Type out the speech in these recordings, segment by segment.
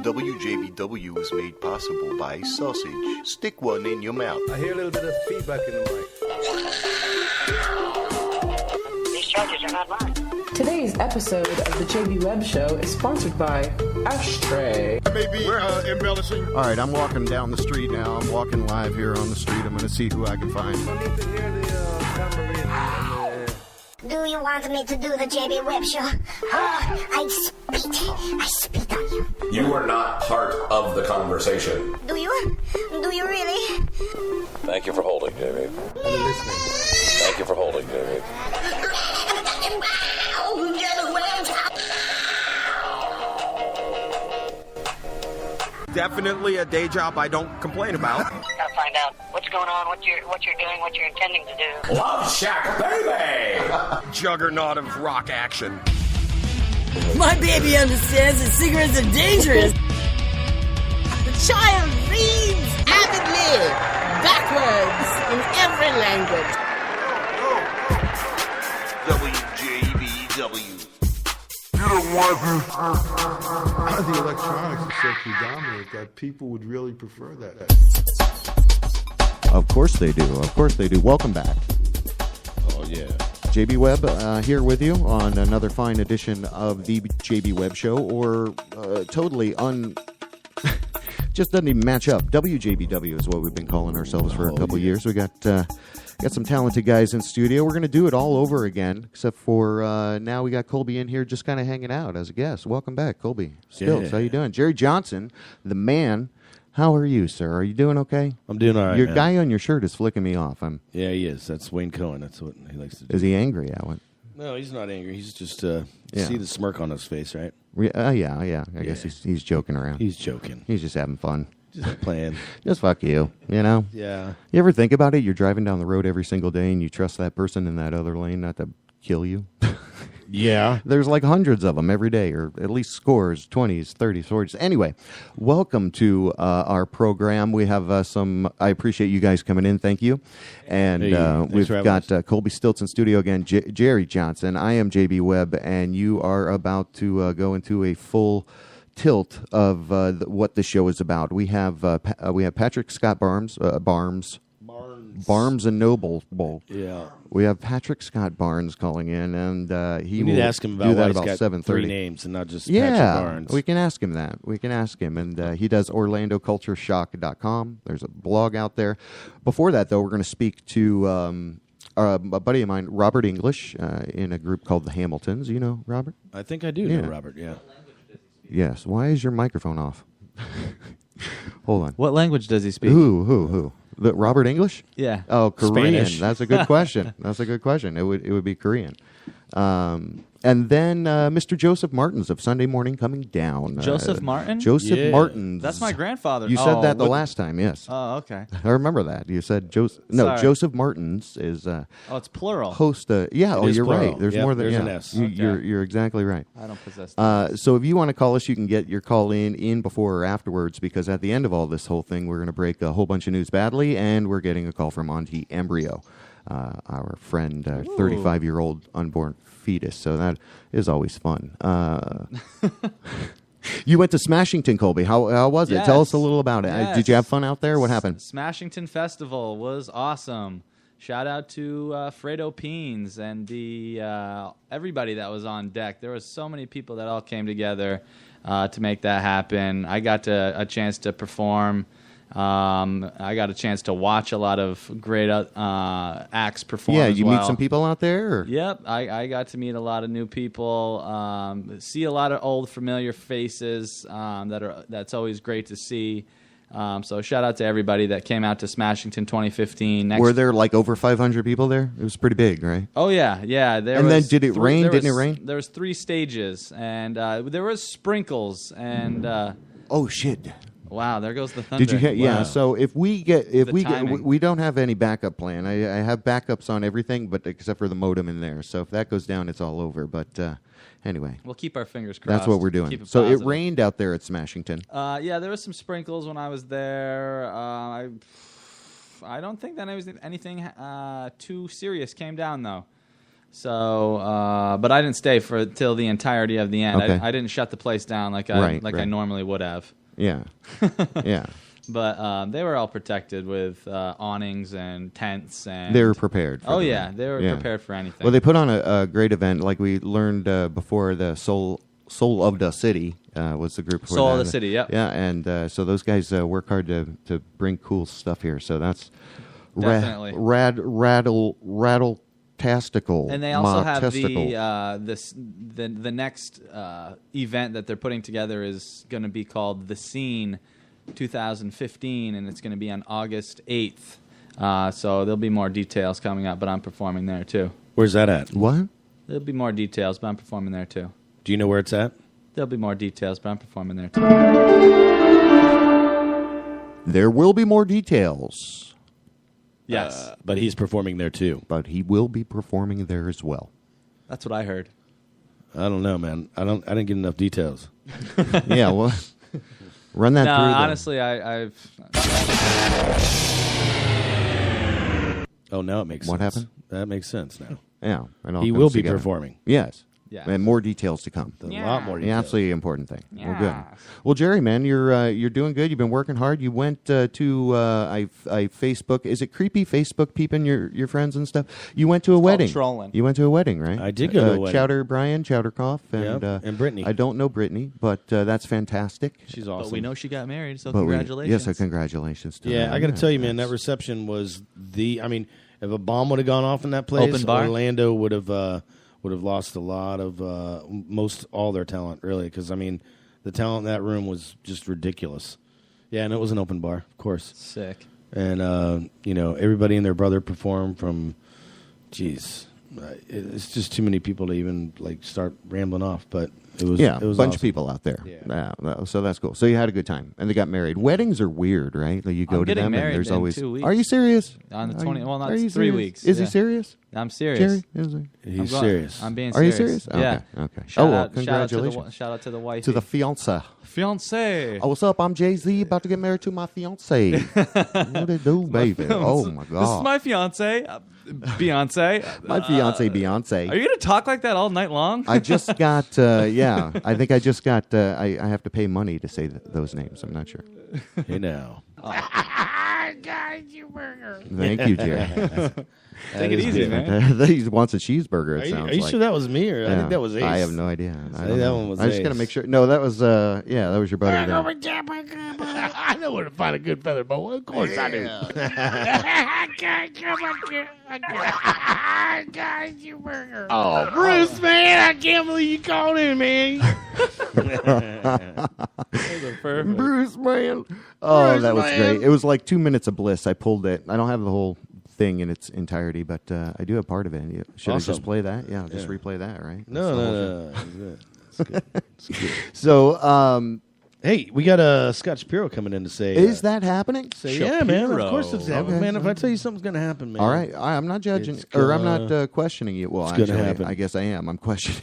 WJBW is made possible by sausage. Stick one in your mouth. I hear a little bit of feedback in the mic. These charges are not mine. Today's episode of the JB Webb Show is sponsored by Ashtray. Maybe embellishing. All right, I'm walking down the street now. I'm walking live here on the street. I'm going to see who I can find. I need to hear the tambourine. Do you want me to do the JB Webb Show? Oh, I spit on you. You are not part of the conversation. Do you? Do you really? Thank you for holding, Jamie. I'm listening. Thank you for holding, Jamie. Definitely a day job I don't complain about. Gotta find out what's going on, what you're doing, what you're intending to do. Love Shack, baby! Juggernaut of rock action. My baby understands that cigarettes are dangerous. The child reads avidly, backwards, in every language. WJBW. The electronics is so predominant that people would really prefer that. Of course they do. Of course they do. Welcome back. Oh, yeah. JB Webb here with you on another fine edition of the JB Webb Show, or totally just doesn't even match up. WJBW is what we've been calling ourselves for a couple of years. We got some talented guys in studio. We're going to do it all over again, except for now we got Colby in here just kind of hanging out as a guest. Welcome back, Colby. Stills, how you doing? Jerry Johnson, the man. How are you, sir? Are you doing okay? I'm doing all right, Your man. guy on your shirt is flicking me off. Yeah, he is. That's Wayne Cohen. That's what he likes to do. Is he angry at what? No, he's not angry. He's just see the smirk on his face, right? Yeah. I guess he's joking around. He's joking. He's just having fun. Just playing. Just fuck you, you know? Yeah. You ever think about it? You're driving down the road every single day and you trust that person in that other lane not to kill you? Yeah. There's like hundreds of them every day, or at least scores, 20s, 30s, 40s. Anyway, welcome to our program. We have I appreciate you guys coming in. Thank you. And we've got Colby Stilts in studio again, Jerry Johnson. I am JB Webb, and you are about to go into a full tilt of what the show is about. We have Patrick Scott Barnes and Noble Bowl. Yeah. We have Patrick Scott Barnes calling in, and he need will to ask him do about that why about he's got 7:30. 3 names and not just Yeah, Patrick Barnes. we can ask him that. We can ask him, and he does OrlandoCultureShock.com. There's a blog out there. Before that, though, we're going to speak to a buddy of mine, Robert English, in a group called the Hamiltons. You know Robert? I think I do know Robert, yeah. Yes. Why is your microphone off? Hold on. What language does he speak? Who? The Robert English? Yeah. Oh, Korean. Spanish. That's a good question. It would be Korean. And then Mr. Joseph Martens of Sunday Morning Coming Down. Joseph Martin? Joseph Martens. That's my grandfather. You said that the last time, yes. Oh, okay. I remember that. You said Joseph. No, Sorry. Joseph Martens is. It's plural. Host. Yeah. is You're plural. right. There's Yep, more than there's an yeah. S. You're exactly right. I don't possess that. So if you want to call us, you can get your call in before or afterwards, because at the end of all this whole thing, we're going to break a whole bunch of news badly, and we're getting a call from auntie embryo, our friend, 35-year-old unborn fetus. So that is always fun. You went to Smashington, Colby. How was it? Yes. Tell us a little about it. Yes. Did you have fun out there? What happened? Smashington Festival was awesome. Shout out to Fredo Peens and the everybody that was on deck. There was so many people that all came together to make that happen. I got a chance to perform. I got a chance to watch a lot of great acts perform. Yeah, as you well. meet some people out there? Or? Yep, I got to meet a lot of new people, see a lot of old familiar faces. That's always great to see. So shout out to everybody that came out to Smashington 2015. Were there like over 500 people there? It was pretty big, right? Oh yeah. Then did it rain? Didn't it rain? There was 3 stages, and there was sprinkles, and oh shit. Wow, there goes the thunder. Did you hear? Yeah. So we don't have any backup plan. I have backups on everything, but except for the modem in there. So if that goes down, it's all over. But anyway, we'll keep our fingers crossed. That's what we're doing. So positive. It rained out there at Smashington. Yeah, there was some sprinkles when I was there. I don't think that anything too serious came down though. So, but I didn't stay till the entirety of the end. Okay. I didn't shut the place down like Right. I normally would have. Yeah. Yeah. But they were all protected with awnings and tents, and They were prepared. For oh the yeah, event. they were prepared for anything. Well, they put on a great event, like we learned before. The Soul of the City was the group. Soul of the City, yep. Yeah, and so those guys work hard to bring cool stuff here. So that's Definitely. rattle-tastical. And they also have the next event that they're putting together is going to be called The Scene 2015, and it's going to be on August 8th. So there'll be more details coming up, but I'm performing there too. Where's that at? What? There'll be more details, but I'm performing there too. Do you know where it's at? There'll be more details, but I'm performing there too. There will be more details. Yes. But he's performing there too. But he will be performing there as well. That's what I heard. I don't know, man. I didn't get enough details. Yeah, well, run that through. Honestly, I've. Oh, now it makes sense. What happened? That makes sense now. Yeah, I know. He will be performing. Yes. Yeah. And more details to come. A lot more The details. absolutely important thing. Well, good. Well, Jerry, man, you're doing good. You've been working hard. You went to I Facebook. Is it creepy Facebook peeping your friends and stuff? You went to a wedding. Trolling. You went to a wedding, right? I did go to a wedding. Chowder Brian, Chowderkoff, and Brittany. I don't know Brittany, but that's fantastic. She's awesome. But we know she got married, so But congratulations. yes, so congratulations to Yeah, her. I got to tell you, man, that reception was I mean, if a bomb would have gone off in that place, Open bar? Orlando would have lost a lot of all their talent, really, because I mean, the talent in that room was just ridiculous. Yeah, and it was an open bar, of course. Sick. And everybody and their brother performed from. Jeez, it's just too many people to even start rambling off, but. It was a bunch awesome. of people out there. Yeah. So that's cool. So you had a good time, and they got married. Weddings are weird, right? Like you go I'm to getting them, and married there's in always. 2 weeks. Are you serious? On the Are 20. you- Well, not are you 3 serious? weeks. Is he Yeah. serious? I'm serious. Jerry? Is he? He's serious. I'm being Are you serious. serious? Yeah. Okay. Shout Oh, well, out, congratulations. Shout out to the wife. To the fiance. Fiance. Oh, what's up? I'm Jay-Z, about to get married to my fiance. What it do, baby? Oh, my God. This is my fiance, Beyonce. My fiance, Beyonce. Are you going to talk like that all night long? I just got, I think I just got, I have to pay money to say those names. I'm not sure. Hey, now. Thank you, Jerry. Take it easy, man. He wants a cheeseburger, it sounds Are you like. sure that was me, or I think that was Ace? I have no idea. I don't that know. one was I just got to Ace. make sure. No, that was, that was your buddy there. I know where to find a good feather boa. Of course I do. Oh, Bruce, man, I can't believe you called in, man. Bruce, man. Oh, Bruce, that was man. great. It was like 2 minutes of bliss. I pulled it. I don't have the whole thing in its entirety, but I do have part of it. Should I Awesome. just play that? Yeah, just replay that, right? No. It's good. It's good. So, Hey, we got a Scott Shapiro coming in to say. is that happening? Yeah, man. Of course it's happening, Okay. man. If I tell you something's going to happen, man. All right. I'm not judging, It's or I'm gonna- not questioning you. Well, it's gonna actually, happen. I guess I am. I'm questioning.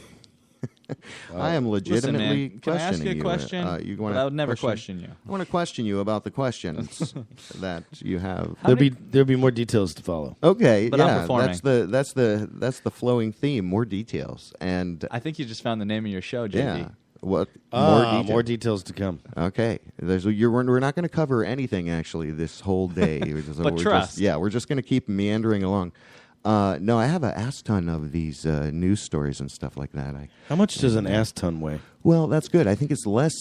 I am Listen, legitimately man, can I ask questioning you a question? You But wanna I would never question you. I want to question you about the questions that you have. There'll be more details to follow. Okay, But I'm yeah, performing. that's the flowing theme. More details, and I think you just found the name of your show, JB. yeah, what More details to come. Okay, we're not going to cover anything actually this whole day. But trust. We're just going to keep meandering along. No, I have an ass ton of these news stories and stuff like that. How much does an ass ton weigh? Well, that's good. I think it's less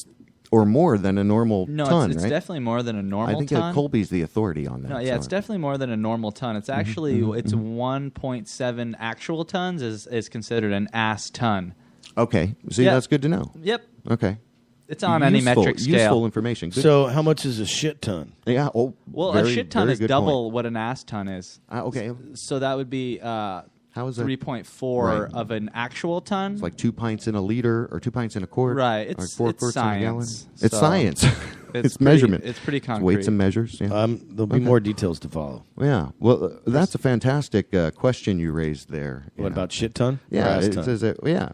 or more than a normal No, ton, it's right? definitely more than a normal I think ton. Colby's the authority on that. No, yeah, it's definitely more than a normal ton. It's actually it's 1.7 actual tons is considered an ass ton. Okay, see, Yeah. that's good to know. Yep, Okay. it's on any metric scale. Useful information. Good. So how much is a shit ton? Yeah. Oh, Well, very, a shit ton very is good double point. what an ass ton is. Okay. So that would be How is it? 3.4 Right. of an actual ton. It's like 2 pints in a liter or 2 pints in a quart. Right, or it's- 4 it's quarts in a gallon. science, It's so science. It's pretty- measurement. it's pretty It's weights concrete. and measures. Yeah. There'll be more details to follow. Yeah. Well, that's a fantastic question you raised there. What about shit ton? Yeah. Or ass It ton? says that, yeah.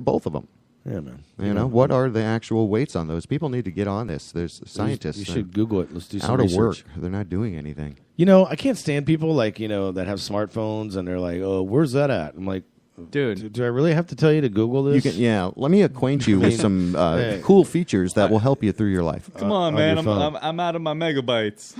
Both of them. Yeah, man. You know, what are the actual weights on those? People need to get on this. There's scientists. You should Google it. Let's do some out research. of work. They're not doing anything. You know, I can't stand people like, you know, that have smartphones and they're like, oh, where's that at? I'm like, dude, do I really have to tell you to Google this? You can, yeah, let me acquaint you with some cool features that will help you through your life. Come on, man. I'm out of my megabytes.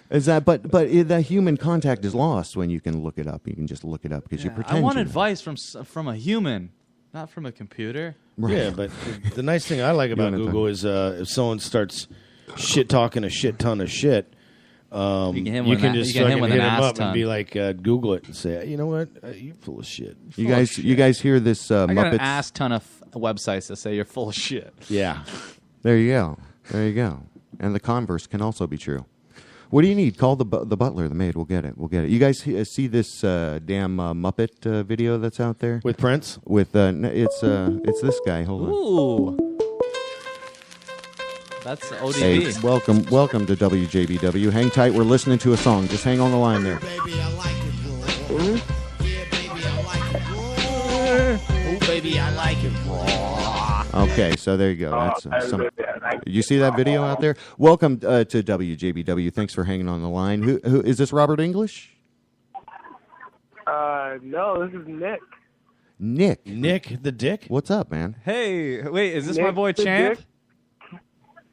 Is that? But the human contact is lost when you can look it up. You can just look it up because you pretend. I want you know. advice from a human, not from a computer. Right. Yeah, but the nice thing I like about Google is if someone starts shit talking a shit ton of shit, you can just hit them up and be like, Google it and say, you know what, you're full of shit. You guys hear this? I got Muppets? an ass ton of websites that say you're full of shit. Yeah. There you go. There you go. And the converse can also be true. What do you need? Call the butler, the maid. We'll get it. We'll get it. You guys see this damn Muppet video that's out there with Prince? With it's this guy. Hold on. Ooh, that's ODB. Hey, welcome to WJBW. Hang tight. We're listening to a song. Just hang on the line there. Oh, baby, I like it raw. Okay, so there you go. That's you see that video out there? Welcome to WJBW. Thanks for hanging on the line. Who is this? Robert English? No, this is Nick. Nick the Dick. What's up, man? Hey, wait, is this Nick my boy the Champ? Dick.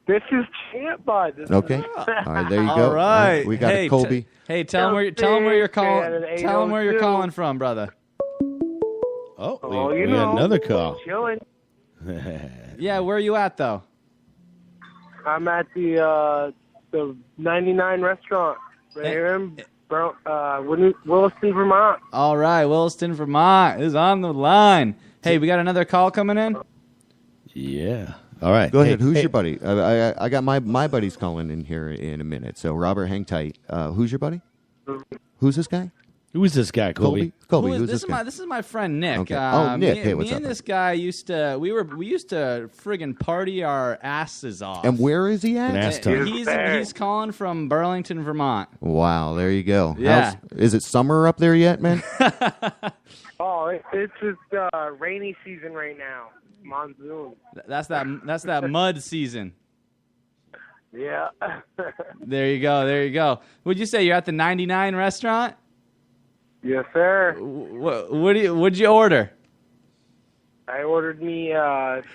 This is Champ, bud. Okay. All right, there you go. All right. We got hey, Colby. Hey, tell him where you're calling. Tell him where you're calling from, brother. Oh, we got another call. Chilling. Yeah, where are you at though? I'm at the 99 restaurant right here in Williston, Vermont. All right, Williston, Vermont is on the line. Hey, we got another call coming in. Yeah. All right. Go ahead. Who's your buddy? I got my buddies calling in here in a minute. So Robert, hang tight. Who's your buddy? Who's this guy? Who is this guy, Colby? Colby, who's this guy? This is my friend Nick. Okay. Nick. Hey, what's me up? and this guy used to friggin' party our asses off. And where is he at? He's calling from Burlington, Vermont. Wow, there you go. Yeah. Is it summer up there yet, man? Oh, it's just rainy season right now. Monsoon. That's that mud season. Yeah. There you go. Would you say you're at the 99 restaurant? Yes, sir. What'd you order? I ordered me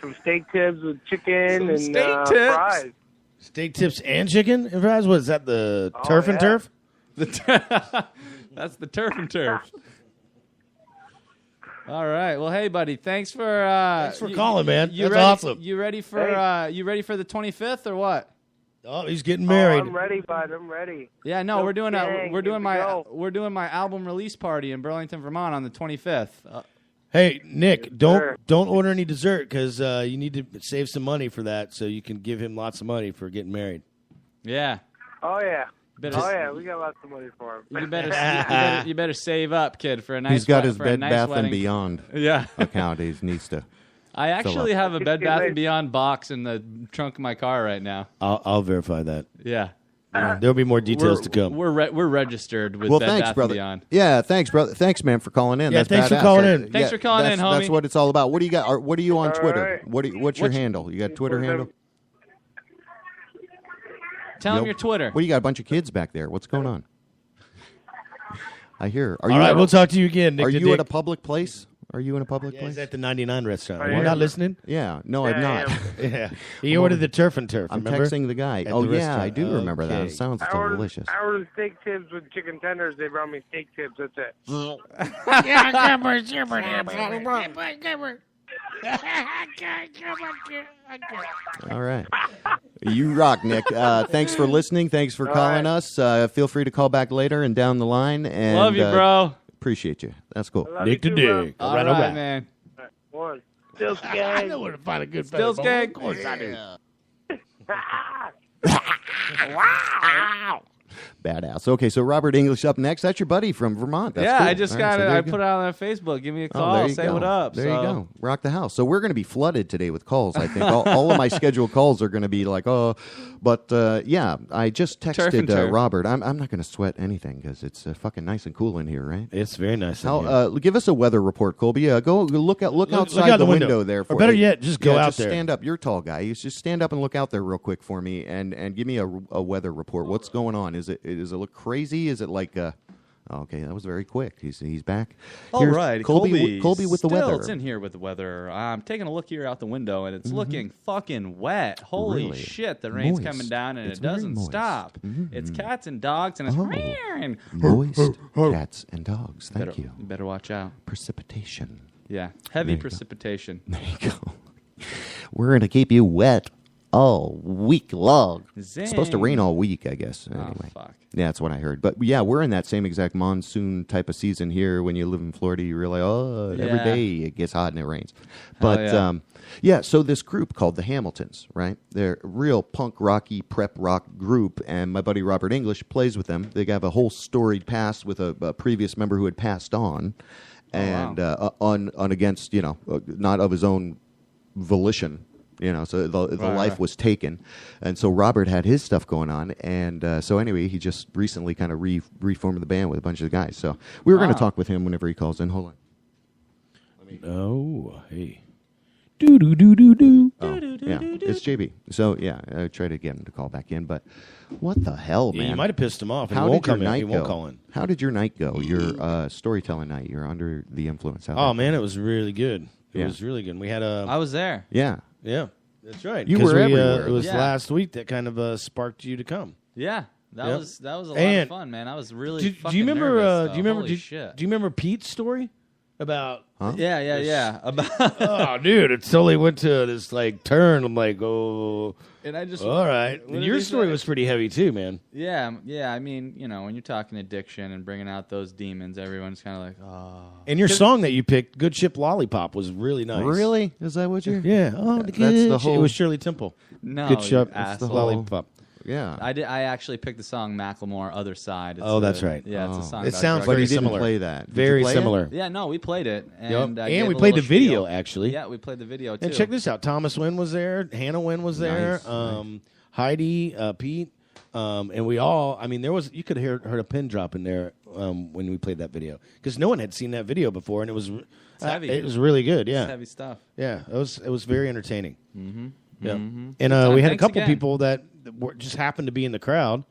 some steak tips with chicken and fries. Steak tips and chicken and fries? What is that, the turf and turf? That's the turf and turf. All right. Well, hey, buddy. Thanks for calling, man. That's ready, awesome. You ready for the 25th or what? Oh, he's getting married. I'm ready, bud. I'm ready. Yeah, no, we're doing my go. album release party in Burlington, Vermont on the 25th. Hey, Nick, don't order any dessert because you need to save some money for that so you can give him lots of money for getting married. Yeah. Oh yeah. We got lots of money for him. You better save up, kid, for a nice. He's got his for Bed a nice Bath wedding. and Beyond account. He needs to. I actually have a Bed Bath and Beyond box in the trunk of my car right now. I'll verify that. Yeah. There'll be more details to come. We're registered with Bed thanks, Bath brother. and Beyond. Yeah, thanks, brother. Thanks, man, for calling in. Yeah, That's thanks for badass. calling in. Thanks for calling in, homie. That's what it's all about. What do you got? What are you on Twitter? right. What's your handle? You got a Twitter handle? Tell him your Twitter. What do you got? A bunch of kids back there. What's going on? I hear. All right, we'll talk to you again, Nick. Are you at a public place? Are you in a public place? He's at the 99 restaurant. I You're am. not listening? Yeah. No, I'm not. Yeah. He ordered the turf and turf. I'm remember? texting the guy. At Oh, the yeah, I restaurant. do remember that. Okay. It sounds I ordered delicious. steak tips with chicken tenders. They brought me steak tips. That's it. All right. You rock, Nick. Thanks for listening. Thanks for calling us. Feel free to call back later and down the line. And, Love you, bro. Appreciate you. That's cool. Nick the Dick. All right, man. One. Still I gang. know where to find a good Stills fellow. gang. Of course I do. Wow. Badass. Okay, so Robert English up next. That's your buddy from Vermont. That's yeah, cool. I just All got right, it. so I put it out on Facebook. Give me a call. Say what up. There you go. Rock the house. So we're going to be flooded today with calls, I think. all of my scheduled calls are going to be like, yeah, I just texted Robert. I'm not going to sweat anything because it's fucking nice and cool in here, right? It's very nice in here. Give us a weather report, Colby. Go look outside the window there. Or better yet, just go out there. Stand up. You're a tall guy. You just stand up and look out there real quick for me and give me a weather report. What's going on? Does it look crazy? Is it like okay, that was very quick. He's back. All right, Colby with the weather. It's in here with the weather. I'm taking a look here out the window, and it's looking fucking wet. Holy shit, the rain's coming down, and it doesn't stop. It's cats and dogs, and it's moist cats and dogs. Thank you. You better watch out. Precipitation. Yeah, heavy precipitation. There you go. We're going to keep you wet all week long. Zing. It's supposed to rain all week, I guess. Anyway. Oh, fuck. Yeah, that's what I heard. But yeah, we're in that same exact monsoon type of season here. When you live in Florida, you realize, every day it gets hot and it rains. But so this group called the Hamiltons, right? They're a real punk rocky prep rock group, and my buddy Robert English plays with them. They have a whole storied past with a previous member who had passed on, and on against, not of his own volition. So the life was taken. And so Robert had his stuff going on. And so anyway, he just recently kind of reformed the band with a bunch of guys. So we were going to talk with him whenever he calls in. Hold on. Oh, hey. Do-do-do-do-do. Oh, yeah, it's JB. So, yeah, I tried to get him to call back in. But what the hell, man? You might have pissed him off. How did your night go? He won't call in. How did your night go? Your storytelling night. You're under the influence. Man, it was really good. It was really good. We had I was there. Yeah. Yeah, that's right. You were everywhere. It was last week that kind of sparked you to come. Yeah, that was a lot of fun, man. I was really do you remember? nervous, Do you remember? Holy shit. Do you remember Pete's story about? Huh? Yeah. About oh, dude, it totally went to this turn. I'm like, and I just all right. And your story was pretty heavy too, man. Yeah. I mean, when you're talking addiction and bringing out those demons, everyone's kind of like, oh. And your song that you picked, "Good Ship Lollipop," was really nice. Really? Is that what you're? Yeah. Oh, that's the whole. It was Shirley Temple. No, Good Ship Lollipop. Yeah, I actually picked the song Macklemore, "Other Side." It's that's right. Yeah, it's a song. It sounds very similar. Play that. Very similar. Yeah, no, we played it, and and we played the video actually. Yeah, we played the video too. And check this out: Thomas Wynn was there, Hannah Wynn was there, Nice. Heidi, Pete, and we all. I mean, you could heard a pin drop in there when we played that video because no one had seen that video before, and it was heavy. It was really good. Yeah, it's heavy stuff. Yeah, it was very entertaining. Mm-hmm. Yeah, mm-hmm. And we had a couple people that just happened to be in the crowd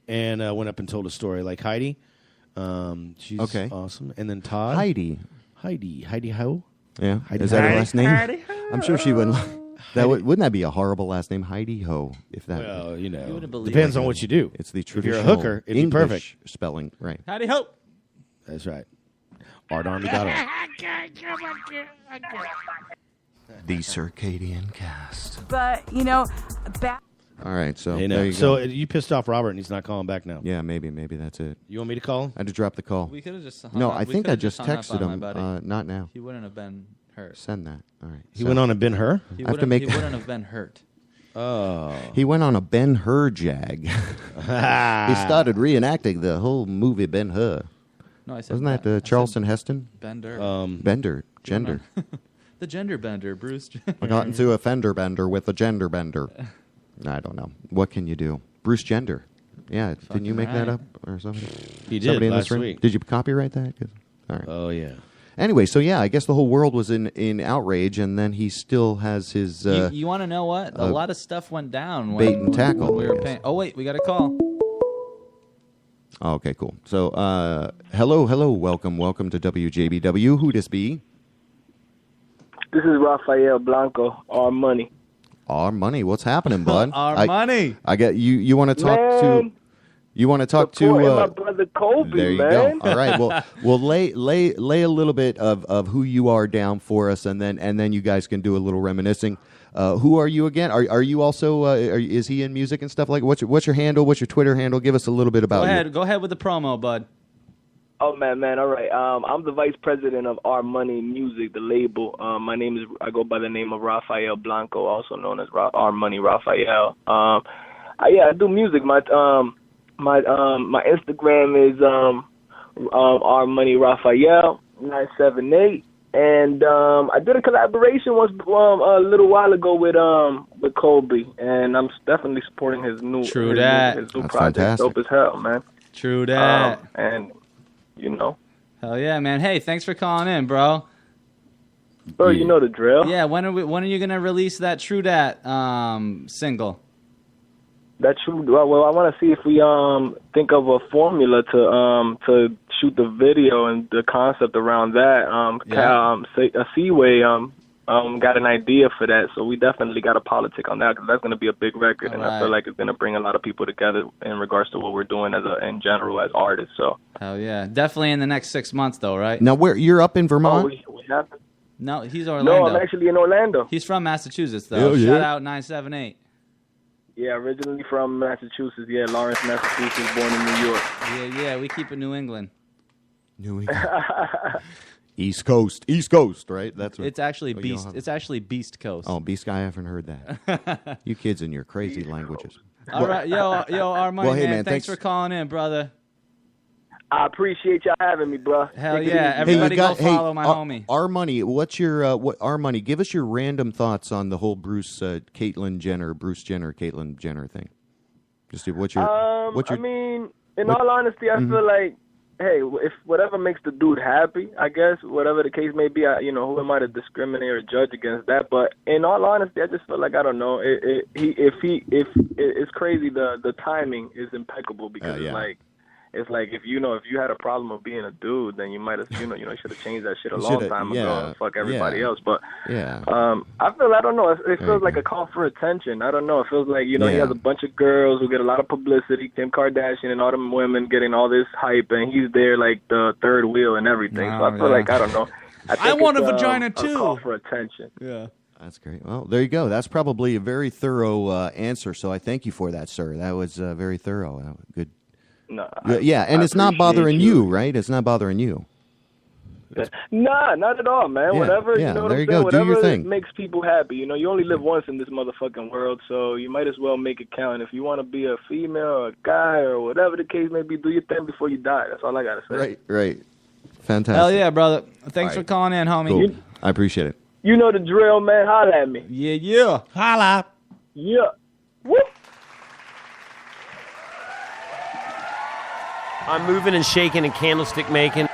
and went up and told a story. Like Heidi, she's awesome, and then Todd, Heidi Ho. Yeah, Heidi is that her Ho. last name? Heidi Ho. I'm sure she wouldn't. Wouldn't that be a horrible last name, Heidi Ho? If that, well, You wouldn't believe depends it. on what you do. It's the If traditional you're a hooker, it'd be English perfect spelling, right? Howdy ho. That's right. ArtArmy.org. The Circadian Cast. But, back. All right, so Hey, there you so go. you pissed off Robert and he's not calling back now. Yeah, maybe that's it. You want me to call him? I had to drop the call. We could have just No, I think I just texted him. Not now. He wouldn't have been hurt. Send that. All right. He went on and been her? He I have to make. He wouldn't have been hurt. Oh. He went on a Ben-Hur jag. He started reenacting the whole movie Ben-Hur. No, I said Wasn't that Charleston Heston? Bender. Bender. Gender. The gender bender, Bruce. I got into a fender bender with a gender bender. I don't know. What can you do? Bruce Gender. Yeah, didn't you make that up or something? He did Somebody in last this room? week. Did you copyright that? All right. Oh, yeah. Anyway, so yeah, I guess the whole world was in outrage, and then he still has his... you want to know what? A lot of stuff went down. Bait and tackle. We were paying. Oh, wait, we got a call. Oh, okay, cool. So, hello, welcome to WJBW. Who this be? This is Rafael Blanco, Our Money. Our Money. What's happening, bud? Money. I get you. You want to talk Man, to? You want to talk to? my brother Colby, there you man. go. All right. Well, we'll lay a little bit of who you are down for us, and then you guys can do a little reminiscing. Who are you again? Are you also? Is he in music and stuff like? What's your handle? What's your Twitter handle? Give us a little bit about you. Go ahead with the promo, bud. Oh man, all right. I'm the vice president of Our Money Music, the label. I go by the name of Rafael Blanco, also known as Our Money Rafael. I do music. My Instagram is our money Raphael 978, and I did a collaboration once a little while ago with Colby, and I'm definitely supporting his new his new project. Fantastic. Dope as hell, man. True that. And you know, hell yeah, man. Hey, thanks for calling in, bro. Bro, you know the drill. Yeah, when are you gonna release that True Dat single? That's true. Well, I want to see if we think of a formula to shoot the video and the concept around that. Seaway got an idea for that, so we definitely got a politic on that because that's going to be a big record, and I feel like it's going to bring a lot of people together in regards to what we're doing in general as artists. So hell yeah, definitely in the next 6 months though, right? Now, you're up in Vermont? We have to. No, he's Orlando. No, I'm actually in Orlando. He's from Massachusetts though. Oh, yeah. Shout out 978. Yeah, originally from Massachusetts. Yeah, Lawrence, Massachusetts, born in New York. Yeah, we keep it New England. New England. East Coast, right? That's what, it's actually Beast. It's actually Beast Coast. Oh, Beast Guy, I haven't heard that. You kids and your crazy languages. All right, yo, our money, well, hey, man, thanks for calling in, brother. I appreciate y'all having me, bro. Hell yeah! Everybody go follow my homie. Our money. What's your our money? Give us your random thoughts on the whole Bruce Jenner, Caitlyn Jenner thing. Just what's your I mean, in all honesty, I feel like, hey, if whatever makes the dude happy, I guess whatever the case may be, who am I to discriminate or judge against that? But in all honesty, I just feel like I don't know. If it's crazy, the timing is impeccable because it's like if you had a problem with being a dude, then you might have should have changed that shit a long time ago and fuck everybody else. But I don't know. It feels like a call for attention. I don't know. It feels like he has a bunch of girls who get a lot of publicity, Kim Kardashian and all them women getting all this hype, and he's there like the third wheel and everything. So I feel like I don't know. I want a vagina too. A call for attention. Yeah. That's great. Well, there you go. That's probably a very thorough answer. So I thank you for that, sir. That was very thorough. Good. No, and it's not bothering you, right? It's not bothering you. Nah, not at all, man. Yeah, whatever, yeah, you know what there I'm you saying? go. Do Whatever your thing. makes people happy. You only live once in this motherfucking world, so you might as well make it count. If you want to be a female or a guy or whatever the case may be, do your thing before you die. That's all I got to say. Right. Fantastic. Hell yeah, brother. Thanks for calling in, homie. Cool. I appreciate it. You know the drill, man. Holla at me. Yeah. Holla. Yeah. Whoop. I'm moving and shaking and candlestick making.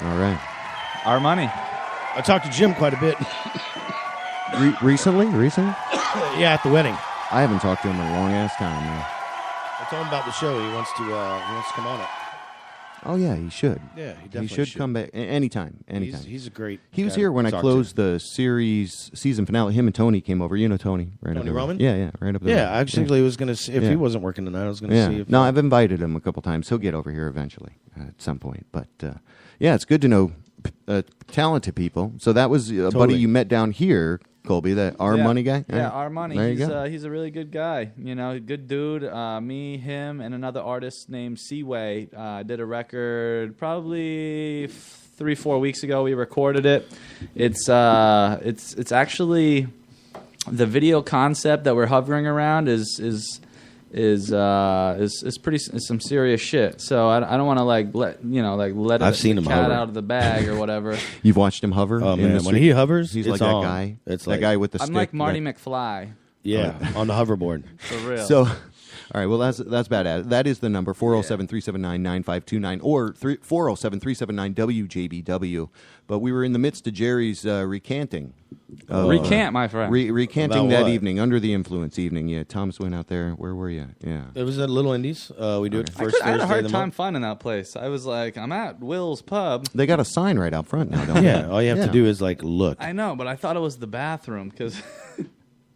All right. Our money. I talked to Jim quite a bit. Recently? Yeah, at the wedding. I haven't talked to him in a long ass time, man. I told him about the show. He wants to come on it. Oh yeah, he should. Yeah, he definitely should come back anytime. He's a great. He was here when I closed the season finale. Him and Tony came over. You know Tony, right? Tony Roman. Yeah, right up there. Yeah, actually, was going to see if he wasn't working tonight. I was going to see. If, no, I've invited him a couple times. He'll get over here eventually at some point. But it's good to know talented people. So that was a buddy you met down here, Colby, that Our Money guy. Yeah, Our Money. There you go. He's a really good guy. Good dude. Me, him, and another artist named Seaway did a record probably 3-4 weeks ago. We recorded it. It's actually the video concept that we're hovering around is some serious shit. So I don't want to let the cat out of the bag or whatever. You've watched him hover? Oh man, when he hovers, he's it's like on. that guy. It's that like, guy with the I'm stick. like Marty McFly. Yeah, on the hoverboard. For real. So, all right, well, that's badass. That is the number, 407-379-9529 or 407-379-WJBW. But we were in the midst of Jerry's recanting. Recant, my friend. Recanting that evening, under the influence evening. Yeah, Thomas went out there. Where were you? Yeah. It was at Little Indies. We do it first I had a Thursday hard of the time month. finding that place. I was like, I'm at Will's Pub. They got a sign right out front now, don't they? Yeah, all you have to do is look. I know, but I thought it was the bathroom because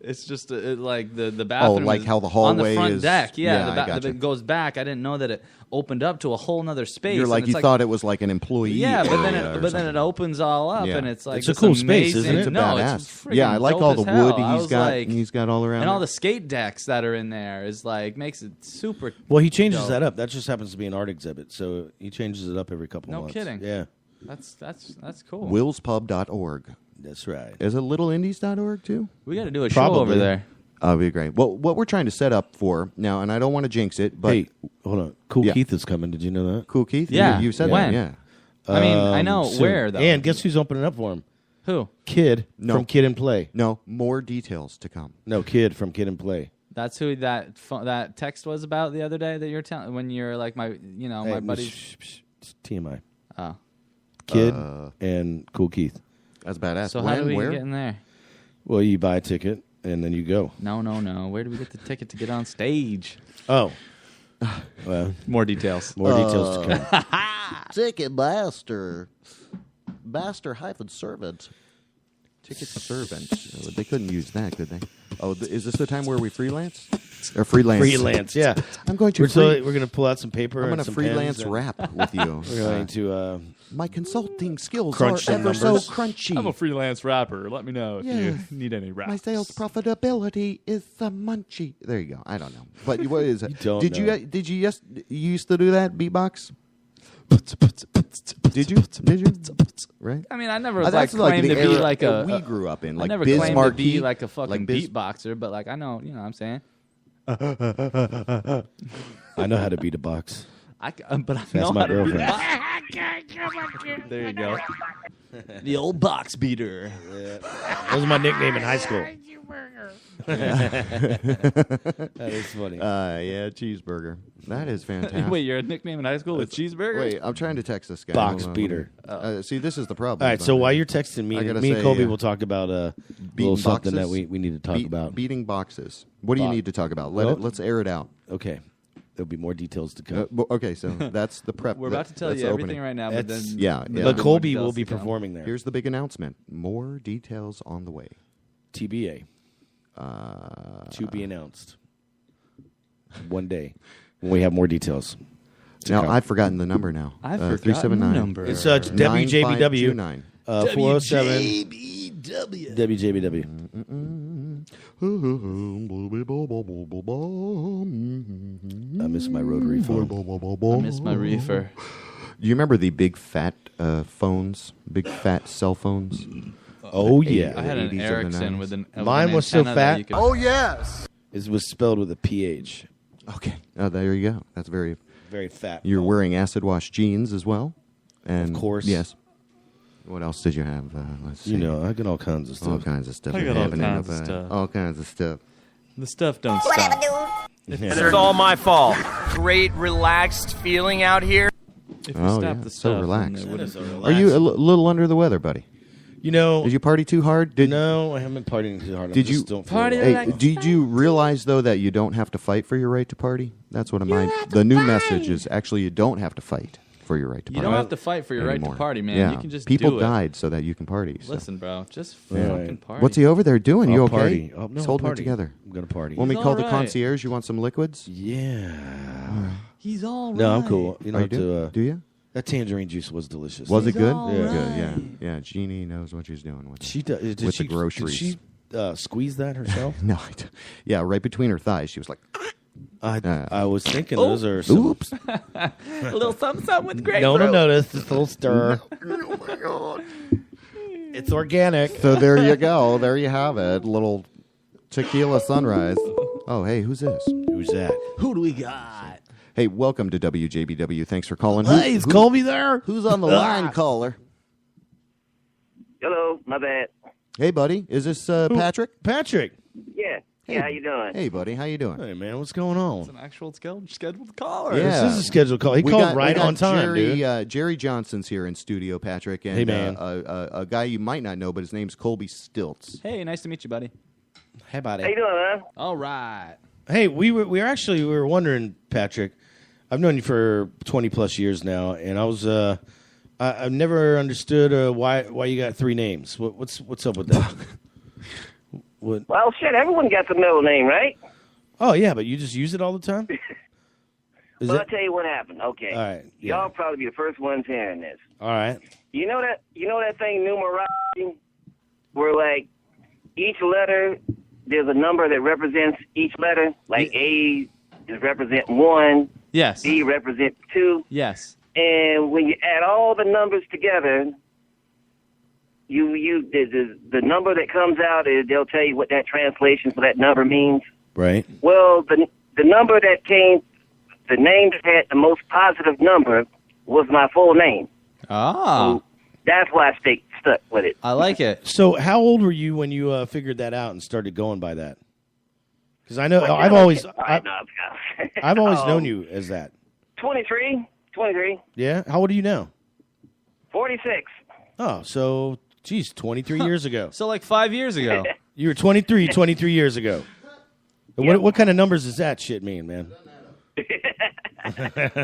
it's just like the bathroom. Oh, like is how the hallway on the front is. deck. Yeah, I gotcha. it goes back. I didn't know that it opened up to a whole nother space. You're like, you thought it was like an employee. Yeah, but area then it opens all up, and it's like It's a cool space, amazing- isn't it? It's a No, badass. it's freaking Yeah, I like dope all as the hell. wood I was like- he's got all around. and all there. the skate decks that are in there is like makes it super. Well, he changes dope. that up. That just happens to be an art exhibit, so he changes it up every couple No months. kidding. Yeah, That's cool. Willspub.org. that's right. Is it littleindies.org too? We got to do a show Probably. over there. That'd be great. Well, what we're trying to set up for now, and I don't want to jinx it, but hey, hold on. Cool Keith is coming. Did you know that? Cool Keith? Yeah. You said when? that, yeah. I mean, I know soon. where, though. And guess who's opening up for him? Who? Kid No. from Kid and Play. No, more details to come. No, Kid from Kid and Play. That's who that text was about the other day that you're telling when you're like my buddy. TMI. Oh. Kid and Cool Keith. That's badass. So how do we get in there? Well, you buy a ticket and then you go. No. Where do we get the ticket to get on stage? Oh. Well, more details. More details to come. Ticketmaster. Master-servant. Ticket servant. They couldn't use that, could they? Oh, is this the time where we freelance? Or freelance? Freelance, yeah. I'm going to. We're going to pull out some paper. I'm and going to some freelance pens and rap with you. We're going to. My consulting skills crunch are some ever so numbers. crunchy. I'm a freelance rapper. Let me know if you Yes. need any raps. My sales profitability is the munchy. There you go. I don't know, but what is it? don't Did know. you used to do that beatbox? Did you? Right. I mean, I never That's claimed the to be era like a. we grew up in. I Like never Biz claimed to Markie, be like a fucking like Biz- beatboxer, but like I know, what I'm saying. I know how to beat a box. But I That's know my how to girlfriend. There you go. The old box beater. That was my nickname in high school. That is funny. Yeah, cheeseburger. That is fantastic. Wait, your nickname in high school was cheeseburger? Wait, I'm trying to text this guy. Box Hold on. beater. See, this is the problem. All right, so while you're texting me, I gotta me and say, Colby will talk about a little something boxes? that we need to talk about. Beating boxes. What do you need to talk about? Let's air it out. Okay. There'll be more details to come. Okay, so that's the prep. We're about to tell that's you the everything opening. right now, but then Yeah. But Colby will be performing there. Here's the big announcement. More details on the way. TBA. To be announced. One day when we have more details. Now, I've forgotten the number now. I've forgotten 379. the number. It's WJBW. 9529. 407. WJBW. I miss my rotary phone. I miss my reefer. Do you remember the big fat phones? Big fat cell phones? Oh, yeah. I had an 80s and the Ericsson 90s. with an Mine was so antenna that fat. you could- Oh, yes. It was spelled with a PH. Okay. Oh, there you go. That's very fat. You're wearing acid wash jeans as well? And Of course. Yes. What else did you have? Let's see. You know, I got all kinds of stuff. All kinds of stuff. I got all happening kinds up, of stuff. All kinds of stuff. The stuff don't Whatever, stop. dude. And it's all my fault. Great, relaxed feeling out here. If you Oh, stop yeah. the So stuff, then relaxed. it wouldn't- Are you a little under the weather, buddy? You know, Did you party too hard? no, I haven't been partying too hard. I Did just you don't feel party well. like- Did you realize though that you don't have to fight for your right to party? That's what the new message is. Actually, you don't have to fight for your right to You party. don't have to fight for your right anymore. to party, man. Yeah. You can just people do it. died so that you can party. So. Listen, bro, just Yeah. fucking party. What's he over there doing? You I'll okay? party. Oh, no, He's I'll holding it party. together. I'm going to party. When we He's call all the right. concierge, you want some liquids? Yeah. He's all right. No, I'm cool. You Oh, know, you do? Do you? that tangerine juice was delicious. Was it good? all Good. right. Yeah. Yeah. Jeannie knows what she's doing with it. She did with she, the groceries. Did she squeeze that herself? No. Yeah, right between her thighs. She was like, I was thinking those are some... "Oops." A little something with grapefruit. No one noticed. Just a little stir. Oh my god. It's organic. So there you go. There you have it. Little tequila sunrise. Oh, hey, who's this? Who's that? Who do we got? Hey, welcome to WJBW. Thanks for calling. Hey, is Colby there? Who's on the line, caller? Hello, my bad. Hey, buddy. Is this Patrick? Patrick. Yeah. Yeah, how you doing? Hey, buddy. How you doing? Hey, man, what's going on? It's an actual scheduled caller. Yeah. This is a scheduled call. He We called got- right we got on time, Jerry, dude. Jerry Johnson's here in studio, Patrick. And, Hey, man. a guy you might not know, but his name's Colby Stilts. Hey, nice to meet you, buddy. Hey, buddy. How you doing, man? All right. Hey, we were wondering, Patrick. I've known you for 20 plus years now, and I was I've never understood why you got three names. What's up with that? What? Well, shit, everyone gets a middle name, right? Oh yeah, but you just use it all the time. Well, I'll tell you what happened. Okay. All right. Yeah. Y'all probably be the first ones hearing this. All right. You know that thing numerology, where like each letter there's a number that represents each letter. Like A is represent 1. Yes. B represent 2. Yes. And when you add all the numbers together, the number that comes out, they'll tell you what that translation for that number means. Right. Well, the number that came, the name that had the most positive number was my full name. Ah. So that's why I stayed stuck with it. I like it. So how old were you when you figured that out and started going by that? Because I know Well, I've yeah, always I've known you as that. 23. Yeah. How old are you now? 46. Oh, so geez, 23 years ago. So like 5 years ago. You were 23 years ago. What kind of numbers does that shit mean, man?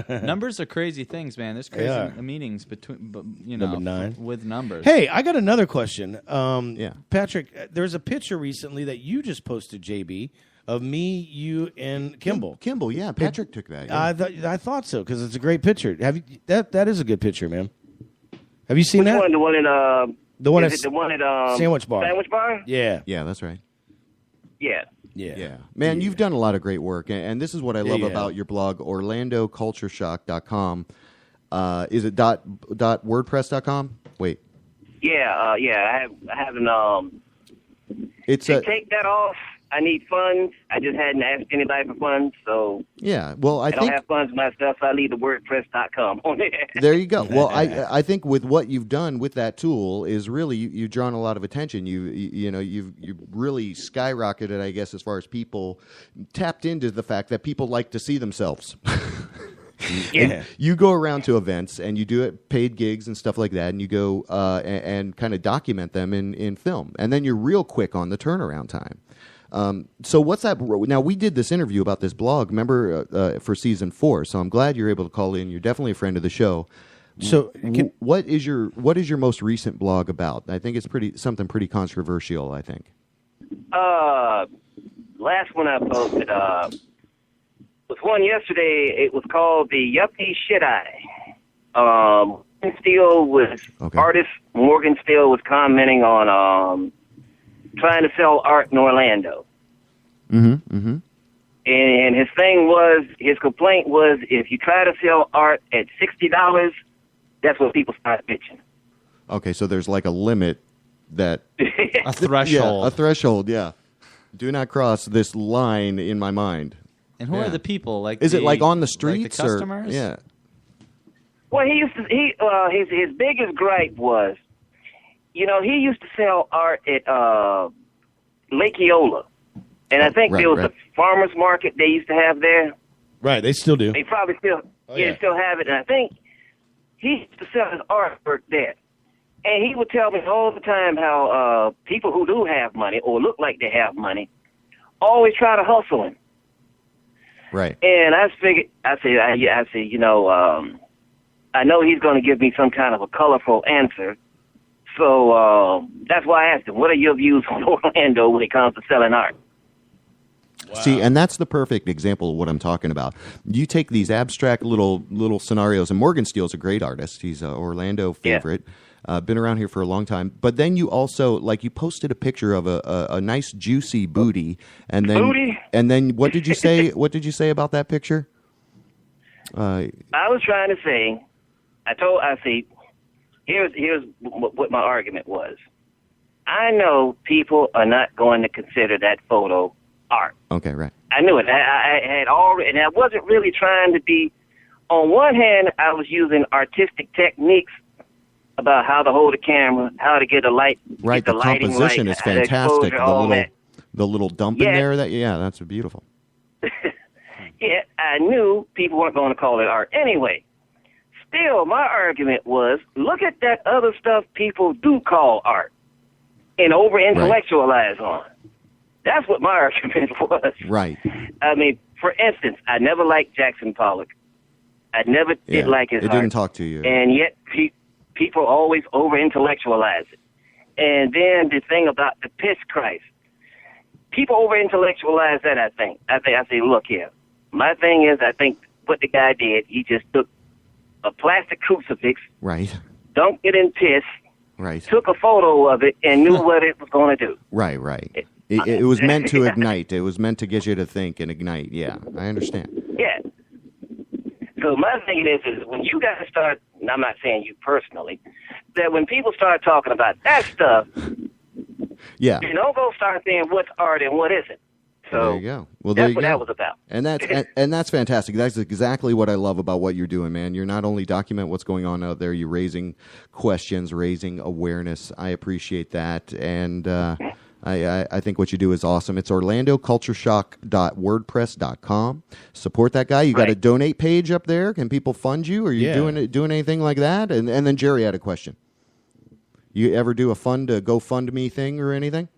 Numbers are crazy things, man. There's crazy meanings between, Number 9 with numbers. Hey, I got another question. Patrick, there's a picture recently that you just posted, JB, of me, you, and Kimball. Kimball, yeah. Patrick took that. Yeah. I thought so because it's a great picture. Have you? That is a good picture, man. Have you seen Which that? one? The one at The one is at it the one at Sandwich Bar. Sandwich Bar? Yeah. Yeah, that's right. Yeah. Yeah. Man, you've done a lot of great work. And this is what I love about your blog, OrlandoCultureShock.com. Is it .wordpress.com? Wait. Yeah, I haven't. It's to take that off, I need funds. I just hadn't asked anybody for funds, so yeah. Well, I don't think have funds myself, so I leave the WordPress.com on there. there you go. Well, I think with what you've done with that tool is really you've drawn a lot of attention. You've really skyrocketed, I guess, as far as people tapped into the fact that people like to see themselves. Yeah. You go around to events and you do it, paid gigs and stuff like that, and you go and kind of document them in film, and then you're real quick on the turnaround time. So what's that? Now, we did this interview about this blog, remember, for season 4. So I'm glad you're able to call in. You're definitely a friend of the show. So what is your most recent blog about? I think it's something pretty controversial, I think. Last one I posted was one yesterday. It was called the Yuppie Shit Eye. Artist Morgan Steele was commenting on trying to sell art in Orlando. And his complaint was, if you try to sell art at $60, that's what people start bitching. Okay, so there's like a limit that a threshold. Yeah, a threshold. Yeah, do not cross this line in my mind. And who are the people? Like, is it like on the streets like the customers? Well, his biggest gripe was, he used to sell art at Lake Eola. And I think there was a farmer's market they used to have there. Right, they still do. They probably still still have it. And I think he used to sell his artwork there. And he would tell me all the time how people who do have money or look like they have money always try to hustle him. Right. And I figured, I know he's going to give me some kind of a colorful answer. So that's why I asked him, what are your views on Orlando when it comes to selling art? Wow. See, and that's the perfect example of what I'm talking about. You take these abstract little scenarios, and Morgan Steele's a great artist. He's an Orlando favorite. Been around here for a long time. But then you also, you posted a picture of a nice juicy booty, and then what did you say? What did you say about that picture? I was trying to say, here's what my argument was. I know people are not going to consider that photo art. Okay, right. I knew it. I had already, and I wasn't really trying to be. On one hand, I was using artistic techniques about how to hold a camera, how to get a light. Right, the composition is fantastic. The little dump in there. That's beautiful. Yeah, I knew people weren't going to call it art anyway. Still, my argument was, look at that other stuff people do call art and over-intellectualize on. That's what my argument was. Right. I mean, for instance, I never liked Jackson Pollock. I never did like his art. It didn't talk to you. And yet people always over-intellectualize it. And then the thing about the piss Christ. People over-intellectualize that, I think. I say, look here. My thing is, I think what the guy did, he just took a plastic crucifix, right, dunked it in piss, right, took a photo of it, and knew what it was going to do. Right. It was meant to ignite. It was meant to get you to think and ignite. Yeah, I understand. Yeah. So my thing is when you guys start, and I'm not saying you personally, that when people start talking about that stuff, yeah, you don't go start saying what's art and what isn't. So there you go. Well, that's there you what go. that was about. And that's fantastic. That's exactly what I love about what you're doing, man. You're not only document what's going on out there, you're raising questions, raising awareness. I appreciate that, and I think what you do is awesome. It's orlandocultureshock.wordpress.com. Support that guy. You got a donate page up there. Can people fund you? Are you doing anything like that? And then Jerry had a question. You ever do a GoFundMe thing or anything?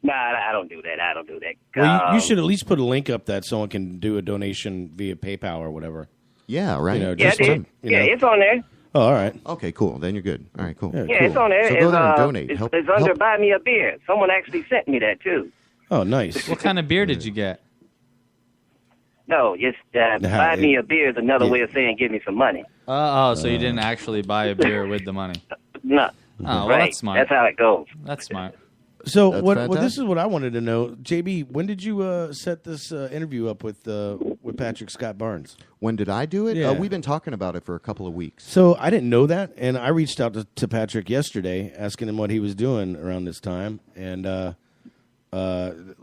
Nah, I don't do that. I don't do that. Well, you should at least put a link up that someone can do a donation via PayPal or whatever. Yeah, right. You know, it's on there. Oh, all right. Okay, cool. Then you're good. All right, cool. Yeah, it's on there. So go there and donate. It's under Buy Me a Beer. Someone actually sent me that, too. Oh, nice. What kind of beer did you get? No, just buy me a beer is another way of saying give me some money. So you didn't actually buy a beer with the money? No. Oh, well, right. that's smart. That's how it goes. That's smart. So this is what I wanted to know, JB. When did you set this interview up with Patrick Scott Barnes? When did I do it? Yeah. We've been talking about it for a couple of weeks. So I didn't know that, and I reached out to Patrick yesterday, asking him what he was doing around this time, and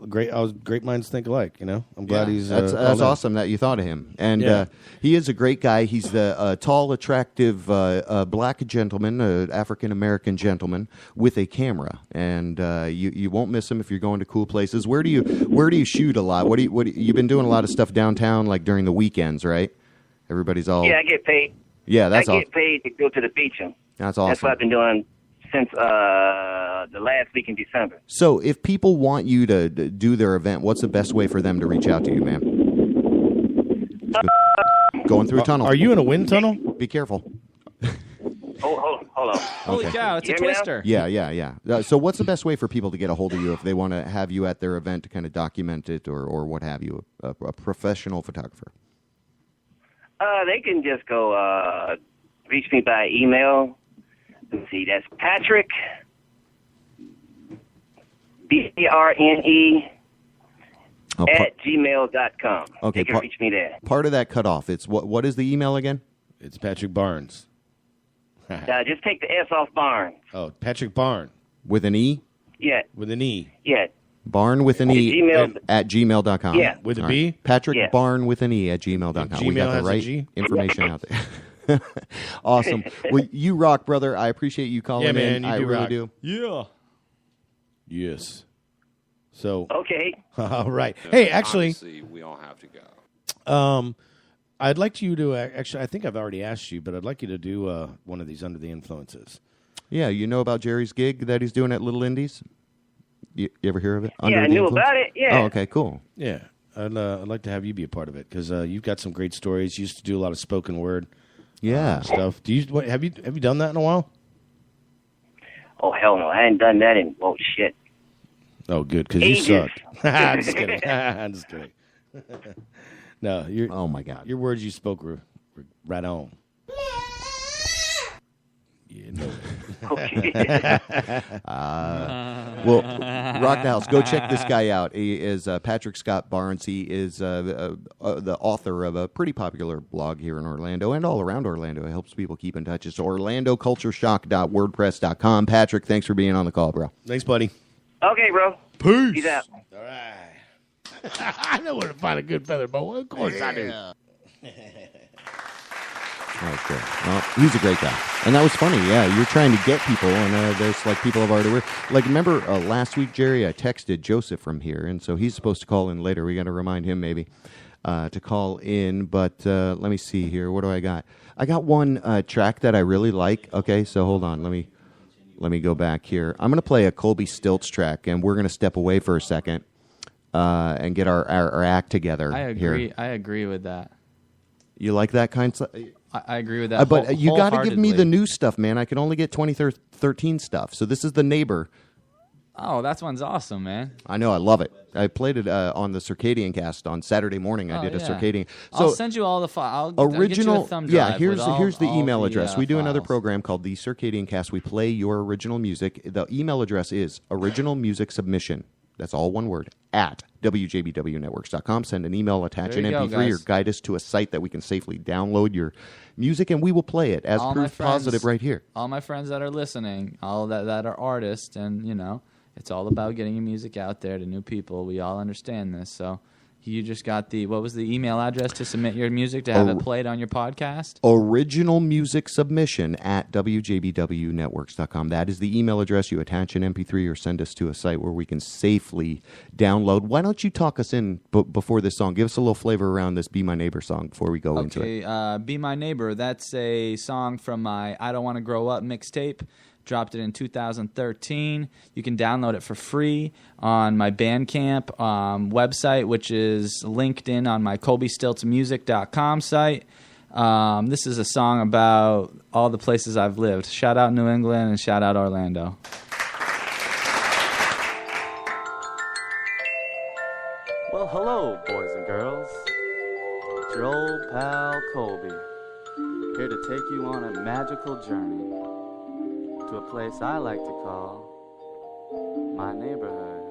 great minds think alike. You know, I'm glad he's. That's awesome that you thought of him, and he is a great guy. He's the tall, attractive black gentleman, African American gentleman with a camera, and you won't miss him if you're going to cool places. Where do you shoot a lot? What you've been doing a lot of stuff downtown, like during the weekends, right? Everybody's all I get paid. Yeah, that's awesome. I get paid to go to the beach. That's awesome. That's what I've been doing since the last week in December. So if people want you to do their event, what's the best way for them to reach out to you, man? Going through a tunnel. Are you in a wind tunnel? Be careful. Hold on. Holy cow, it's a twister. Yeah. So what's the best way for people to get a hold of you if they want to have you at their event to kind of document it or what have you, a professional photographer? They can just go reach me by email. Let's see, that's Patrick, BRNE, at gmail.com. Okay, they can reach me there. Part of that cut off. It's what is the email again? It's Patrick Barnes. Just take the S off Barnes. Oh, Patrick Barn. With an E? Yeah. With an E. Yeah. Barn with an E at gmail.com. Yeah. With a B? Right. Patrick Yeah. Barn with an E at gmail.com. Gmail We got the has a right G? information out there. Awesome. Well, you rock, brother. I appreciate you calling man, in. you I do really rock. do. Yeah. Yes. So. Okay. All right. Hey, actually, Honestly, we all have to go. I'd like you to actually. I think I've already asked you, but I'd like you to do one of these Under the Influences. Yeah, you know about Jerry's gig that he's doing at Little Indies? You ever hear of it? Yeah, I knew about it. Yeah. Oh, okay, cool. Yeah, I'd like to have you be a part of it because you've got some great stories. You used to do a lot of spoken word. Stuff. Do you have you done that in a while? Oh hell no, I ain't done that in shit. Oh, good because you Ages. sucked. I'm just kidding. I'm just kidding. No, oh my God, your words you spoke were right on. Yeah, no. Well, Rock the House. Go check this guy out. He is Patrick Scott Barnes. He is the author of a pretty popular blog here in Orlando and all around Orlando. It helps people keep in touch. It's orlandocultureshock.wordpress.com. Patrick, thanks for being on the call, bro. Thanks, buddy. Okay, bro. Peace. Peace out. All right. I know where to find a good feather boa. Of course I do. That's good. Well, he's a great guy. And that was funny. Yeah, you're trying to get people, and there's like people have already... remember last week, Jerry, I texted Joseph from here, and so he's supposed to call in later. We got to remind him maybe to call in, but let me see here. What do I got? I got one track that I really like. Okay, so hold on. Let me go back here. I'm going to play a Colby Stilts track, and we're going to step away for a second and get our act together. I agree. Here. I agree with that. You like that kind of stuff? I agree with that. But you got to give me wholeheartedly. the new stuff, man. I can only get 2013 stuff. So this is The Neighbor. Oh, that one's awesome, man. I know. I love it. I played it on the Circadian Cast on Saturday morning. I did a Circadian. So I'll send you all the file. Original. I'll get you a thumb drive here's with the all email the, address. We do another files. program called the Circadian Cast. We play your original music. The email address is original music submission. That's all one word at wjbwnetworks.com. Send an email, attach an MP3, or guide us to a site that we can safely download your music, and we will play it as proof positive right here. All my friends that are listening, all that are artists, and, it's all about getting your music out there to new people. We all understand this, so... You just got what was the email address to submit your music to have it played on your podcast? Original music submission at wjbwnetworks.com. That is the email address. You attach an MP3 or send us to a site where we can safely download. Why don't you talk us in before this song? Give us a little flavor around this Be My Neighbor song before we go into it. Okay, Be My Neighbor, that's a song from my I Don't Want to Grow Up mixtape. Dropped it in 2013. You can download it for free on my Bandcamp website, which is linked in on my colbystiltsmusic.com site. This is a song about all the places I've lived. Shout out New England and shout out Orlando. Well, hello, boys and girls. It's your old pal Colby, here to take you on a magical journey to a place I like to call my neighborhood.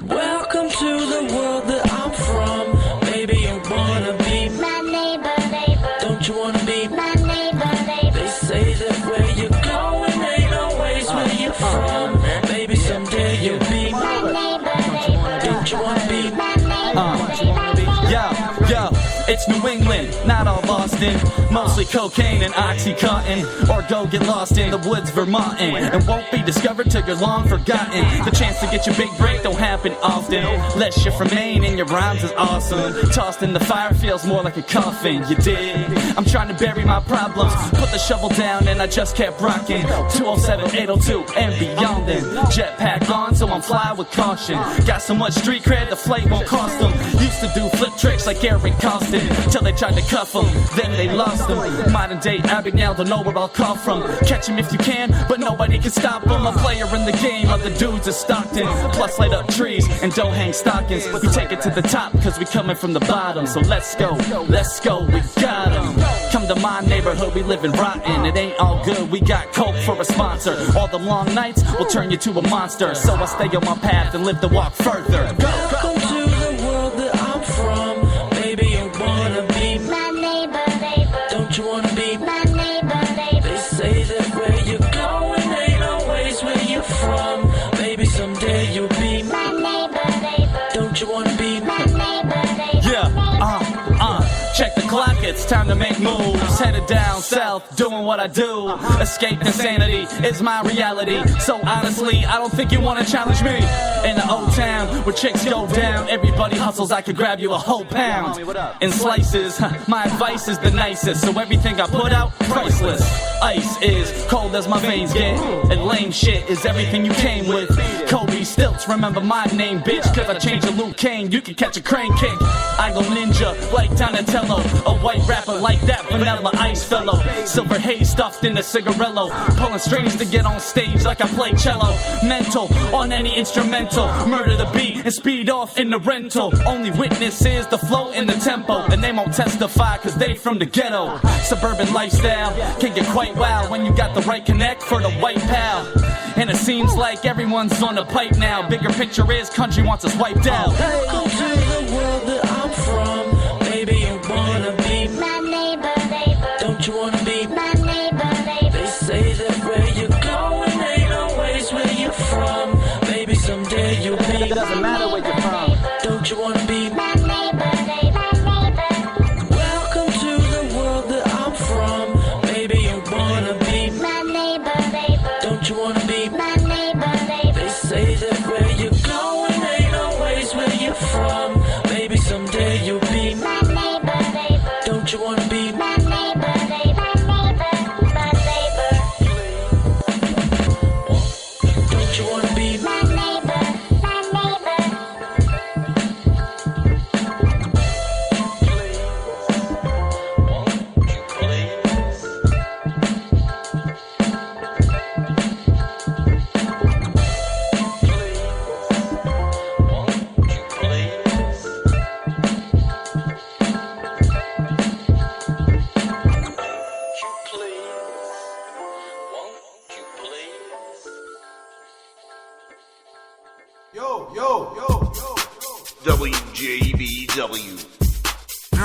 Welcome to the world that I'm from. Maybe you wanna be my neighbor. Don't you wanna be my neighbor? They say that where you're going ain't always where you're from. Maybe someday you'll be my neighbor. Don't you wanna be my neighbor? Yo, it's New England, not all Boston. Mostly cocaine and Oxycontin, or go get lost in the woods, Vermontin', and won't be discovered till you're long forgotten. The chance to get your big break don't happen often, unless you're from Maine and your rhymes is awesome. Tossed in the fire feels more like a coffin, you dig? I'm trying to bury my problems, put the shovel down and I just kept rocking. 207, 802, and beyond then. Jetpack on, so I'm fly with caution. Got so much street cred, the flight won't cost them. Used to do flip tricks like Eric Costin, till they tried to cuff them, then they lost them. Modern day Abigail, don't know where I'll come from. Catch him if you can, but nobody can stop him. A player in the game, other dudes are Stockton. Plus light up trees and don't hang stockings. We take it to the top, cause we coming from the bottom. So let's go, we got 'em. Come to my neighborhood, we living rotten. It ain't all good, we got coke for a sponsor. All the long nights will turn you to a monster. So I stay on my path and live to walk further. Welcome to the world that I'm from. Maybe you wanna be my neighbor. Don't you wanna be my neighbor? They say that where you're going ain't always where you're from. Maybe someday you'll be my neighbor. Don't you wanna be my neighbor? Check the clock, it's time to make moves. Headed down south, doing what I do. Escape insanity is my reality. So honestly, I don't think you wanna challenge me. In the old town, where chicks go down, everybody hustles, I could grab you a whole pound. In slices, my advice is the nicest. So everything I put out, priceless. Ice is cold as my veins get, and lame shit is everything you came with. Kobe Stilts, remember my name, bitch, cause I changed to Luke Kane, you can catch a crane kick. I go ninja like Donatello, a white rapper like that Vanilla Ice fellow. Silver haze stuffed in a cigarello, pulling strings to get on stage like I play cello. Mental on any instrumental, murder the beat and speed off in the rental. Only witness is the flow and the tempo, and they won't testify cause they from the ghetto. Suburban lifestyle can get quite wild when you got the right connect for the white pal. And it seems like everyone's on the pipe now. Bigger picture is country wants us wiped out. Welcome to the world that I'm from. Maybe you wanna be my neighbor. Don't you wanna be my neighbor? They say that where you're going ain't always where you're from. Maybe someday you'll be. It doesn't matter where you're from. Don't you wanna be my neighbor? Welcome to the world that I'm from. Maybe you wanna be my neighbor. Don't you wanna be my neighbor? They say that where you're going ain't always where you're from. Maybe someday you'll be my neighbor. Don't you wanna be my neighbor? Don't you wanna be my neighbor? WJBW. The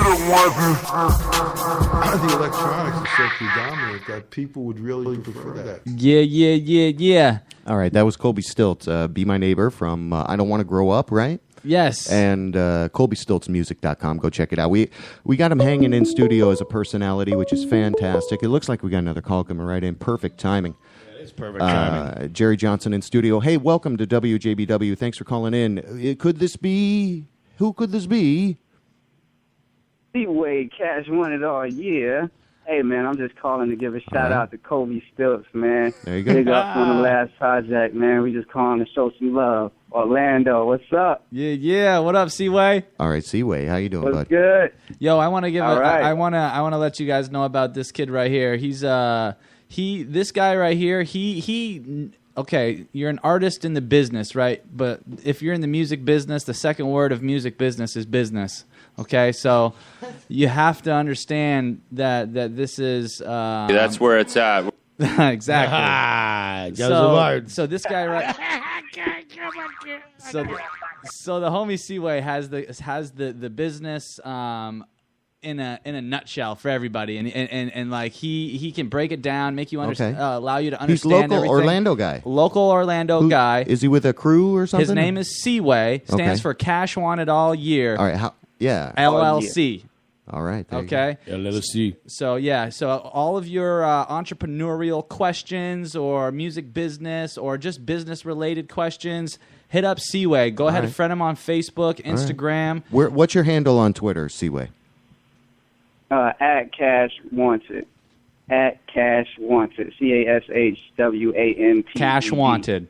electronics is so predominant that people would really prefer that. Yeah. All right, that was Colby Stilts, Be My Neighbor from I Don't Want to Grow Up, right? Yes. And ColbyStiltsMusic.com. Go check it out. We got him hanging in studio as a personality, which is fantastic. It looks like we got another call coming right in. Perfect timing. Yeah, it's perfect timing. Jerry Johnson in studio. Hey, welcome to WJBW. Thanks for calling in. Could this be? Who could this be? Seaway Cash won it all year. Hey, man, I'm just calling to give a shout-out to Colby Stilts, man. There you go. Big up on the last project, man. We just calling to show some love. Orlando, what's up? Yeah. What up, Seaway? All right, Seaway, how you doing, What's bud? good? Yo, I want to give. Right. I want to let you guys know about this kid right here. He's this guy right here. He. Okay, you're an artist in the business, right? But if you're in the music business, the second word of music business is business. Okay, so you have to understand that this is That's where it's at. exactly. So this guy right. So the homie Seaway has the business in a nutshell for everybody, and like he can break it down, make you understand, allow you to understand. He's local everything. Orlando guy. Local Orlando guy. Is he with a crew or something? His name is Seaway. Stands for Cash Wanted All Year. All right. LLC. All right. Okay. LLC. So all of your entrepreneurial questions or music business or just business related questions, hit up Seaway. Go ahead and friend him on Facebook, Instagram. What's your handle on Twitter, Seaway? At Cash Wanted. At Cash Wanted. CASHWANTED. Cash Wanted.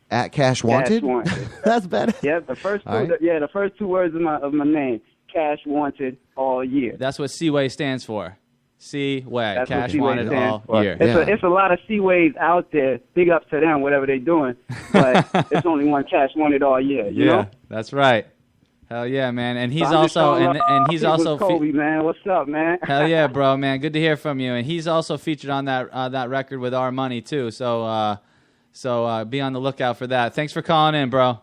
At Cash Wanted? Cash Wanted. That's bad. Yeah, the first two. Right. The first two words of my name. Cash Wanted all year. That's what Seaway stands for. Seaway. That's Cash what Seaway Wanted stands all for. year. It's a lot of Seaways out there. Big ups to them, whatever they're doing. But it's only one Cash Wanted all year. You know? That's right. Hell yeah, man. And he's So I'm just also calling and he's also Colby, man. What's up, man? Hell yeah, bro, man. Good to hear from you. And he's also featured on that record with Our Money too. So be on the lookout for that. Thanks for calling in, bro.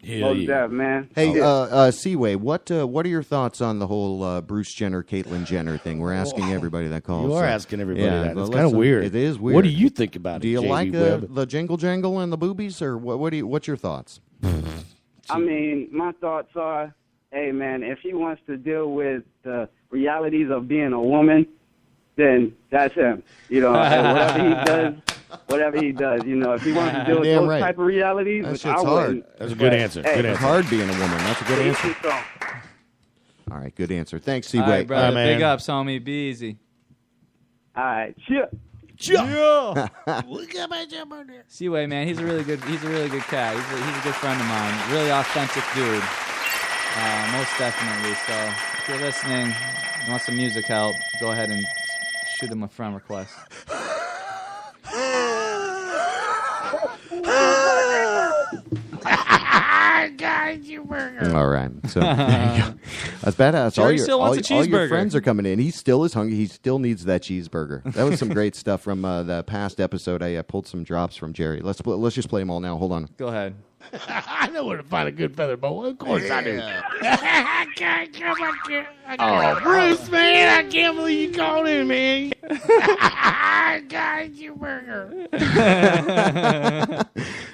That, man. Hey, Seaway, what are your thoughts on the whole Bruce Jenner, Caitlyn Jenner thing? We're asking everybody that calls. You are asking everybody that. It's well, kind of weird. It is weird. What do you think about it? Do you JB like Webb? the jingle jangle and the boobies, or what's your thoughts? I mean, my thoughts are, hey, man, if he wants to deal with the realities of being a woman, then that's him. You know, whatever he does, you know, if he wants to deal with those type of realities, that which shit's I hard. wouldn't. That's a good answer. Hey, It's hard being a woman. That's a good answer. All right, good answer. Thanks, Seaway. All right, brother. Big ups, homie. Be easy. All right, cheer. Seaway, man, he's a really good cat. He's a good friend of mine. Really authentic dude. Most definitely. So if you're listening, you want some music help, go ahead and shoot him a friend request. All right, so there you go. That's badass. Jerry still wants a all your cheeseburger. friends are coming in. He still is hungry. He still needs that cheeseburger. That was some great stuff from the past episode. I pulled some drops from Jerry. Let's just play them all now. Hold on. Go ahead. I know where to find a good feather boa. Of course I do. Oh, Bruce, man, I can't believe you called in, man. I got your burger.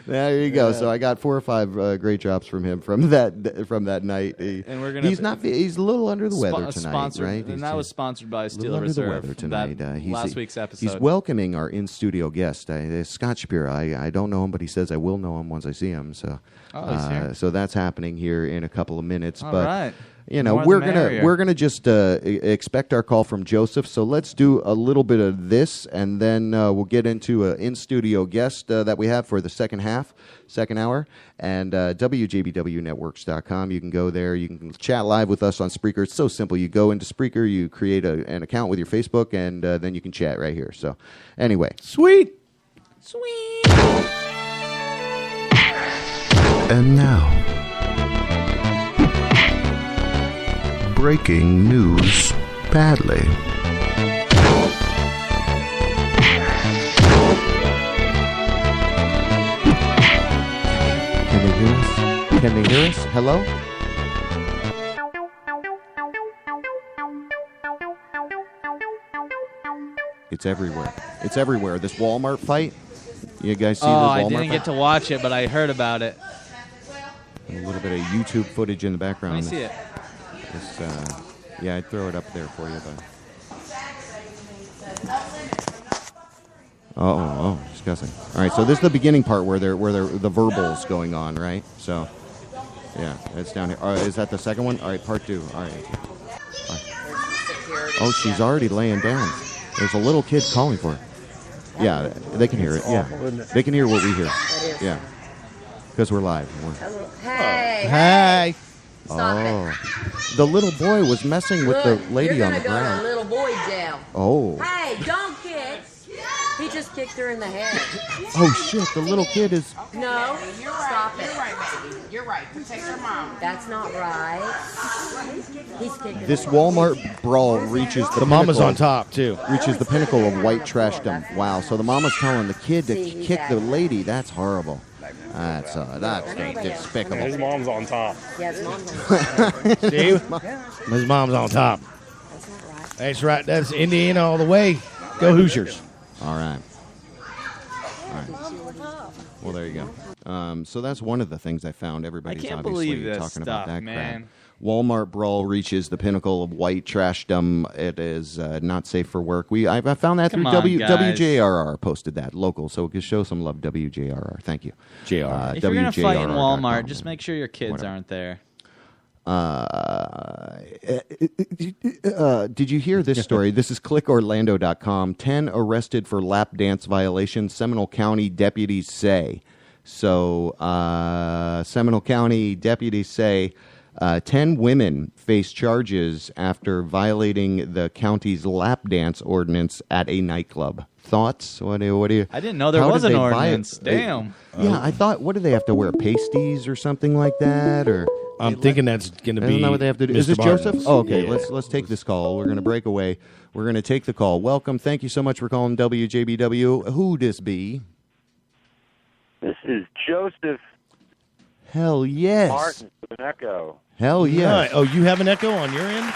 There you go. So I got 4 or 5 great drops from him from that night. And we're gonna he's a little under the weather tonight, right? And that was sponsored by Steel under the Reserve. weather tonight. Last week's episode. He's welcoming our in-studio guest, Scott Shapiro. I don't know him, but he says I will know him once I see him. So, so that's happening here in a couple of minutes. All but right. you know, More we're the gonna merrier. just expect our call from Joseph. So let's do a little bit of this, and then we'll get into an in-studio guest that we have for the second hour, and WJBWNetworks.com. You can go there. You can chat live with us on Spreaker. It's so simple. You go into Spreaker, you create an account with your Facebook, and then you can chat right here. So anyway. Sweet. And now, breaking news badly. Can they hear us? Can they hear us? Hello? It's everywhere. It's everywhere. This Walmart fight. You guys see this Walmart I didn't get to watch it, but I heard about it. A little bit of YouTube footage in the background. Let me see it. Yeah, I'd throw it up there for you, but. Oh, disgusting. All right, so this is the beginning part where the verbal's going on, right? So, yeah, it's down here. Is that the second one? All right, part 2. All right. Oh, she's already laying down. There's a little kid calling for her. Yeah, they can hear it. Yeah, they can hear what we hear. Yeah, because we're live. Hey. Hey. Stop it. The little boy was messing with the lady you're on the gonna go ground. to little boy jail. Oh. Hey, don't kick. He just kicked her in the head. Oh shit! The little kid is. No, stop it. You're right, baby. You're right. Protect your mom. That's not right. He's kicking. This Walmart brawl reaches the mama's pinnacle- on top too. Reaches the pinnacle of white trashdom. Wow! So the mama's telling the kid to kick the lady. That's horrible. That's despicable. His mom's on top. Yeah, his mom's on top. Steve? His mom's on top. That's right. That's Indiana all the way. Go Hoosiers. All right. Well, there you go. So that's one of the things I found. Everybody's I can't obviously believe this talking stuff, about that man. crap. Walmart brawl reaches the pinnacle of white trashdom. It is not safe for work. I found that Come through on, guys. WJRR posted that local, so we can show some love. WJRR, thank you. JR. If you're going to fight in WJRR.com. Walmart, just make sure your kids Whatever. aren't there. Did you hear this story? This is clickorlando.com. 10 arrested for lap dance violation, Seminole County deputies say. So, Seminole County deputies say 10 women face charges after violating the county's lap dance ordinance at a nightclub. Thoughts? What do you? I didn't know there how was did an they ordinance. Damn. Yeah, I thought. What do they have to wear? Pasties or something like that? Or I'm thinking that's going to be. isn't that what they have to do? Is Mr. this Joseph? Martens. Oh, okay. Yeah. Let's take this call. We're going to break away. We're going to take the call. Welcome. Thank you so much for calling WJBW. Who this be? This is Joseph Hell yes. Martens with an echo. Hell yes. Right. Oh, you have an echo on your end?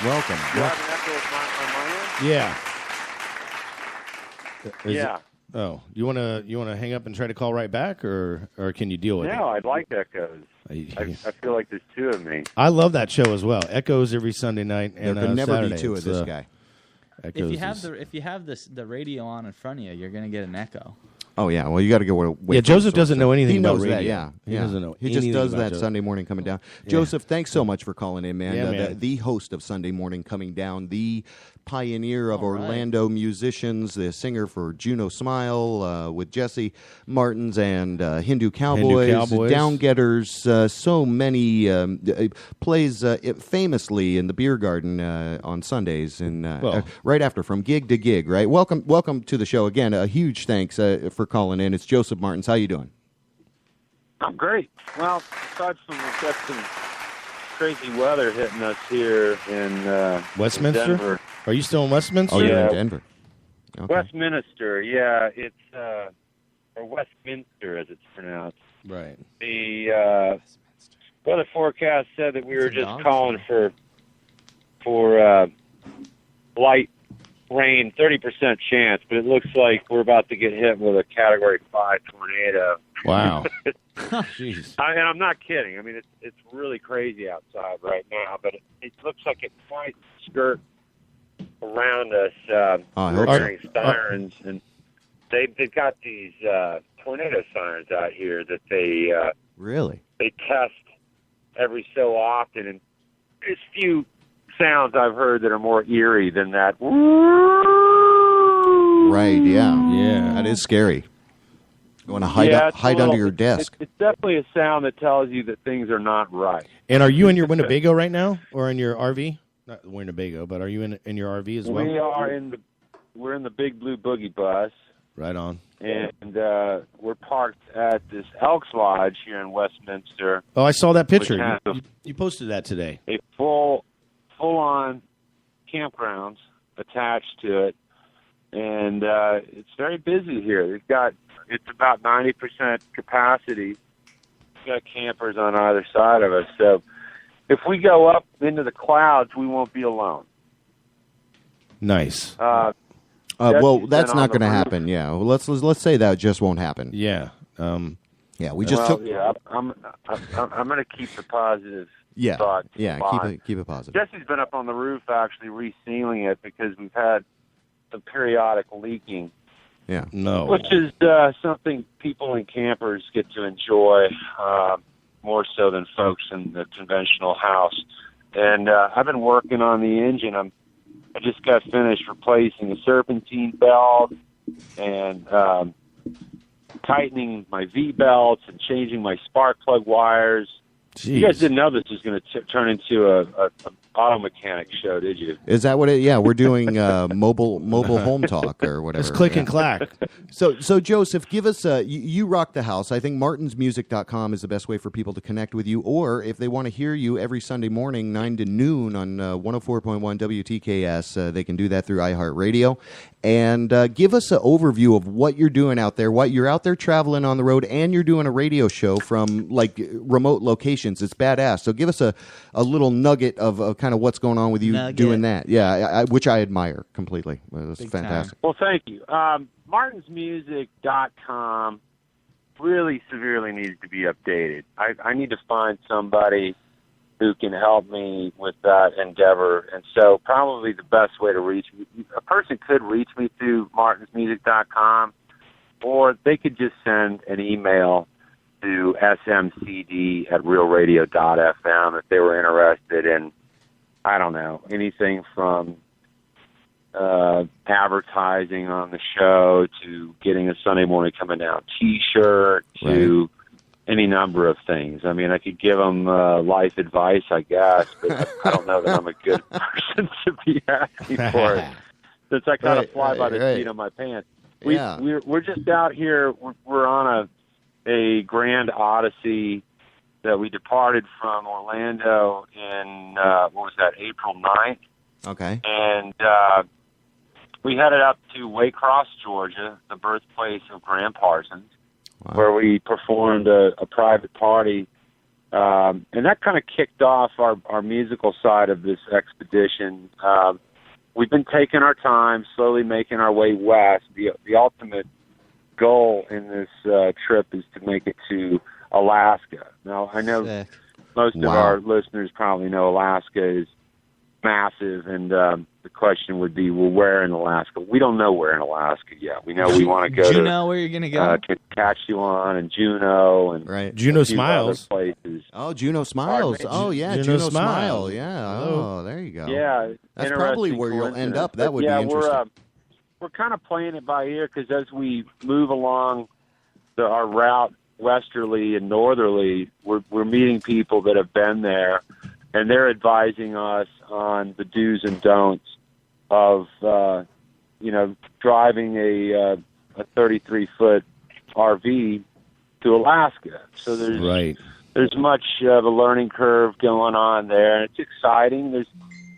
Welcome. You have an echo on my end? Yeah. Is Yeah. it- oh, you want to hang up and try to call right back, or can you deal with it? No, I'd like echoes. I feel like there's two of me. I love that show as well. Echoes every Sunday night and There could never Saturday. be two of It's, this guy. Echoes If you have the radio on in front of you, you're going to get an echo. Oh yeah. Well, you got to go wait. Yeah, Joseph doesn't know anything He about knows that. radio. Yeah. He doesn't know He just anything does about that Joseph. Sunday morning coming down. Yeah. Joseph, thanks so much for calling in, man. Yeah, man. The host of Sunday Morning Coming Down, the pioneer of All right. Orlando musicians, the singer for Juno Smile with Jesse Martens and Hindu Cowboys, Downgetters, so many plays famously in the beer garden on Sundays and right after from gig to gig. Right. Welcome to the show again. A huge thanks for calling in. It's Joseph Martens. How you doing? I'm great. Well, aside from we've got some crazy weather hitting us here in Westminster? Denver. Are you still in Westminster? Oh, you're in Denver. Okay. Westminster, yeah. It's or Westminster as it's pronounced. Right. The weather forecast said that we were just calling for light rain, 30% chance, but it looks like we're about to get hit with a Category 5 tornado. Wow. Jeez. And I'm not kidding. I mean, it's really crazy outside right now, but it looks like it might skirt around us. We're wearing sirens, and they've got these tornado sirens out here that they really test every so often, and there's few sounds I've heard that are more eerie than that. Right, yeah. That is scary. You want to hide under your desk. It's definitely a sound that tells you that things are not right. And are you in your Winnebago right now, or in your RV? Not Winnebago, but are you in your RV as well? We're in the Big Blue Boogie bus. Right on. And we're parked at this Elks Lodge here in Westminster. Oh, I saw that picture. which has You posted that today. a full-on campgrounds attached to it, and it's very busy here. It's about 90% capacity, got campers on either side of us. So if we go up into the clouds, we won't be alone. Nice. Well, that's not going to happen. Yeah, well, let's say that just won't happen. Yeah. Yeah, we just took. Yeah, I'm going to keep the positive. Yeah, thoughts yeah, alive. keep it positive. Jesse's been up on the roof actually resealing it because we've had some periodic leaking. Yeah, which is something people in campers get to enjoy more so than folks in the conventional house. And I've been working on the engine. I just got finished replacing a serpentine belt and tightening my V-belts and changing my spark plug wires. Jeez. You guys didn't know this was going to turn into a auto mechanic show, did you? Is that what it? Yeah, we're doing mobile home talk or whatever. It's click and clack. So Joseph, give us you rock the house. I think martensmusic.com is the best way for people to connect with you, or if they want to hear you every Sunday morning 9 to noon on 104.1 WTKS, they can do that through iHeartRadio. And give us an overview of what you're doing out there, what you're out there traveling on the road, and you're doing a radio show from like remote locations. It's badass. So give us a little nugget of kind of what's going on with you doing that. Yeah, which I admire completely. It's fantastic. Well, thank you. Martensmusic.com really severely needs to be updated. I need to find somebody who can help me with that endeavor. And so probably the best way to reach me, a person could reach me through martensmusic.com, or they could just send an email to smcd@realradio.fm if they were interested in, I don't know, anything from advertising on the show to getting a Sunday Morning Coming Down T-shirt to any number of things. I mean, I could give them life advice, I guess, but I don't know that I'm a good person to be asking for it, since I kind of fly by the seat of my pants. We're just out here. We're on a grand odyssey that we departed from Orlando in, April 9th. Okay. And we headed up to Waycross, Georgia, the birthplace of Graham Parsons, where we performed a private party. And that kind of kicked off our musical side of this expedition. We've been taking our time, slowly making our way west. The ultimate goal in this trip is to make it to Alaska. Now, I know most of our listeners probably know Alaska is massive, and the question would be, well, where in Alaska? We don't know where in Alaska yet. We know we want to go Do you to know where you're going to go? Saskatchewan and Juneau and Juneau a few Smiles. other places. Oh, Juneau Smiles. Oh, yeah, Juneau Smile. Yeah. Oh, there you go. Yeah. That's probably where you'll end up. That would be interesting. We're kind of playing it by ear because as we move along our route westerly and northerly, we're meeting people that have been there, and they're advising us on the do's and don'ts of, driving a 33-foot RV to Alaska. So there's much of a learning curve going on there, and it's exciting. There's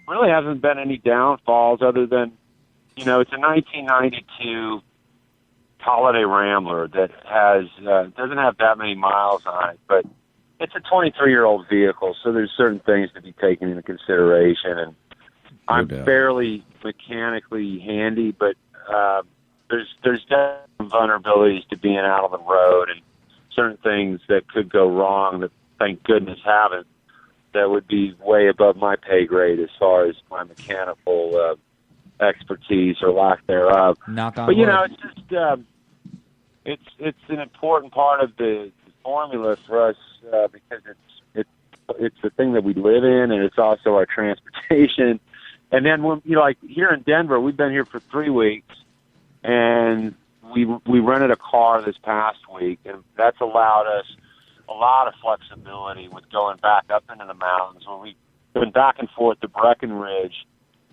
really hasn't been any downfalls other than, it's a 1992 Holiday Rambler that has doesn't have that many miles on it, but it's a 23-year-old vehicle, so there's certain things to be taken into consideration. And I'm fairly mechanically handy, but there's definitely vulnerabilities to being out on the road and certain things that could go wrong that, thank goodness, haven't. That would be way above my pay grade as far as my mechanical expertise or lack thereof. Knock on wood. It's just it's an important part of the formula for us because it's the thing that we live in, and it's also our transportation. And then when like here in Denver, we've been here for 3 weeks, and we rented a car this past week, and that's allowed us a lot of flexibility with going back up into the mountains. When we went back and forth to Breckenridge,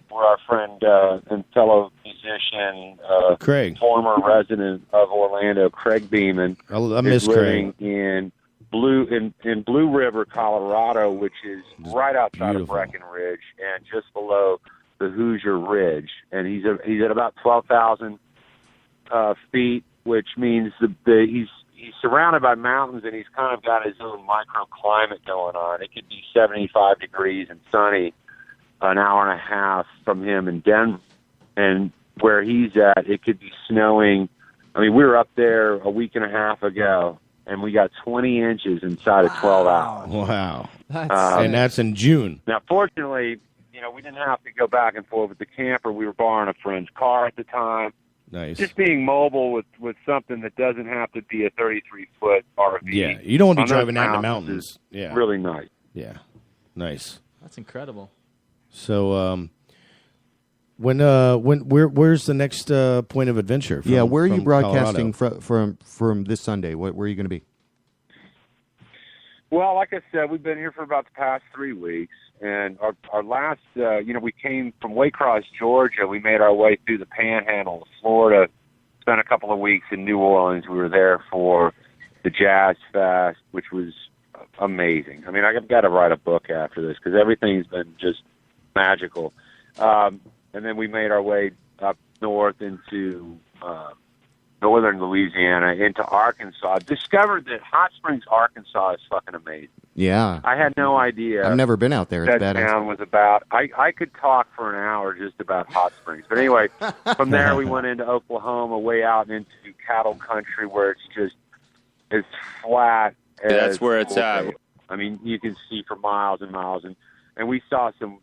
where our friend and fellow musician, Craig, former resident of Orlando, Craig Beeman, I miss is living Craig. in Blue River, Colorado, which is right outside of Breckenridge and just below the Hoosier Ridge. And he's at about 12,000 feet, which means he's surrounded by mountains, and he's kind of got his own microclimate going on. It could be 75 degrees and sunny an hour and a half from him in Denver, and where he's at, it could be snowing. I mean, we were up there a week and a half ago, and we got 20 inches inside of 12 hours. Wow. And that's in June. Now, fortunately, we didn't have to go back and forth with the camper. We were borrowing a friend's car at the time. Nice. Just being mobile with something that doesn't have to be a 33-foot RV. Yeah, you don't want to be on those driving out in the mountains. is Yeah. really nice. Yeah. Nice. That's incredible. So, where's the next point of adventure? Where are you from broadcasting Colorado? from this Sunday? Where are you going to be? Well, like I said, we've been here for about the past 3 weeks, and our last, we came from Waycross, Georgia. We made our way through the Panhandle of Florida, spent a couple of weeks in New Orleans. We were there for the Jazz Fest, which was amazing. I mean, I've got to write a book after this because everything's been just magical. And then we made our way up north into northern Louisiana, into Arkansas. Discovered that Hot Springs, Arkansas is fucking amazing. Yeah. I had no idea. I've never been out there. It's that badass. town was about. I could talk for an hour just about Hot Springs. But anyway, from there we went into Oklahoma, way out into cattle country where it's just as flat as... That's where it's at. I mean, you can see for miles and miles. And we saw some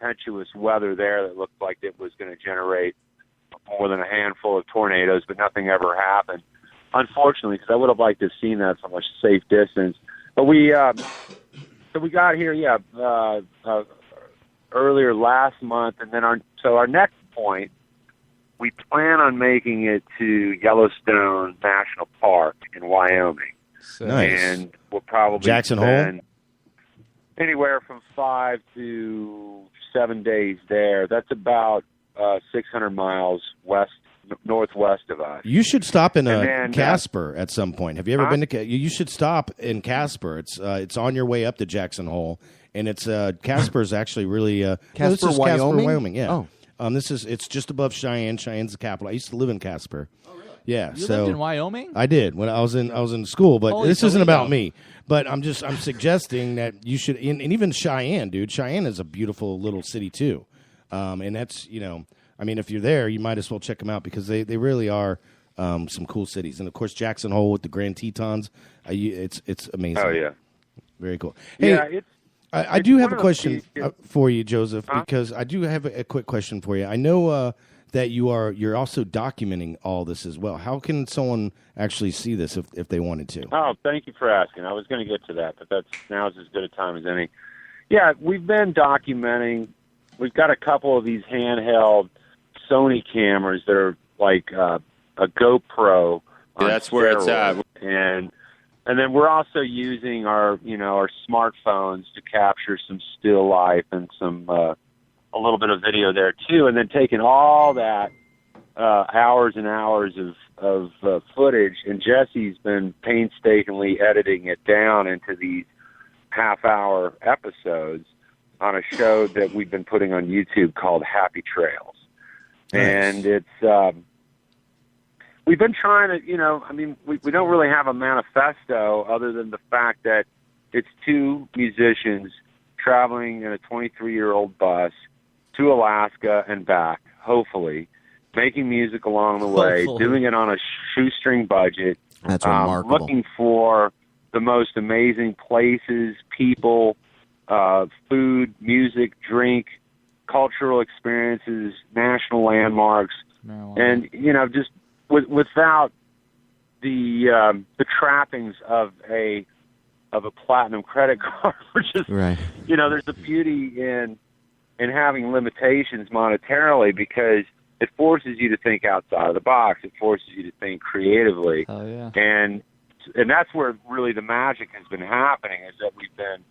tempestuous weather there that looked like it was going to generate more than a handful of tornadoes, but nothing ever happened. Unfortunately, because I would have liked to have seen that from a safe distance. But we got here, earlier last month, and then our next point, we plan on making it to Yellowstone National Park in Wyoming. Nice. And we'll probably Jackson spend Hole? anywhere from 5 to 7 days there. That's about 600 miles northwest of us. You should stop in And then, Casper at some point. Have you ever been to? You should stop in Casper. It's on your way up to Jackson Hole, and it's Casper's actually really Casper, this is Wyoming? Casper, Wyoming. Yeah. Oh. It's just above Cheyenne. Cheyenne's the capital. I used to live in Casper. Oh, really? Yeah. You so lived in Wyoming? I did when I was in school, but Holy this isn't Toledo. about me. But I'm suggesting that you should, and even Cheyenne, dude. Cheyenne is a beautiful little city too, and that's I mean, if you're there, you might as well check them out because they really are some cool cities. And of course, Jackson Hole with the Grand Tetons, it's amazing. Oh yeah, very cool. Hey, yeah, I do have a question for you, Joseph, because I do have a quick question for you. I know that you're also documenting all this as well. How can someone actually see this if they wanted to? Oh, thank you for asking. I was going to get to that, but now's as good a time as any. Yeah, we've been documenting. We've got a couple of these handheld Sony cameras that are like a GoPro. That's where it's at. And then we're also using our smartphones to capture some still life and some a little bit of video there too, and then taking all that hours and hours of footage, and Jesse's been painstakingly editing it down into these half-hour episodes on a show that we've been putting on YouTube called Happy Trails. Nice. And it's we've been trying to, we don't really have a manifesto other than the fact that it's two musicians traveling in a 23-year-old bus to Alaska and back, hopefully, making music along the way, doing it on a shoestring budget. That's remarkable. Looking for the most amazing places, people, food, music, drink, cultural experiences, national landmarks, and just without the trappings of a platinum credit card, which is right. There's a beauty in having limitations monetarily because it forces you to think outside of the box. It forces you to think creatively. Oh yeah. And that's where really the magic has been happening, is that we've been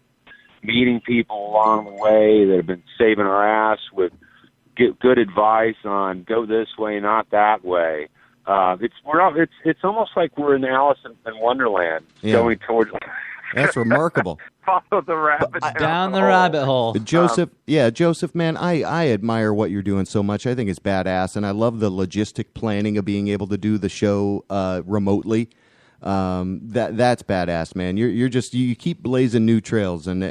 meeting people along the way that have been saving our ass with good advice on go this way, not that way. It's almost like we're in Alice in Wonderland, going towards. That's remarkable. Follow the rabbit down the rabbit hole. Joseph, man, I admire what you're doing so much. I think it's badass, and I love the logistic planning of being able to do the show remotely. That's badass, man. You keep blazing new trails and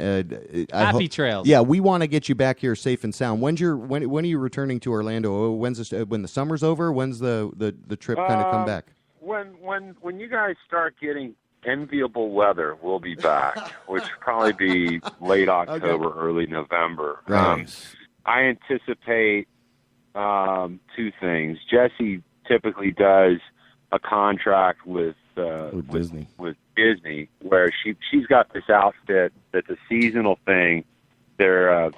Happy trails. Yeah, we want to get you back here safe and sound. When are you returning to Orlando? When the summer's over? When's the trip kind of come back? When you guys start getting enviable weather, we'll be back, which will probably be late October, early November. Right. I anticipate two things. Jesse typically does a contract with Disney. With Disney, where she's got this outfit that's a seasonal thing. They're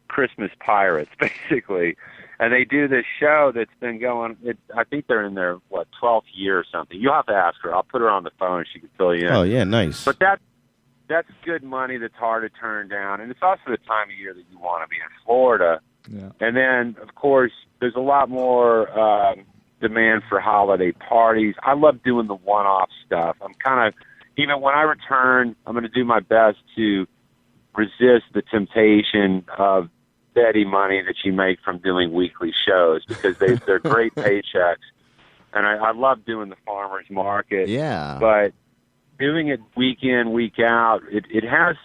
Christmas pirates, basically, and they do this show that's been going. I think they're in their 12th year or something. You'll have to ask her. I'll put her on the phone. She can fill you in. Oh yeah, nice. But that's good money that's hard to turn down, and it's also the time of year that you want to be in Florida. Yeah. And then, of course, there's a lot more demand for holiday parties. I love doing the one-off stuff. I'm kind of, even when I return, I'm going to do my best to resist the temptation of steady money that you make from doing weekly shows, because they're great paychecks. And I love doing the farmer's market. Yeah. But doing it week in, week out, it has,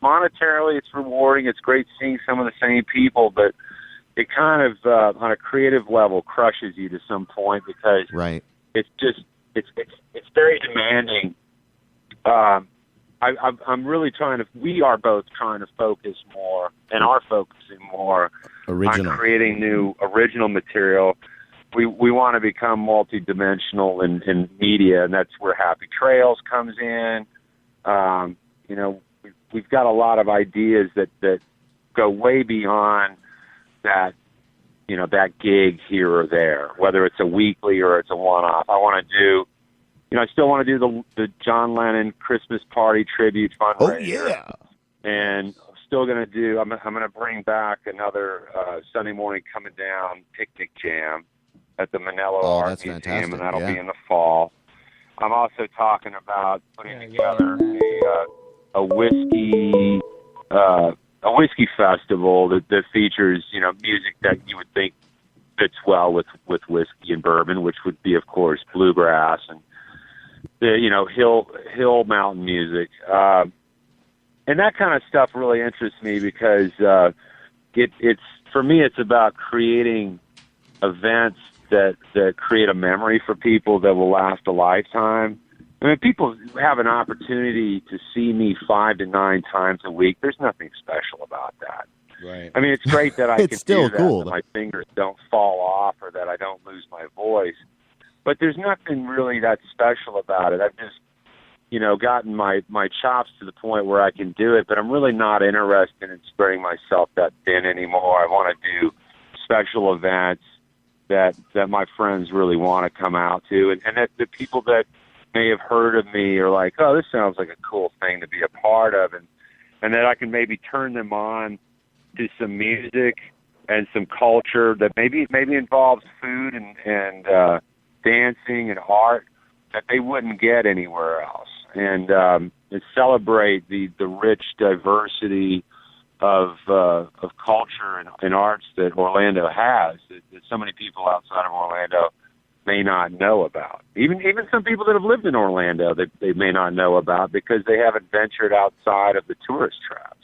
monetarily it's rewarding. It's great seeing some of the same people, but it kind of, on a creative level, crushes you to some point, because it's just, it's very demanding. I'm really we are both trying to focus more and are focusing more on creating new original material. We want to become multidimensional in media, and that's where Happy Trails comes in. We've got a lot of ideas that go way beyond that, that gig here or there, whether it's a weekly or it's a one-off. I want to do, I still want to do the John Lennon Christmas party tribute fundraiser. Oh yeah. And I'm still going to do, I'm going to bring back another Sunday morning coming down picnic jam at the Manila Art Museum, and that'll be in the fall. I'm also talking about putting together a whiskey festival that features, music that you would think fits well with whiskey and bourbon, which would be, of course, bluegrass and the hill mountain music, and that kind of stuff really interests me, because it's for me, it's about creating events that create a memory for people that will last a lifetime. I mean, people have an opportunity to see me 5 to 9 times a week. There's nothing special about that. Right. I mean, it's great that I It's can still do that, cool. that my fingers don't fall off or that I don't lose my voice. But there's nothing really that special about it. I've just, gotten my chops to the point where I can do it, but I'm really not interested in spreading myself that thin anymore. I want to do special events that my friends really want to come out to, and that the people that may have heard of me are like, oh, this sounds like a cool thing to be a part of, and that I can maybe turn them on to some music and some culture that maybe involves food and dancing and art that they wouldn't get anywhere else, and celebrate the rich diversity of culture and arts that Orlando has, that so many people outside of Orlando may not know about. Even some people that have lived in Orlando that they may not know about, because they haven't ventured outside of the tourist traps.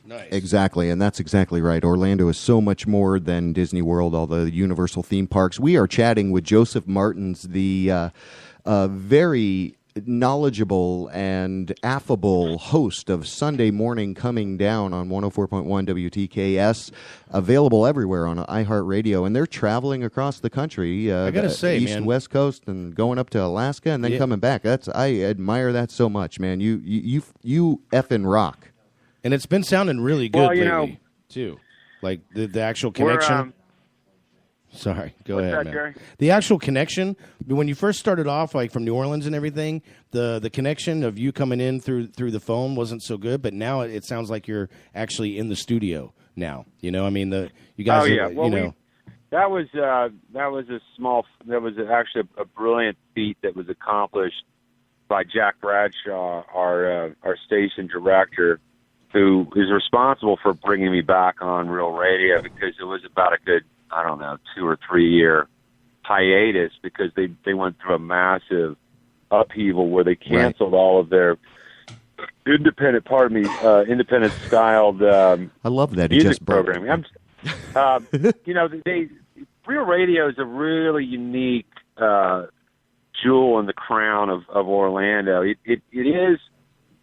Nice. Exactly, and that's exactly right. Orlando is so much more than Disney World, all the Universal theme parks. We are chatting with Joseph Martens, the very knowledgeable and affable host of Sunday Morning Coming Down on 104.1 WTKS, available everywhere on iHeartRadio, and they're traveling across the country. I gotta say, East man, and West Coast, and going up to Alaska, and then coming back. I admire that so much, man. You effing rock. And it's been sounding really good lately, too. Like the actual connection. Sorry, go ahead, that, man. Jerry? The actual connection, when you first started off, like from New Orleans and everything, the connection of you coming in through the phone wasn't so good, but now it sounds like you're actually in the studio now. You guys. Oh yeah, well, that was actually a brilliant feat that was accomplished by Jack Bradshaw, our station director, who is responsible for bringing me back on real radio, because it was about a good, 2 or 3 year hiatus because they went through a massive upheaval where they canceled all of their independent styled I love that he music just broke it. programming. Real Radio is a really unique jewel in the crown of Orlando. It is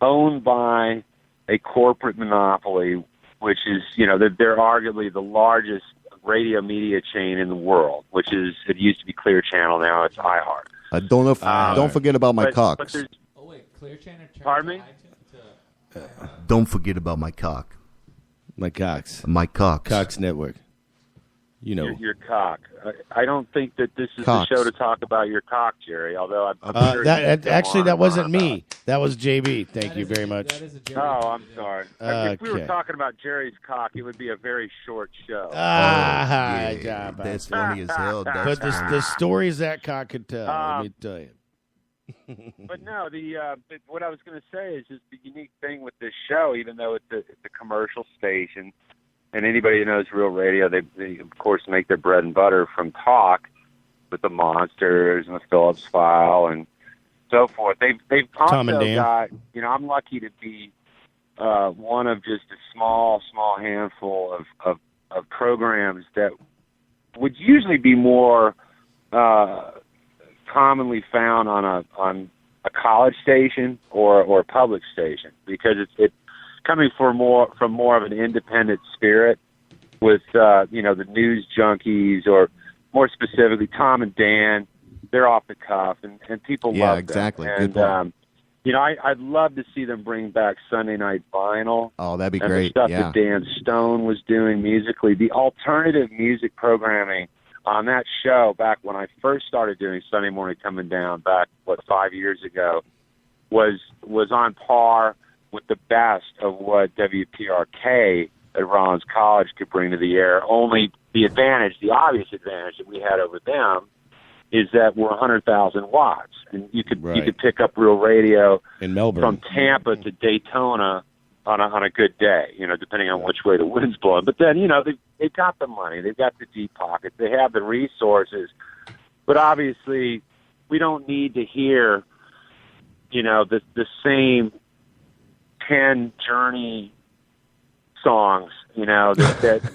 owned by a corporate monopoly, which is, they're arguably the largest radio media chain in the world, which is, it used to be Clear Channel, now it's iHeart. Don't forget about my cocks. Oh wait, Clear Channel. Pardon me? Don't forget about my cock. My cocks. My cocks. Cox Network. Your cock. I don't think that this is Cocks. the show to talk about your cock, Jerry, although I'm sure that wasn't me. That was JB. Thank you very much. Oh, I'm sorry. If we were Okay. talking about Jerry's cock, it would be a very short show. That's funny as hell. But the stories that cock could tell, let me tell you. But no, what I was going to say is just the unique thing with this show, even though it's a commercial station, and anybody who knows Real Radio, they of course make their bread and butter from talk with the Monsters and the Phillips File and so forth. They've Tom and also Dan. got, I'm lucky to be one of just a small handful of programs that would usually be more commonly found on a college station or a public station, because it's coming from more of an independent spirit with the news junkies, or more specifically Tom and Dan. They're off the cuff and people love them. exactly. And Good point. I'd love to see them bring back Sunday Night Vinyl. Oh, that'd be and great. The stuff Yeah. that Dan Stone was doing musically, the alternative music programming on that show back when I first started doing Sunday Morning Coming Down back 5 years ago was on par with the best of what WPRK at Rollins College could bring to the air. Only the obvious advantage that we had over them is that we're 100,000 watts, and you could pick up Real Radio in Melbourne from Tampa to Daytona on a good day, depending on which way the wind's blowing. But then, they've got the money, they've got the deep pockets, they have the resources. But obviously, we don't need to hear, the same 10 Journey songs, that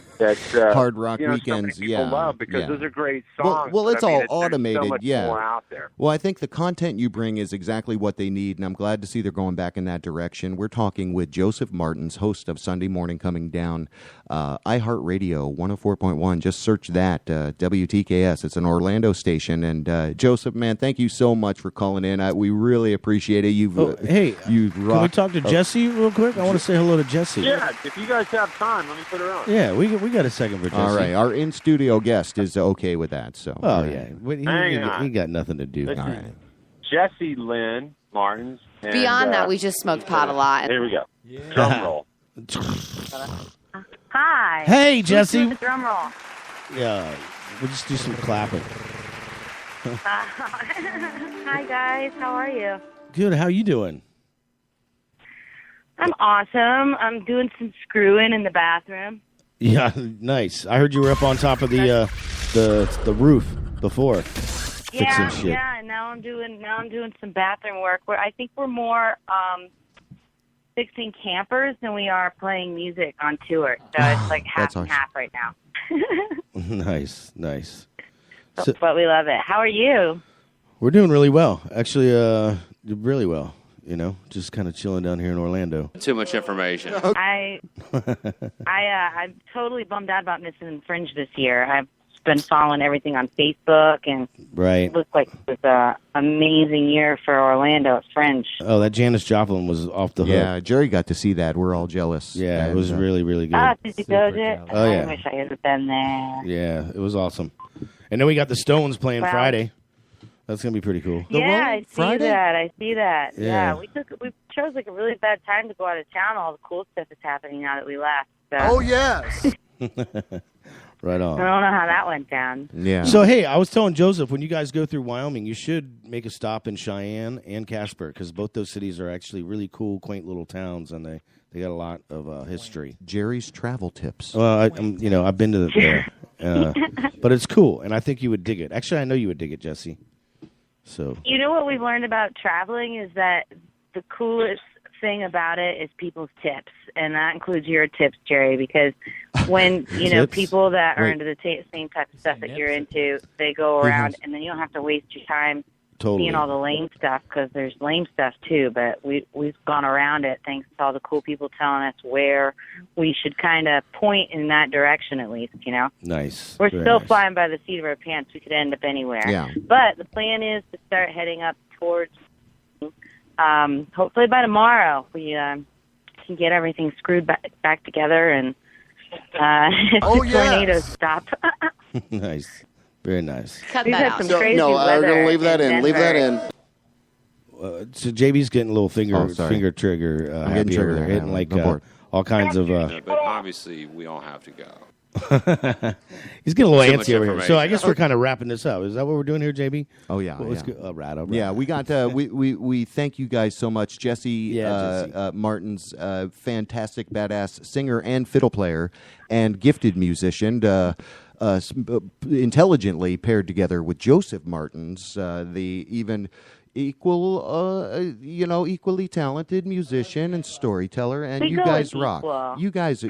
Hard Rock so many Weekends, people yeah, love, because yeah. those are great Well, songs. well, but it's I mean, all there's automated, so much yeah. more out there. Well, I think the content you bring is exactly what they need, and I'm glad to see they're going back in that direction. We're talking with Joseph Martens, host of Sunday Morning Coming Down, iHeartRadio 104.1. Just search that, WTKS. It's an Orlando station. And Joseph, man, thank you so much for calling in. We really appreciate it. You've Can we talk to Jesse real quick? I want to say hello to Jesse. Yeah, if you guys have time, let me put her on. Yeah, we got a second for Jesse. All right, our in-studio guest is okay with that. So, Oh, all right. yeah. He got nothing to do. Listen, All right. Jesse Lynn Martens. And, Beyond that, we just smoked pot a lot. Here we go. Drum roll. Hi. Hey, Who's Jesse. doing the drum roll. Yeah, we'll just do some clapping. Hi, guys. How are you? Good. How you doing? I'm awesome. I'm doing some screwing in the bathroom. Yeah, nice. I heard you were up on top of the roof before, Yeah, fixing shit. yeah. And now I'm doing some bathroom work. Where I think we're more fixing campers than we are playing music on tour. So it's like half That's and awesome. half right now. Nice. So, But we love it. How are you? we're doing really well. Actually, really well. Just kind of chilling down here in Orlando. Too much information. I'm totally bummed out about missing Fringe this year. I've been following everything on Facebook, and Right. it looked like it was an amazing year for Orlando at Fringe. Oh, that Janis Joplin was off the hook. Yeah, Jerry got to see that. We're all jealous. Yeah, it And, was really, really good. Ah, did you go to it? Oh, yeah. I wish I had been there. Yeah, it was awesome. And then we got the Stones playing Wow. Friday. That's going to be pretty cool. Yeah, I see that. I see that. Yeah. We chose like a really bad time to go out of town. All the cool stuff is happening now that we left. So. Oh, yes. Right on. I don't know how that went down. Yeah. So, hey, I was telling Joseph, when you guys go through Wyoming, you should make a stop in Cheyenne and Casper, because both those cities are actually really cool, quaint little towns, and they got a lot of history. Jerry's travel tips. Well, I've been to but it's cool, and I think you would dig it. Actually, I know you would dig it, Jesse. So You know what we've learned about traveling is that the coolest thing about it is people's tips, and that includes your tips, Jerry, because when, people that are into the same type of stuff that you're into, they go around, and then you don't have to waste your time seeing all the lame stuff, because there's lame stuff too, but we've gone around it thanks to all the cool people telling us where we should kind of point in that direction at least, Nice. We're Very still nice. flying by the seat of our pants. We could end up anywhere. Yeah. But the plan is to start heading up towards, hopefully by tomorrow, we can get everything screwed back together and the tornadoes stop. Nice. Very nice. Cut that out. Some crazy we're weather going to leave that in. Leave that in. So JB's getting a little finger trigger. I'm happy getting triggered. over there, hitting Yeah, like I'm bored. all kinds of. But obviously, we all have to go. He's getting a little Too much antsy over here. So I information. guess we're kind of wrapping this up. Is that what we're doing here, JB? Oh yeah, Well, let's yeah. go. Right, all right. Yeah, we got we thank you guys so much, Jesse, Martens, fantastic badass singer and fiddle player, and gifted musician. Intelligently paired together with Joseph Martens, the equally talented musician and storyteller, and you guys rock. You guys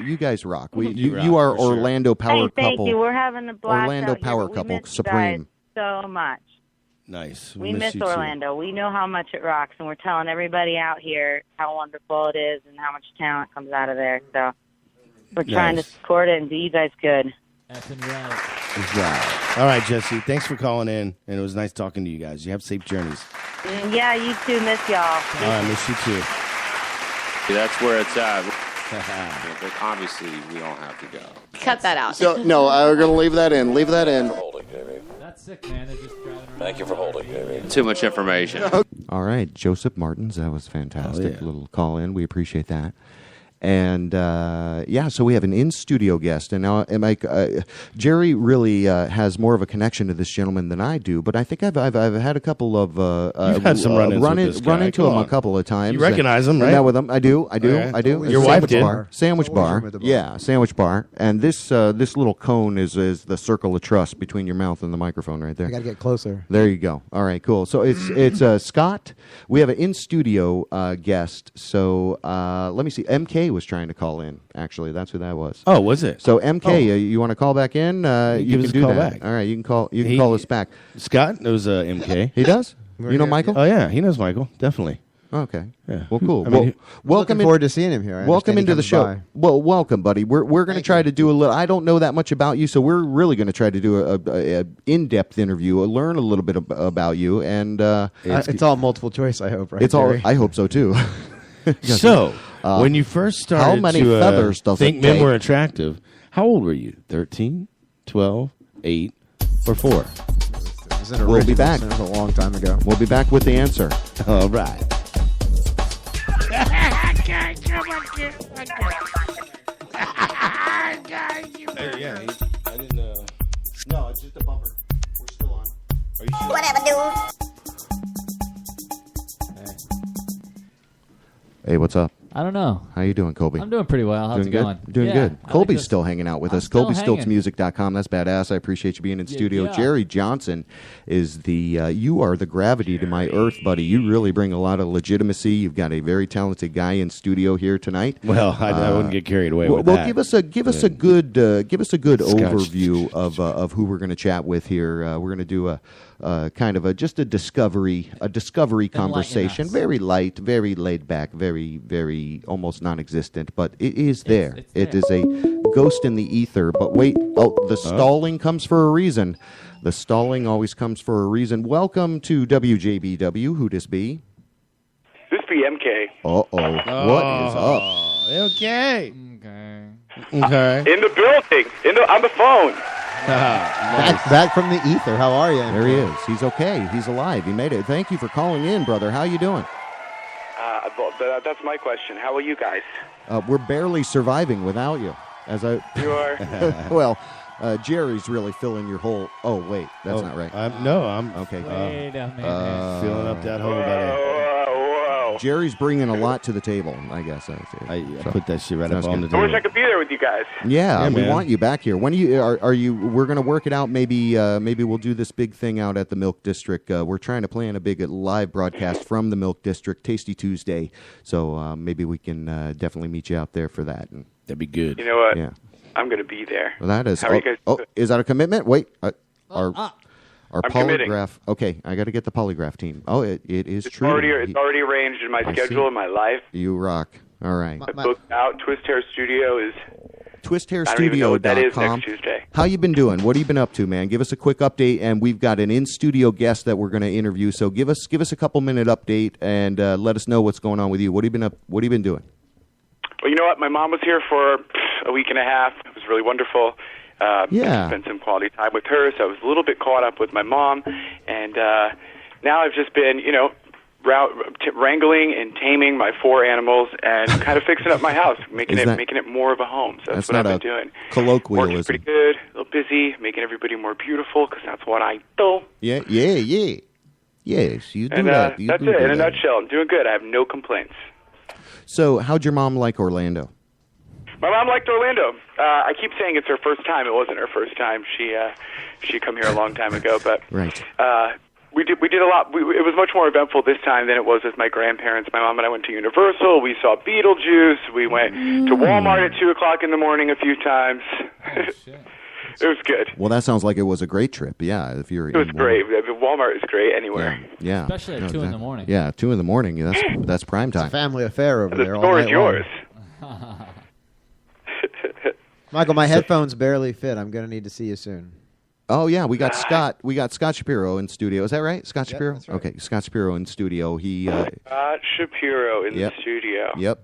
rock. You are Orlando power Thank couple. you. We're having a blast Orlando out here. power We couple miss you supreme. guys so much. Nice. We miss you too. Orlando. We know how much it rocks, and we're telling everybody out here how wonderful it is and how much talent comes out of there. So we're trying to Nice. support it and do you guys good. All right, Jesse. Thanks for calling in, and it was nice talking to you guys. You have safe journeys. Yeah, you too. Miss y'all. All right, miss you too. That's where it's at. But obviously, we all have to go. Cut that out. So no, we're going to leave that in. Leave that in. That's sick, man. They're just driving around. Thank you for holding, Jamie. Too much information. All right, Joseph Martens, that was fantastic. Little call in, we appreciate that. And so we have an in-studio guest, and now Jerry really has more of a connection to this gentleman than I do. But I think I've had a couple of You've had some run-ins with this guy. run into Come him on. a couple of times. You recognize him, I right? met with him. I do. Okay. Sandwich Your wife did. bar. Sandwich Always bar. room at the bar. Yeah, sandwich bar. And this little cone is the circle of trust between your mouth and the microphone right there. I got to get closer. There you go. All right, cool. So it's Scott. We have an in-studio guest. So let me see. MK was trying to call in. Actually, that's who that was. Oh, was it? So MK, you want to call back in? You give can us a do call that. back. All right, you can call. You can call us back. Scott knows MK. He does. You know Michael? Oh yeah, he knows Michael. Definitely. Okay. Yeah. Well, cool. I mean, Welcome. Looking forward to seeing him here. I Welcome understand he into the comes show. by. Well, welcome, buddy. We're going to try to do a little. I don't know that much about you, so we're really going to try to do a in-depth interview, learn a little bit about you, and it's all multiple choice. I hope, right? it's all. Jerry? I hope so too. So, when you first started how many to feathers does think it men take? were attractive, how old were you? 13, 12, 8, or 4? It was an We'll be original, back. so it was a long time ago. We'll be back with the answer. All right. Yeah, I didn't. No, it's just a bumper. We're still on. Are you sure? Whatever, dude. Hey, what's up? I don't know. How you doing, Colby? I'm doing pretty well. How's doing it good? going? Doing Yeah, good. I like Colby's this. still hanging out with I'm us. still ColbyStiltsmusic.com. That's badass. I appreciate you being in studio. yeah. Jerry Johnson is you are the gravity to my earth, buddy. You really bring a lot of legitimacy. You've got a very talented guy in studio here tonight. Well, I wouldn't get carried away with well, that. give us a good overview of who we're going to chat with here. We're going to do a kind of just a discovery conversation. us. Very light, very laid back, very almost non-existent, but it is there. It is a ghost in the ether. But wait, the stalling comes for a reason. The stalling always comes for a reason. Welcome to WJBW. Who this be? This be MK. What is up? Okay. Okay. In the building. On the phone. Back from the ether. How are you? There he is. He's okay. He's alive. He made it. Thank you for calling in, brother. How you doing? That's my question. How are you guys? We're barely surviving without you. You are? Well, Jerry's really filling your hole. Oh, wait. That's not right. I'm okay. Wait a minute. filling up that hole, buddy. Whoa. Jerry's bringing a lot to the table, I guess. I put that shit right up on the I table. wish I could be there with you guys. Yeah, we man. want you back here. When are you? We're going to work it out. Maybe we'll do this big thing out at the Milk District. We're trying to plan a big live broadcast from the Milk District, Tasty Tuesday. So maybe we can definitely meet you out there for that. And that'd be good. You know what? Yeah. I'm going to be there. Well, that is. How are you guys doing? Is that a commitment? Wait, our I'm committing. polygraph. Okay, I got to get the polygraph team. Oh, it is true. It's already arranged in my schedule in my life. You rock. All right. I booked out. Twist Hair Studio is. TwistHairStudio.com. I don't even know what that is next Tuesday. How you been doing? What have you been up to, man? Give us a quick update, and we've got an in-studio guest that we're going to interview. So give us a couple-minute update and let us know what's going on with you. What have you been doing? Well, you know what? My mom was here for a week and a half. It was really wonderful. Yeah. Spent some quality time with her, so I was a little bit caught up with my mom. And now I've just been, wrangling and taming my 4 animals and kind of fixing up my house, making it more of a home. So that's what I've been doing. Colloquialism. Working pretty good, a little busy, making everybody more beautiful because that's what I do. Yeah. Yes, you do And that. that's it. In a nutshell, I'm doing good. I have no complaints. So how'd your mom like Orlando? My mom liked Orlando. I keep saying it's her first time. It wasn't her first time. She come here a long time ago, but right. We did a lot. It was much more eventful this time than it was with my grandparents. My mom and I went to Universal. We saw Beetlejuice. We went to Walmart at 2:00 in the morning a few times. It was good. Well, that sounds like it was a great trip. Yeah, it was great. Walmart is great anywhere. Yeah, especially at 2 in the morning. Yeah, 2 in the morning. That's prime time. It's a family affair over there. The store is yours. Michael, my headphones barely fit. I'm going to need to see you soon. Oh yeah, we got Scott. We got Scott Shapiro in studio. Is that right, Scott Shapiro? That's right. Okay, Scott Shapiro in studio. Scott Shapiro in the studio. Yep.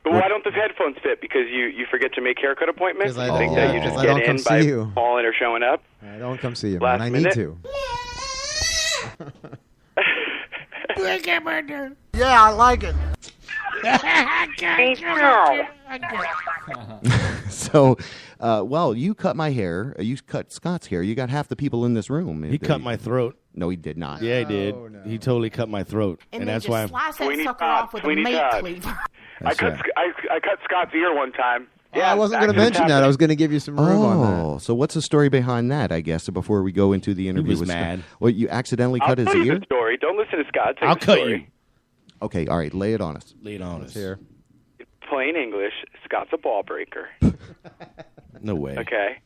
But why don't the headphones fit? Because you forget to make haircut appointments? You think that you just I get don't come in by see you. calling or showing up? I don't come see you, Last man. I minute? need to. Yeah, I like it. So, well, you cut my hair. You cut Scott's hair. You got half the people in this room. He cut my throat. No, he did not. Yeah, he did. Oh, no. He totally cut my throat, And that's then why just I'm. slice that sucker off with a Sweeney mate Todd. cleaver. I cut Scott's ear one time. Yeah, I wasn't going to mention that. I was going to give you some room on that. So what's the story behind that, I guess, before we go into the interview? was with mad. Scott? Well, you accidentally cut his I'll tell you ear? the story. Don't listen to Scott. I'll cut you. Okay, all right, lay it on us. Lay it on us. Here. Plain English, Scott's a ball breaker. No way. Okay?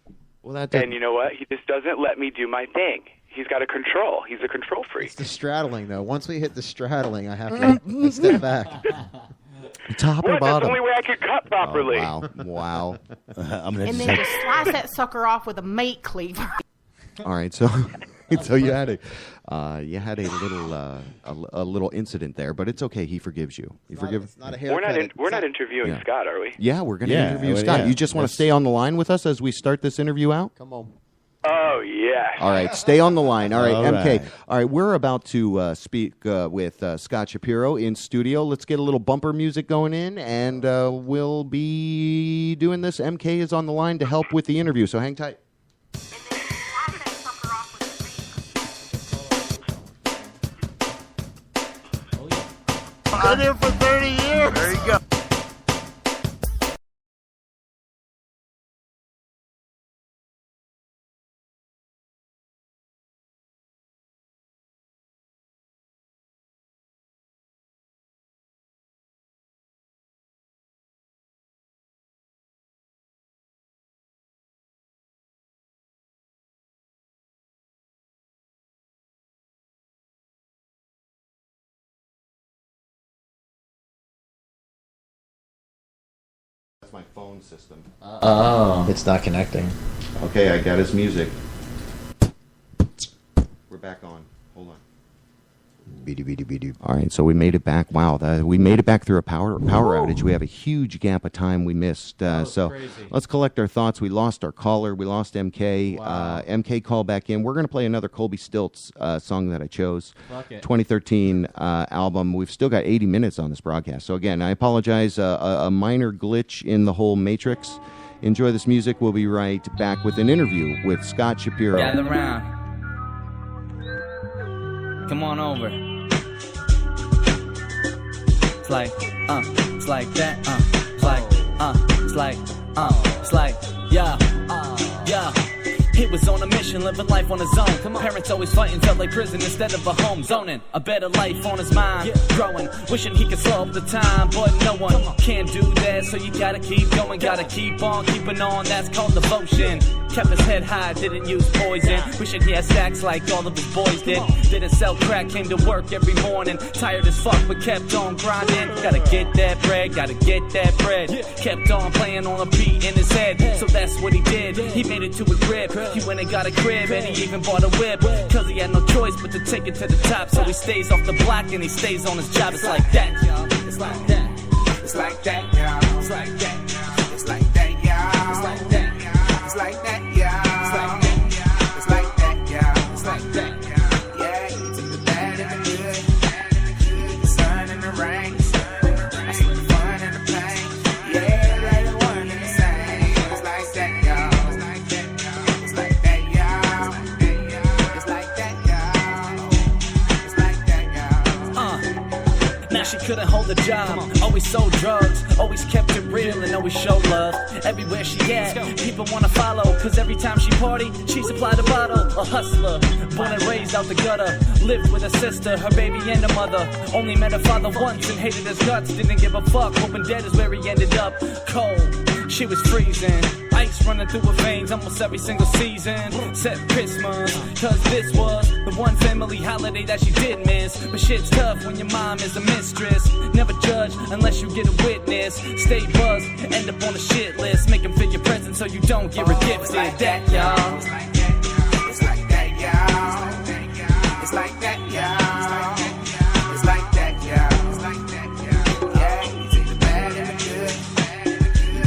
Well, And you know what? He just doesn't let me do my thing. He's got a control. He's a control freak. It's the straddling, though. Once we hit the straddling, I have to step back. Top or What? That's bottom? the only way I could cut properly. Wow. I'm gonna And then just slice that sucker off with a mate cleaver. All right, so you had a little incident there, but it's okay. He forgives you. It's not a We're haircut. not interviewing Scott, are we? Yeah, we're going to interview Scott. yeah. You just want to stay on the line with us as we start this interview out? Come on. Oh, yeah. All right, stay on the line. All right, All MK. right. All right, we're about to speak with Scott Shapiro in studio. Let's get a little bumper music going in, and we'll be doing this. MK is on the line to help with the interview, so hang tight. Been here for 30 years. There you go. That's my phone system. Oh. It's not connecting. Okay, I got his music. We're back on. Hold on. All right, so we made it back. Wow, we made it back through a power outage. We have a huge gap of time we missed. So crazy. let's collect our thoughts. We lost our caller. We lost MK. Wow. MK called back in. We're going to play another Colby Stilts song that I chose. Fuck it. 2013 album. We've still got 80 minutes on this broadcast. So again, I apologize. A minor glitch in the whole matrix. Enjoy this music. We'll be right back with an interview with Scott Shapiro. Gather round. Come on over. it's like that, it's like, yeah. He was on a mission, living life on his own. Parents always fighting, felt like prison instead of a home. Zoning, a better life on his mind. Growing, wishing he could slow up the time, but no one can do that. So you gotta keep going, gotta keep on keeping on. That's called devotion. Kept his head high, didn't use poison. Wishing he had stacks like all of his boys did. Didn't sell crack, came to work every morning. Tired as fuck, but kept on grinding. Gotta get that bread, gotta get that bread. Kept on playing on a beat in his head. So that's what he did. He made it to a grip. He went and got a crib and he even bought a whip. Cause he had no choice but to take it to the top. So he stays off the block and he stays on his job. It's like that, y'all. It's like that. It's like that, y'all. It's like that. It's like that, y'all. It's like that. It's like that, y'all. It's like that. It's like that, y'all. It's like that. Yeah, you take the bad and the good. The sun and the rain. I see the fun and the pain. Yeah, like the one and the same. It's like that, y'all. She couldn't hold a job, always sold drugs, always kept it real and always showed love. Everywhere she at, people wanna follow, cause every time she party, she supplied a bottle. A hustler, born and raised out the gutter, lived with her sister, her baby and her mother. Only met her father once and hated his guts, didn't give a fuck, hoping dead is where he ended up. Cold, she was freezing, ice running through her veins almost every single season. Said Christmas, cause this was the one family holiday that she did miss. But shit's tough when your mom is a mistress. Never judge unless you get a witness. Stay buzzed, end up on the shit list. Make them feel your presence so you don't get regifted. Like that, y'all. It's like that, it's like that, y'all. It's like that, y'all. It's like that, y'all. It's like that, y'all. Yeah, you take the bad and the good.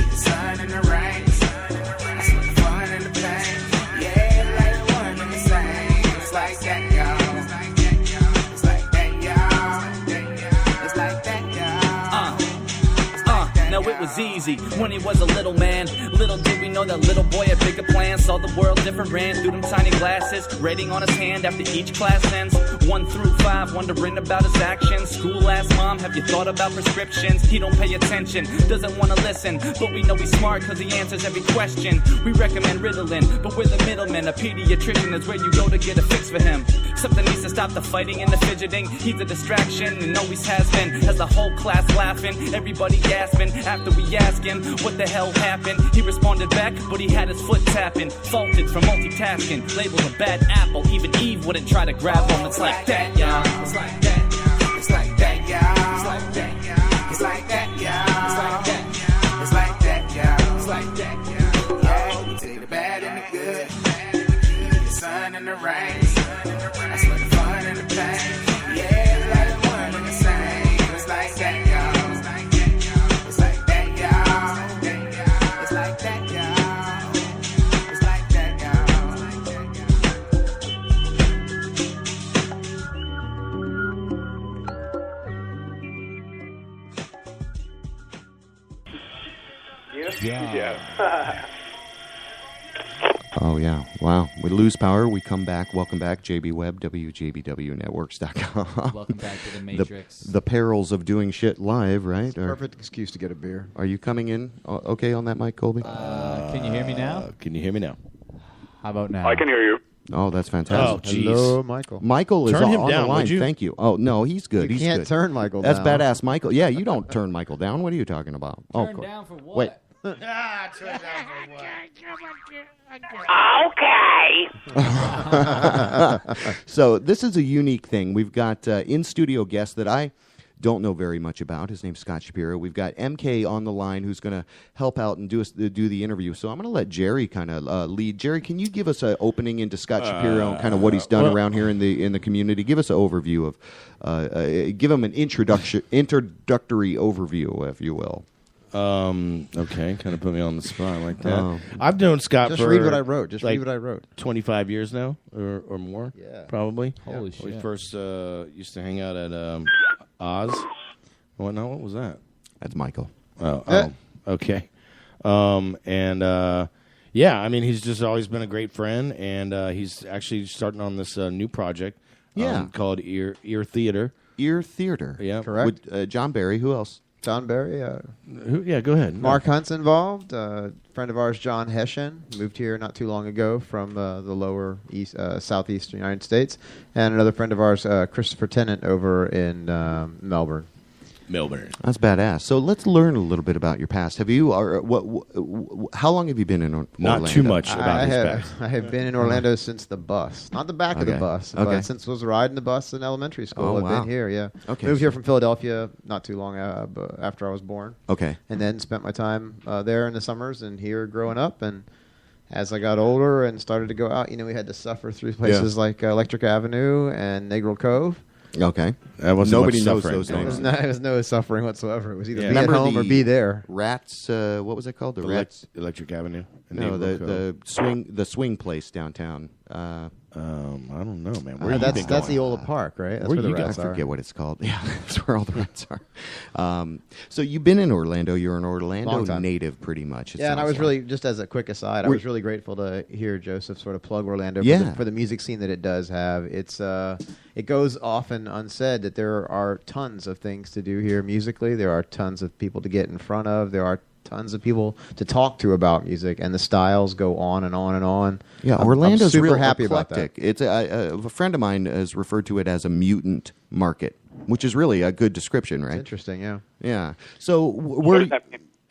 The sun and the rain. I see the fun and the pain. Yeah, like the one and the same. It's like that, y'all. Now it was easy when he was a little man. Little did we know that little boy had bigger plans. Saw the world different, ran through them tiny glasses. Rating on his hand after each class ends. 1 through 5, wondering about his actions. School asked mom, have you thought about prescriptions? He don't pay attention, doesn't want to listen. But we know he's smart cause he answers every question. We recommend Ritalin, but we're the middlemen. A pediatrician is where you go to get a fix for him. Something needs to stop the fighting and the fidgeting. He's a distraction and always has been. Has the whole class laughing, everybody gasping. After we asked him what the hell happened, he responded back, but he had his foot tapping. Faulted for multitasking, labeled a bad apple. Even Eve wouldn't try to grab him. It's like that, y'all. It's like that. It's like that, y'all. It's like that. It's like that, y'all. It's like that. It's like that, y'all. It's like that, y'all. Yeah, we take the bad and the good, the sun and the rain. I swear the fun and the pain. Yeah, like the one and the same. It's like that, y'all. Yeah. Oh, yeah. Wow. We lose power. We come back. Welcome back, JB Webb, WJBWnetworks.com. Welcome back to the Matrix. The perils of doing shit live, right? Perfect excuse to get a beer. Are you coming in okay on that mic, Colby? Can you hear me now? Can you hear me now? How about now? I can hear you. Oh, that's fantastic. Oh, jeez. Hello, Michael. Michael is Turn him on down, the line. would you? Thank you. Oh, no, he's good. You He's can't good. turn Michael That's down. badass, Michael. Yeah, you don't turn Michael down. What are you talking about? Turn down for what? Wait. Turn down for what? Okay. So this is a unique thing. We've got in-studio guests that I don't know very much about. His name's Scott Shapiro. We've got MK on the line who's going to help out and do the interview. So I'm going to let Jerry kind of lead. Jerry, can you give us an opening into Scott Shapiro and kind of what he's done around here in the community? Give us an overview of, give him an introductory overview, if you will. Okay, kind of put me on the spot like that. I've known Scott Just for read what I wrote. Just like read what I wrote. 25 years now, or more. Yeah, probably. Holy shit! We first used to hang out at Oz. What? No, what was that? That's Michael. Oh, okay. Yeah, I mean, he's just always been a great friend, and he's actually starting on this new project. Yeah. Called Ear Theater. Ear Theater. Yeah, correct. With John Barry. Who else? John Barry. Yeah, go ahead. Mark Hunt's involved. Friend of ours, John Hessian, moved here not too long ago from the lower east, southeastern United States, and another friend of ours, Christopher Tennant, over in Melbourne. That's badass. So let's learn a little bit about your past. Have you? How long have you been in Orlando? Not too much about his past. I have been in Orlando since the bus, not the back of the bus, but since I was riding the bus in elementary school. I've been here. Yeah. Okay. Moved here from Philadelphia not too long after I was born. Okay. And then spent my time there in the summers and here growing up. And as I got older and started to go out, we had to suffer through places like Electric Avenue and Negro Cove. Okay. Nobody knows those names. It was no suffering whatsoever. It was either be at home or be there. Rats. What was it called? The Rats. Electric Avenue. No, the swing place downtown. I don't know, man. Where that's the Eola Park, right? That's where the rats I are. forget what it's called. Yeah, that's where all the rats are. So you've been in Orlando. You're an Orlando native, pretty much. Yeah, and I was really, just as a quick aside, I was really grateful to hear Joseph sort of plug Orlando for the music scene that it does have. It goes often unsaid that there are tons of things to do here musically. There are tons of people to get in front of. There are tons of people to talk to about music, and the styles go on and on and on. Yeah, Orlando's I'm super real happy eclectic. about that. It's a friend of mine has referred to it as a mutant market, which is really a good description, right? It's interesting, yeah. Yeah. So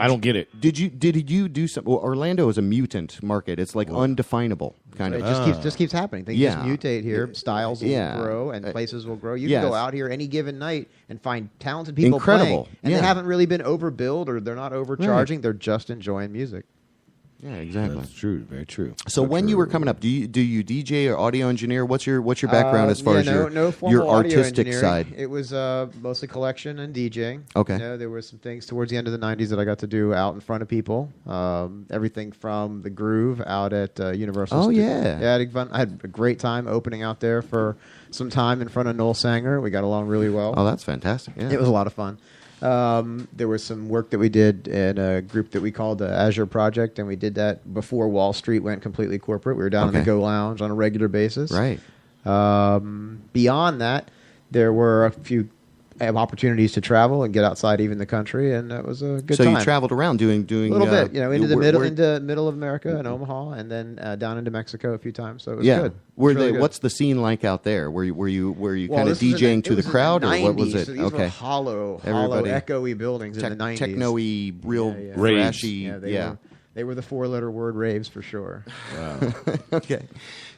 I don't get it. Did you do some? Well, Orlando is a mutant market. It's like undefinable, kind of. It just keeps happening. Things just mutate here. Styles will grow and places will grow. You can go out here any given night and find talented people playing, and they haven't really been overbilled or they're not overcharging. Right. They're just enjoying music. Yeah, exactly. That's true. Very true. So when you were coming up, do you DJ or audio engineer? What's your background as far as your artistic side? It was mostly collection and DJing. Okay. There were some things towards the end of the 90s that I got to do out in front of people. Everything from the Groove out at Universal. Oh, yeah. Yeah, I had a great time opening out there for some time in front of Noel Sanger. We got along really well. Oh, that's fantastic. Yeah. It was a lot of fun. There was some work that we did in a group that we called the Azure Project, and we did that before Wall Street went completely corporate. We were down in the Go Lounge on a regular basis. Right. Beyond that, there were a few opportunities to travel and get outside even the country, and that was a good time. So you traveled around doing a little bit, into middle of America and Omaha, and then down into Mexico a few times. So it was good. Good. What's the scene like out there? Were you kind of DJing to the crowd, or what was it? So these were hollow, echoey buildings in the 90s. Techno-y, real rashy. They were the four-letter word raves for sure. Wow. Okay.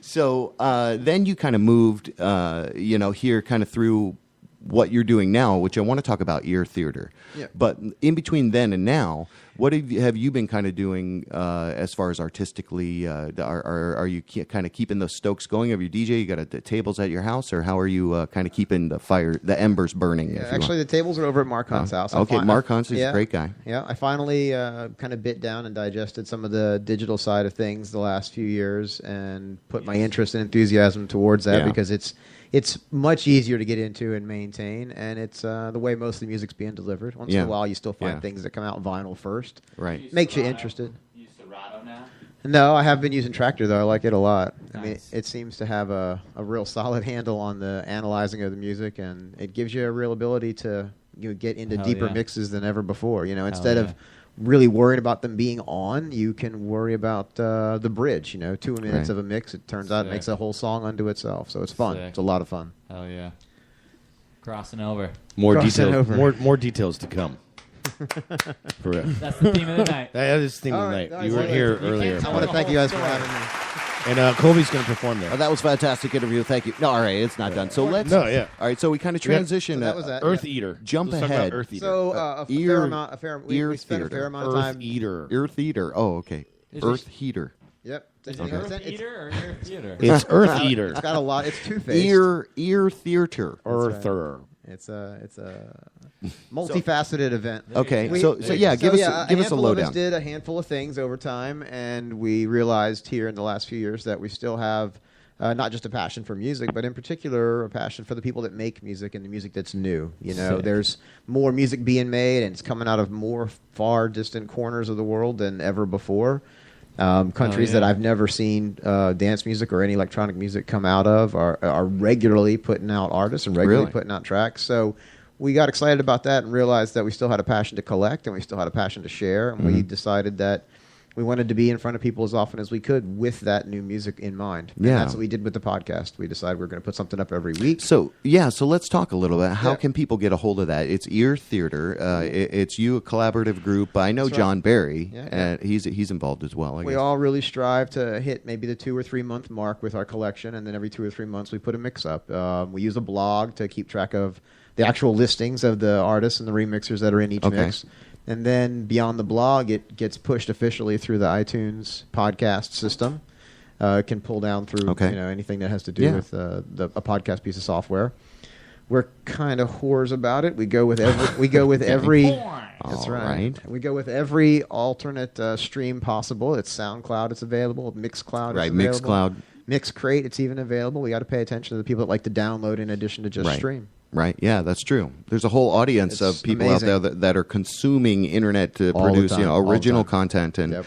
So then you kind of moved, here kind of through what you're doing now, which I want to talk about, Ear Theater. Yeah. But in between then and now, what have you been kind of doing as far as artistically? Are you kind of keeping those stokes going? Have you DJ? You got the tables at your house, or how are you kind of keeping the embers burning? Yeah, actually, the tables are over at Mark Hunt's house. Okay, Mark Hunt's is a great guy. Yeah, I finally kind of bit down and digested some of the digital side of things the last few years, and put my interest and enthusiasm towards that because it's much easier to get into and maintain, and it's the way most of the music's being delivered. Once in a while, you still find things that come out vinyl first. Right. Makes you interested. You use Serato now? No, I have been using Tractor, though. I like it a lot. Nice. I mean, it seems to have a real solid handle on the analyzing of the music, and it gives you a real ability to get into deeper mixes than ever before. Instead of really worried about them being on, you can worry about the bridge. 2 minutes of a mix, it turns out it makes a whole song unto itself. So it's fun. It's a lot of fun. Hell yeah. Crossing over. More details to come. For real. That's the theme of the night. That is the theme of the night. You weren't here earlier. I want to thank you guys for having me. And Colby's going to perform there. That was a fantastic interview. Thank you. No, all right, it's not done. So let's. No, yeah. All right, so we kind of transition. So that was that. Earth Eater. Jump ahead. Earth Eater. So we spent a fair amount of time. Earth Eater. Earth Eater. Oh, okay. Earth Heater. Yep. Is it Earth Eater or Ear Theater? It's Earth Eater. It's got a lot. It's two-faced. Ear Theater. Earther. It's a multifaceted event. Okay, give us a lowdown. Of us did a handful of things over time, and we realized here in the last few years that we still have not just a passion for music, but in particular a passion for the people that make music and the music that's new. There's more music being made, and it's coming out of more far distant corners of the world than ever before. Countries that I've never seen dance music or any electronic music come out of are regularly putting out artists and regularly putting out tracks. So we got excited about that and realized that we still had a passion to collect and we still had a passion to share. And we decided that we wanted to be in front of people as often as we could with that new music in mind. And that's what we did with the podcast. We decided we were going to put something up every week. So let's talk a little bit. How can people get a hold of that? It's Ear Theater. It's you, a collaborative group. I know John Barry. He's involved as well. We all really strive to hit maybe the 2 or 3 month mark with our collection, and then every 2 or 3 months we put a mix up. We use a blog to keep track of the actual listings of the artists and the remixers that are in each mix. And then beyond the blog, it gets pushed officially through the iTunes podcast system. It can pull down through anything that has to do with a podcast piece of software. We're kind of whores about it. We go with every. That's right. We go with every alternate stream possible. It's SoundCloud. It's available. Mixcloud. Right. It's available. Mixcloud. Mixcrate. It's even available. We got to pay attention to the people that like to download in addition to just stream. Right. Yeah, that's true. There's a whole audience of people out there that are consuming internet to produce, original content. And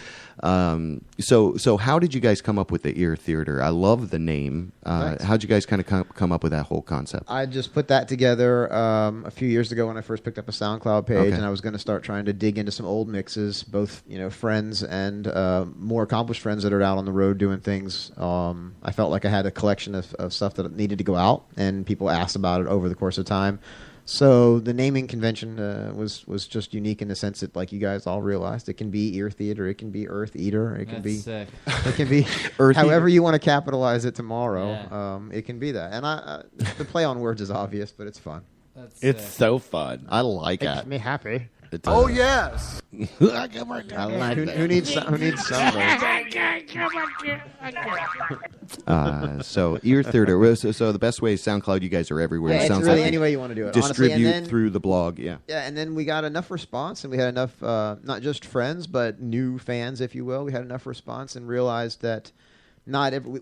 so how did you guys come up with the Ear Theater? I love the name. How did you guys kind of come up with that whole concept? I just put that together a few years ago when I first picked up a SoundCloud page, and I was going to start trying to dig into some old mixes, both friends and more accomplished friends that are out on the road doing things. I felt like I had a collection of stuff that needed to go out, and people asked about it over the course of time. So the naming convention was just unique in the sense that, like you guys all realized, it can be Ear Theater, it can be Earth Eater, it can be Earth however you want to capitalize it tomorrow. It can be that, and the play on words is obvious, but it's fun. It's so fun. I like it. Makes me happy. Oh yes. I like that. Who needs some? So Ear Theater. So the best way is SoundCloud. You guys are everywhere. Yeah, it's really any way you want to do it. Distribute honestly, through the blog. Yeah. Yeah, and then we got enough response, and we had enough not just friends but new fans, if you will. We had enough response and realized that. Not every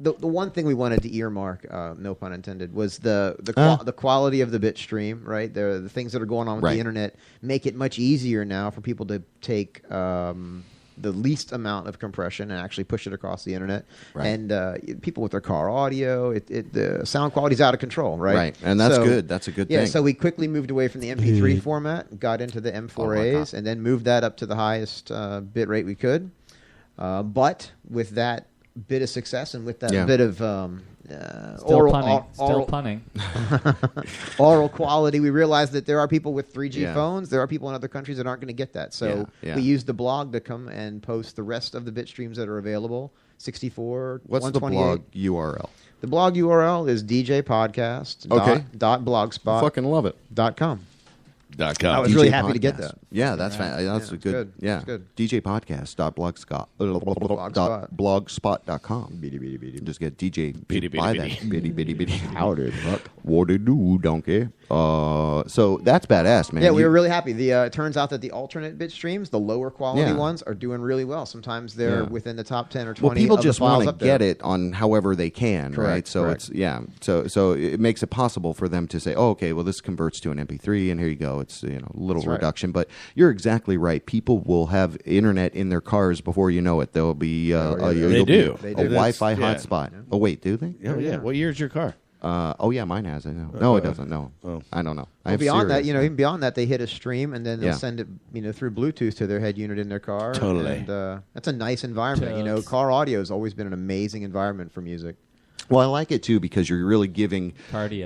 the one thing we wanted to earmark, no pun intended, was the quality of the bit stream. Right, the things that are going on with the internet make it much easier now for people to take the least amount of compression and actually push it across the internet. Right. And people with their car audio, the sound quality is out of control. Right, right, and that's good. That's a good thing. Yeah, so we quickly moved away from the MP3 format, got into the M4As, and then moved that up to the highest bit rate we could. But with that bit of success and with that bit of still punning. Oral quality, we realized that there are people with 3G phones. There are people in other countries that aren't going to get that. So we used the blog to come and post the rest of the bit streams that are available. 64, What's 128. the blog URL? The blog URL is djpodcast.blogspot. Fucking love it. .com. I was really happy to get that. Yeah, that's that's a good. Yeah, djpodcast.blogspot.com. Just get DJ. Buy that. Bitty. How did fuck? What it do, donkey? So that's badass, man. Yeah, we were really happy. It turns out that the alternate bit streams, the lower quality ones, are doing really well. Sometimes they're within the top 10 or 20. Well, people of just the files want to get it on however they can, right? So correct. it's so it makes it possible for them to say, oh, okay, well this converts to an MP3, and here you go. It's a little reduction, but you're exactly right. People will have internet in their cars before you know it. There'll be a Wi-Fi hotspot. Yeah. Oh wait, do they? Oh yeah. What year is your car? Oh yeah, mine has it. No, it doesn't. No, I don't know. Beyond that, even beyond that, they hit a stream and then they'll send it, through Bluetooth to their head unit in their car. Totally, and that's a nice environment. Car audio has always been an amazing environment for music. Well, I like it too because you're really giving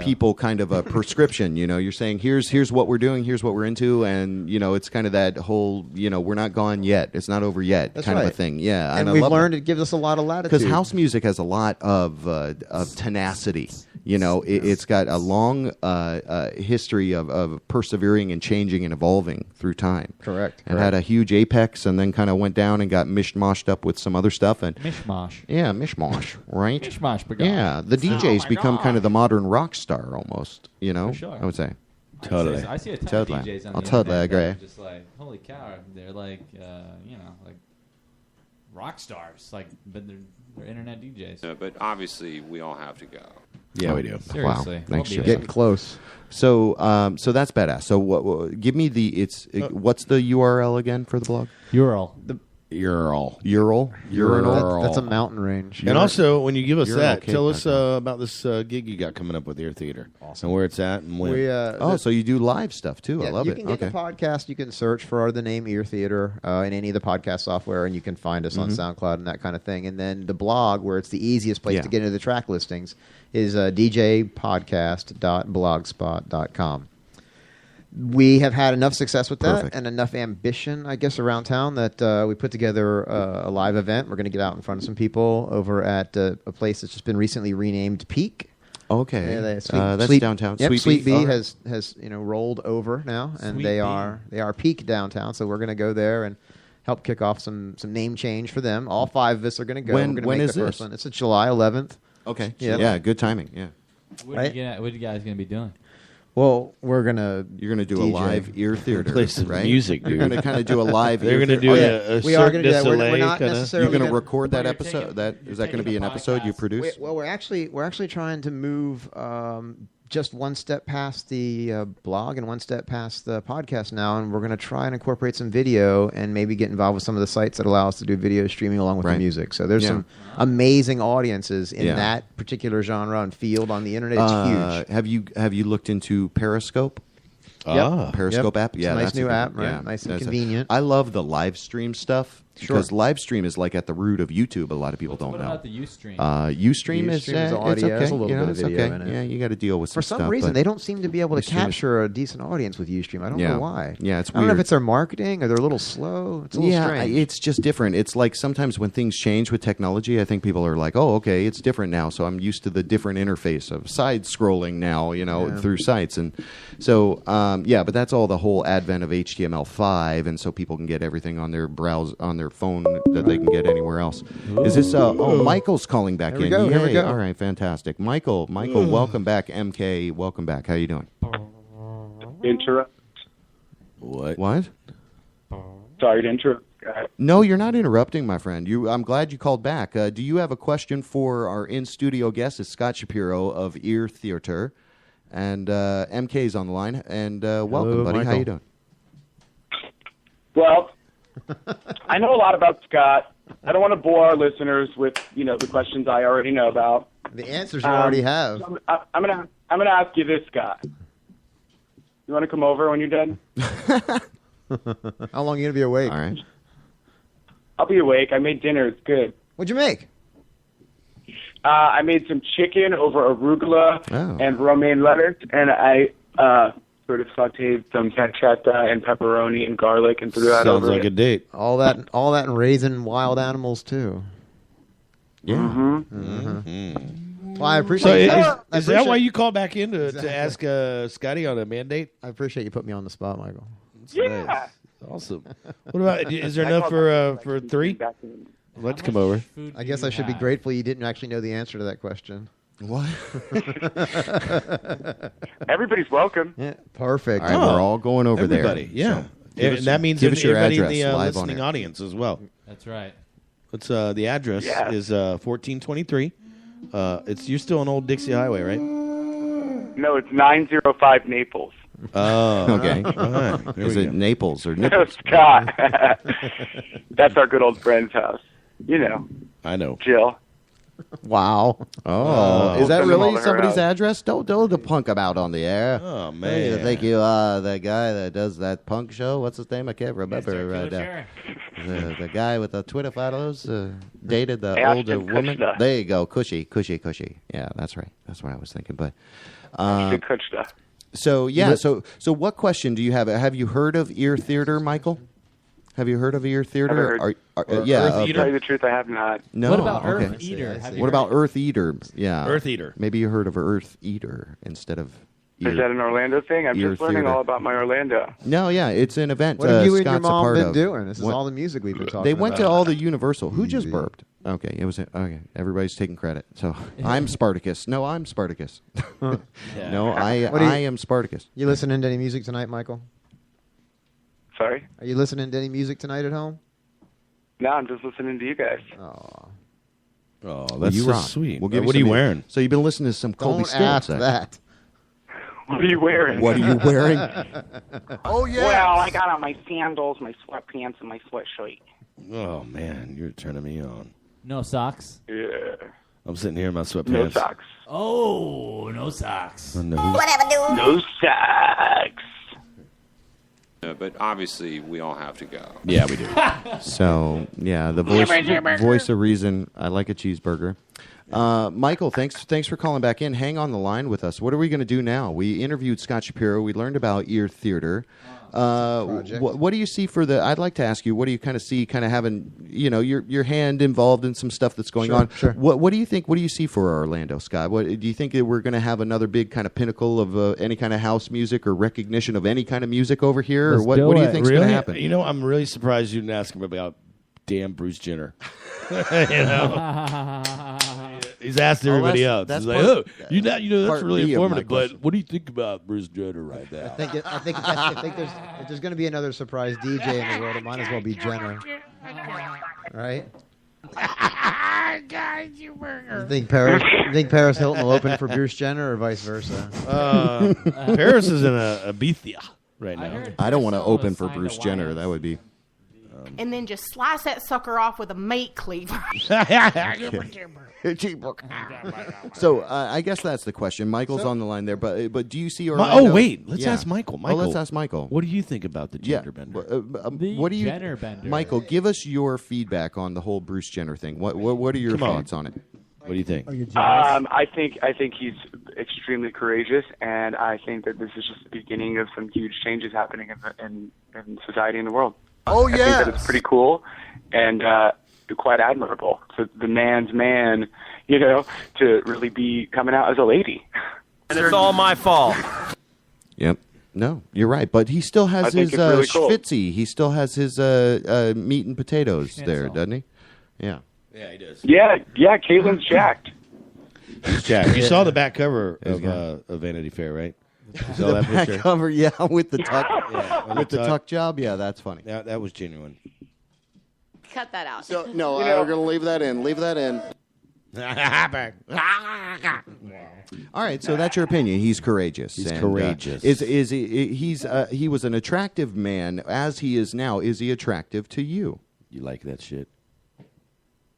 people kind of a prescription. You're saying here's what we're doing, here's what we're into, and it's kind of that whole we're not gone yet, it's not over yet, that's kind of a thing. Yeah, and we've learned it gives us a lot of latitude because house music has a lot of tenacity. It's got a long history of persevering and changing and evolving through time. Correct. And had a huge apex and then kind of went down and got mishmashed up with some other stuff. And mishmash. Yeah, mishmash, right? Mishmash. Yeah, the DJ's become kind of the modern rock star almost, For sure. I would say. Totally. I see a ton of DJs on the totally internet agree. that are just like, holy cow, they're like, like rock stars, but they're internet DJs. No, but obviously we all have to go. Yeah, we do. Seriously. Wow. Thanks, We're getting close. So that's badass. So give me what's the URL again for the blog? URL. Ural. That's a mountain range. And also, when you give us Urinal that, cake, tell us about this gig you got coming up with Ear Theater. Awesome. And where it's at and when. So you do live stuff, too. I love you it. can get the podcast. You can search for the name Ear Theater in any of the podcast software, and you can find us on SoundCloud and that kind of thing. And then the blog, where it's the easiest place to get into the track listings, is djpodcast.blogspot.com. We have had enough success with that and enough ambition, I guess, around town that we put together a live event. We're going to get out in front of some people over at a place that's just been recently renamed Peak. Okay, that's downtown. Yep, Sweet Bee Bee has rolled over now, and they are Peak downtown. So we're going to go there and help kick off some name change for them. All 5 of us are going to go. When is this? It's July 11th. Okay, yeah, good timing. Yeah. What are you guys going to be doing? Well, you're gonna do a live Ear Theater, play some right? music, dude. You're gonna kind of do a live. They're gonna do a we are gonna do that. We're not necessarily. You're gonna record that episode. Is that gonna be an episode you produce? We're actually trying to move just one step past the blog and one step past the podcast now, and we're going to try and incorporate some video and maybe get involved with some of the sites that allow us to do video streaming along with the music. So there's some amazing audiences in that particular genre and field on the internet. It's huge. Have you looked into Periscope? Periscope app? Yeah, it's a nice that's new good, app, right? Nice and convenient. I love the live stream stuff. Because live stream is like at the root of YouTube. A lot of people don't know. What about the Ustream? Ustream is audio. It's okay. There's a little bit of video in it. Yeah, you got to deal with For some some stuff, reason, but they don't seem to be able to capture a decent audience with Ustream. I don't know why. Yeah, it's weird. I don't know if it's their marketing or they're a little slow. It's a little strange. It's just different. It's like sometimes when things change with technology, I think people are like, oh, okay, it's different now. So I'm used to the different interface of side scrolling now, through sites. And so, but that's all the whole advent of HTML5. And so people can get everything on their on their phone that they can get anywhere else. Is this Michael's calling back in? Here we go. All right, fantastic. Michael, welcome back. MK, welcome back. How you doing? Interrupt. What? Sorry to interrupt. No, you're not interrupting, my friend. I'm glad you called back. Do you have a question for our in-studio guest? It's Scott Shapiro of Ear Theater, and MK's on the line. And welcome, buddy. Michael. How you doing? Well, I know a lot about Scott. I don't want to bore our listeners with the questions I already know about. The answers you already have. So I'm gonna ask you this, Scott. You want to come over when you're done? How long are you gonna be awake? All right. I'll be awake. I made dinner. It's good. What'd you make? I made some chicken over arugula and romaine lettuce, and I sort of sauteed some pancetta and pepperoni and garlic and threw that over. Sounds like a date. All that and raising wild animals too. Yeah. Mm-hmm. Well, I appreciate. Is that why you called back in to ask Scotty on a mandate? I appreciate you putting me on the spot, Michael. Yeah. Nice. Awesome. What about? Is there enough for 3? I'd like to come over. I guess I should be grateful you didn't actually know the answer to that question. What? Everybody's welcome. Yeah, perfect. All right, we're all going over Everybody, there. yeah. So And that means give us your everybody address in the live on listening air. audience as well. That's right. What's the address is 1423. You're still on Old Dixie Highway, right? No, it's 905 Naples. Oh, Okay. All right. There Is we it go. Naples or No, Nipples? Scott. That's our good old friend's house. You know, I know. Jill. Wow. Oh, is that Send them all really to her somebody's house. address? Don't the punk about on the air. Oh You man. think you the guy that does that punk show? What's his name? I can't remember. The guy with the Twitter followers dated the Ashton older woman. Kutcher. There you go, Cushy. Yeah, that's right. That's what I was thinking. But Good coach stuff. so yeah, so what question do you have? Have you heard of Ear Theater, Michael? Have you heard of Ear Theater? Never heard. Yeah. To tell you the truth, I have not. No. What about okay. Earth Eater? Have you What heard? about Earth Eater? Yeah. Earth Eater. Maybe you heard of Earth Eater instead of Is that an Orlando thing? I'm Ear just learning Theater. all about my Orlando. No, yeah, it's an event. What have you and your Scott's a mom part been of. doing? This is What- all the music we've been talking They about. went to all the Universal. Who just burped? Okay, it was okay. Everybody's taking credit. So I'm Spartacus. No, I'm Spartacus. No, I am Spartacus. You listening to any music tonight, Michael? Sorry? Are you listening to any music tonight at home? No, I'm just listening to you guys. Oh, Oh, that's you so rock. sweet. We'll give What are some you music. wearing? So you've been listening to some Colby don't Stills. ask that. What are you wearing? What are you wearing? Oh, yeah. Well, I got on my sandals, my sweatpants, and my sweatshirt. Oh, man, you're turning me on. No socks? Yeah. I'm sitting here in my sweatpants. No socks. Oh, no socks. Whatever, dude. No socks. But obviously, we all have to go. Yeah, we do. So, yeah, the voice of reason. I like a cheeseburger. Michael, thanks for calling back in. Hang on the line with us. What are we going to do now? We interviewed Scott Shapiro. We learned about Ear Theater. What do you see for the? I'd like to ask you. What do you kind of see? Kind of having your hand involved in some stuff that's going on. Sure. What do you think? What do you see for Orlando, Scott? What do you think that we're going to have another big kind of pinnacle of any kind of house music or recognition of any kind of music over here? Or what do you think's going to happen? You know, I'm really surprised you didn't ask him about damn Bruce Jenner. You know. He's asked everybody else. He's like, "Oh, that's really informative." But what do you think about Bruce Jenner right now? I think if there's going to be another surprise DJ in the world, it might as well be Jenner, right? You think Paris Hilton will open for Bruce Jenner or vice versa? Paris is in a Bethia right now. I don't want to open for Bruce Jenner. That would be. And then just slice that sucker off with a meat cleaver. So I guess that's the question. Michael's on the line there, but do you see Orlando? Oh wait, let's ask Michael. Let's ask Michael. What do you think about the gender bender? What do you, gender bender. Michael? Give us your feedback on the whole Bruce Jenner thing. What are your thoughts on it? What do you think? I think he's extremely courageous, and I think that this is just the beginning of some huge changes happening in society and the world. Oh I think that it's pretty cool and quite admirable for the man's man, to really be coming out as a lady. And it's all my fault. Yep. No, you're right. But he still has his really cool. schwitzy. He still has his meat and potatoes there, doesn't he? Yeah. Yeah, he does. Yeah, Caitlin's jacked. He's jacked. You saw the back cover of Vanity Fair, right? You saw that back picture? cover, with the tuck, with the tuck job. Yeah, that's funny. Yeah, that was genuine. Cut that out. So no, we're going to leave that in. Leave that in. All right, so that's your opinion. He's courageous. He's courageous. He was an attractive man as he is now. Is he attractive to you? You like that shit?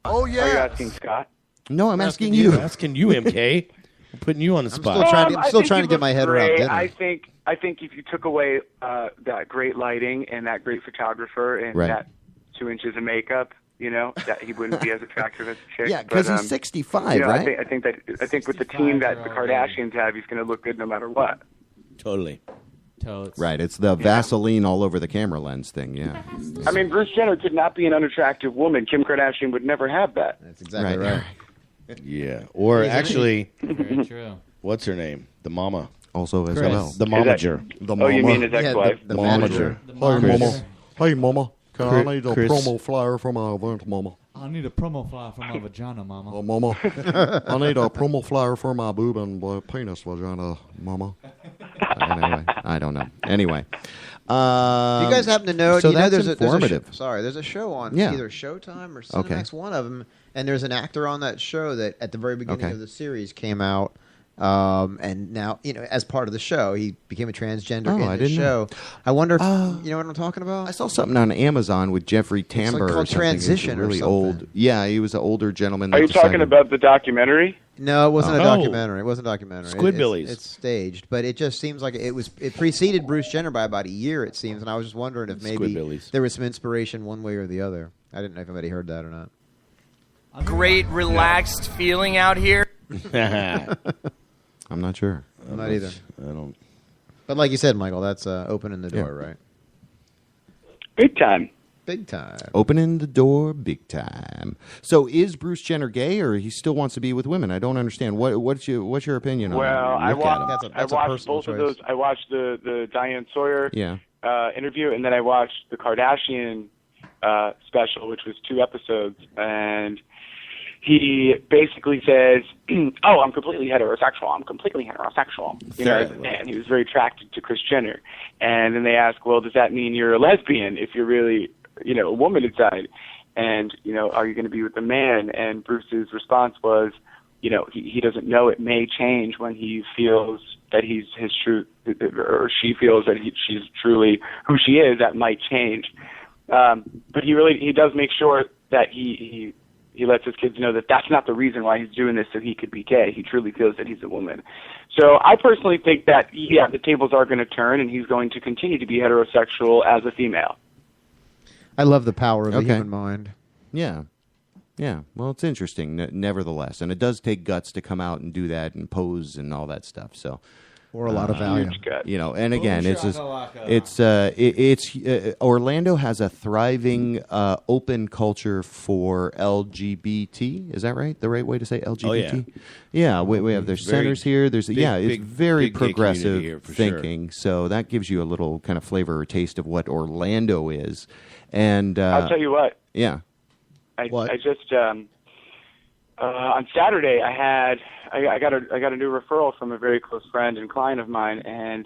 Oh yeah. Are you asking Scott? No, I'm asking you. I'm asking you, MK. I'm putting you on the spot. I'm still trying to get my head around dinner. I think if you took away that great lighting and that great photographer and that 2 inches of makeup, that he wouldn't be as attractive as a chick. Yeah, because he's 65, right? I think with the team that the Kardashians have, he's going to look good no matter what. Totally. Totes. Right, it's the Vaseline all over the camera lens thing, yeah. I mean, Bruce Jenner could not be an unattractive woman. Kim Kardashian would never have that. That's exactly right. Yeah, or actually, very true. What's her name? The mama. Also as well. The momager. You mean his ex-wife? The momager. Hey, mama. I need a promo flyer for my event, mama. I need a promo flyer for my vagina, mama. Mama. I need a promo flyer for my boob and penis vagina, mama. Anyway, I don't know. Anyway. Do you guys happen to know? So there's informative. There's a show on either Showtime or Cinemax, one of them, and there's an actor on that show that at the very beginning of the series came out, and now as part of the show he became a transgender in the show. I wonder if you know what I'm talking about. I saw something on Amazon with Jeffrey Tambor. It's called Transition, really or old. Yeah, he was an older gentleman. Are you talking about the documentary? No, it wasn't a documentary. It wasn't a documentary. Squidbillies. It's staged, but it just seems like it preceded Bruce Jenner by about a year, it seems, and I was just wondering if maybe there was some inspiration one way or the other. I didn't know if anybody heard that or not. Great relaxed feeling out here. I'm not sure. I'm not either. I don't. But like you said, Michael, that's opening the door, right? Big time. Big time. Opening the door big time. So is Bruce Jenner gay, or he still wants to be with women? I don't understand. What's your opinion on that? Well, I watched both of those. I watched the Diane Sawyer interview, and then I watched the Kardashian special, which was 2 episodes, and he basically says, "Oh, I'm completely heterosexual. And he was very attracted to Kris Jenner. And then they ask, "Well, does that mean you're a lesbian if you're really, a woman inside? And are you going to be with a man?" And Bruce's response was, he doesn't know. It may change when he feels that he's his true, or she feels that she's truly who she is. That might change. But he does make sure that he lets his kids know that that's not the reason why he's doing this so he could be gay. He truly feels that he's a woman. So I personally think that, yeah, the tables are going to turn and he's going to continue to be heterosexual as a female. I love the power of the human mind. Yeah. Yeah. Well, it's interesting, nevertheless. And it does take guts to come out and do that and pose and all that stuff. So. Or a lot of value. You know, and again, Orlando has a thriving open culture for LGBT. Is that right? The right way to say LGBT? Oh, yeah. Yeah, we have their centers here. There's it's very progressive thinking. Sure. So that gives you a little kind of flavor or taste of what Orlando is. And I'll tell you what. Yeah. I just on Saturday I got a new referral from a very close friend and client of mine, and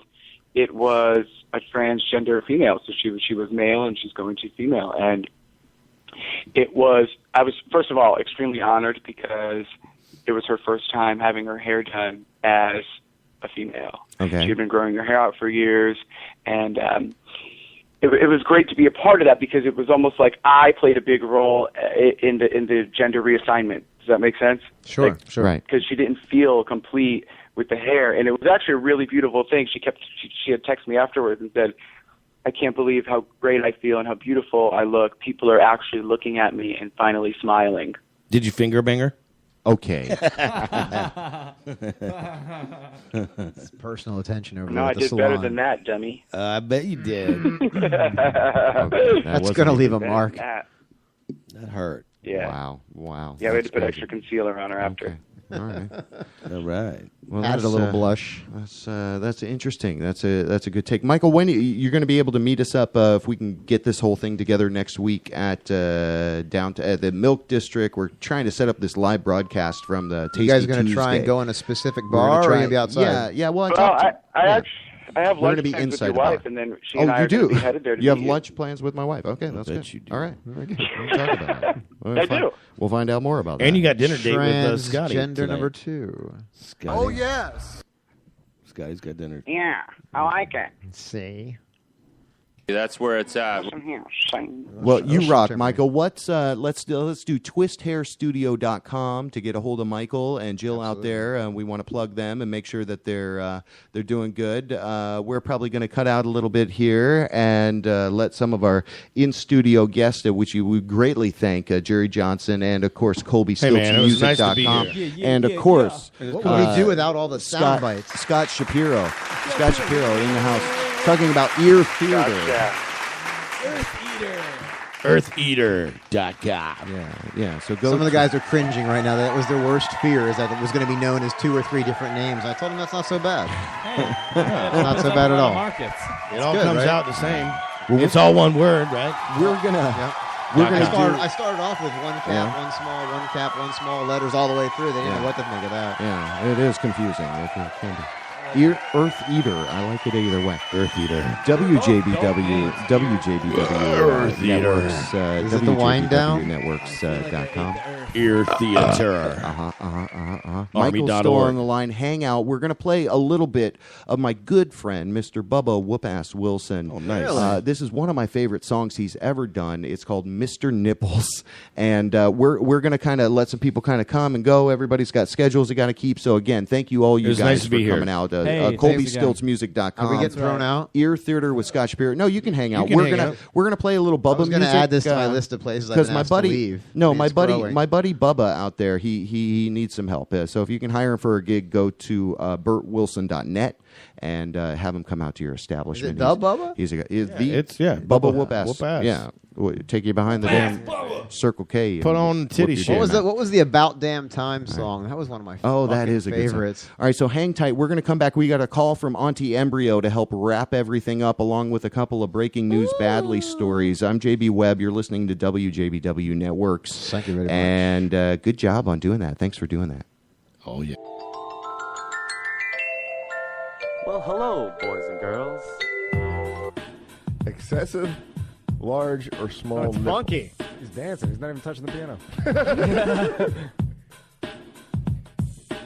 it was a transgender female. So she was male and she's going to female, and I was first of all extremely honored because it was her first time having her hair done as a female. Okay. She had been growing her hair out for years, and it was great to be a part of that because it was almost like I played a big role in the gender reassignment. Does that make sense? Sure, sure. Right. Because she didn't feel complete with the hair, and it was actually a really beautiful thing. She had texted me afterwards and said, "I can't believe how great I feel and how beautiful I look. People are actually looking at me and finally smiling." Did you finger bang her? Okay. It's personal attention over No, there I at the did salon. better than that, dummy. I bet you did. That's going to leave a mark. That hurt. Yeah. Wow. Yeah, we had to put extra concealer on her after. All right. All right. Well, Added a little blush. That's interesting. That's a good take, Michael. When you're going to be able to meet us up if we can get this whole thing together next week at down to the Milk District. We're trying to set up this live broadcast from the Tasty You guys going to Tuesday. try and go in a specific bar, or are you going to be outside? Yeah. Well, I have We're lunch gonna be plans with inside your the bar. wife, and then she and I you are going do. to be headed there to You have meet lunch plans with my wife. Okay, that's good. You do. All right. Very good. We'll talk about it. I do. We'll find out more about that. And you got dinner date with Scotty. Transgender tonight. number 2. Scotty. Oh, yes. Scotty's got dinner. Yeah, I like it. See? That's where it's at. Well, you rock, Michael. What's let's do twisthairstudio.com to get a hold of Michael and Jill out there. We want to plug them and make sure that they're doing good. We're probably going to cut out a little bit here and let some of our in-studio guests, which you would greatly thank, Jerry Johnson and of course Colby StiltsMusic.com, and of course What would we do without all the sound bites? Scott Shapiro in the house. Talking about ear theater. Eartheater.com. Yeah. So go. Some of the guys are cringing right now. That was their worst fear, is that it was going to be known as 2 or 3 different names. I told them that's not so bad. It's not so bad at all. It all comes out the same. Well, it's all one word, right? We're gonna. Yep. I I started off with one cap, one small, one cap, one small, letters all the way through. They didn't know what to think of that. Yeah, it is confusing. It can be. Earth Eater. I like it either way. Earth Eater. WJBW Earth Networks. Is it the wind down? Networks.com. Ear Theater. Michael's still on the line. Hang out. We're going to play a little bit of my good friend, Mr. Bubba Whoop-Ass Wilson. Oh, nice. This is one of my favorite songs he's ever done. It's called Mr. Nipples. And we're going to kind of let some people kind of come and go. Everybody's got schedules they got to keep. So, again, thank you all you guys nice to for be coming here. out. Are ColbyStiltsMusic.com. we get thrown out? Ear Theater with Scott Shapiro. No, you can hang out. can We're hang gonna out. we're gonna play a little Bubba I was going to music. add this to my list of places I've been my asked buddy, to leave. no, It's my buddy growing. Bubba out there, he needs some help. So if you can hire him for a gig, go to bertwilson.net and have him come out to your establishment. Is it the Bubba? He's the Bubba Whoop-Ass. Whoop-Ass. Yeah, take you behind the damn Circle K. and Put on titty whoop shit. your jam out. What was the About Damn Time song? That was one of my that is a favorites. good song. All right, so hang tight. We're going to come back. We got a call from Auntie Embryo to help wrap everything up, along with a couple of breaking news badly stories. I'm JB Webb. You're listening to WJBW Networks. Thank you very much. And good job on doing that. Thanks for doing that. Oh, yeah. Well, hello, boys and girls. Excessive, large, or small it's nipple. funky. He's dancing. He's not even touching the piano.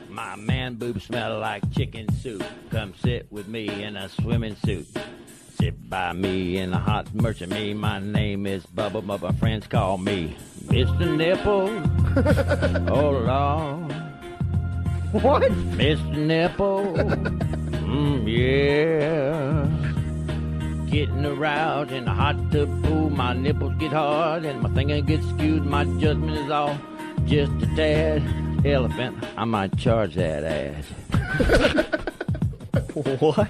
My man boobs smell like chicken soup. Come sit with me in a swimming suit. sit by me in a hot merchant me. My name is Bubba, but my friends call me Mr. Nipple. Oh, Lord. What? Mr. Nipple. Yeah. Getting aroused in a hot tub pool. My nipples get hard and my thinking gets skewed. My judgment is off just a tad. Elephant, I might charge that ass. What?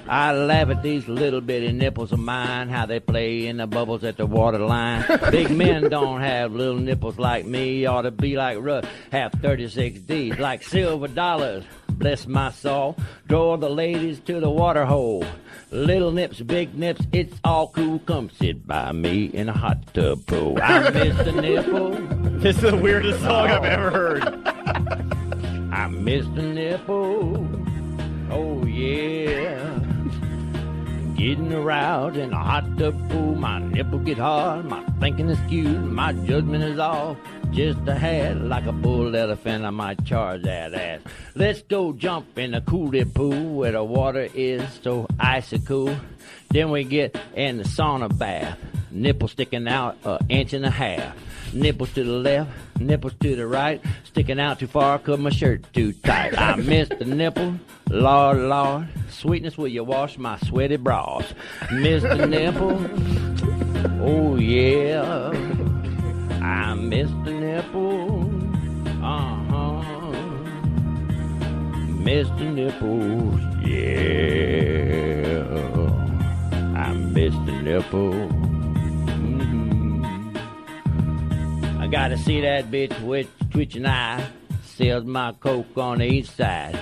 I laugh at these little bitty nipples of mine, how they play in the bubbles at the water line. Big men don't have little nipples like me, ought to be like Russ, have 36 D's, like silver dollars. Bless my soul, draw the ladies to the water hole. Little nips, big nips, it's all cool. Come sit by me in a hot tub pool. I'm Mr. Nipple. This is the weirdest song I've ever heard. I'm Mr. Nipple. Oh, yeah. Getting aroused in a hot tub pool. My nipple get hard, my thinking is skewed. My judgment is off just a hat. Like a bull elephant, I might charge that ass. Let's go jump in a coolie pool where the water is so icy cool. Then we get in the sauna bath. Nipple sticking out 1.5 inches. Nipples to the left, nipples to the right. Sticking out too far cause my shirt too tight. I missed the nipple, Lord, Lord. Sweetness, will you wash my sweaty bras? Mr. Nipple, oh yeah. I missed the nipple, Mr. Nipple, yeah. I missed the nipple. I gotta see that bitch with twitching eye. Sells my coke on the east side.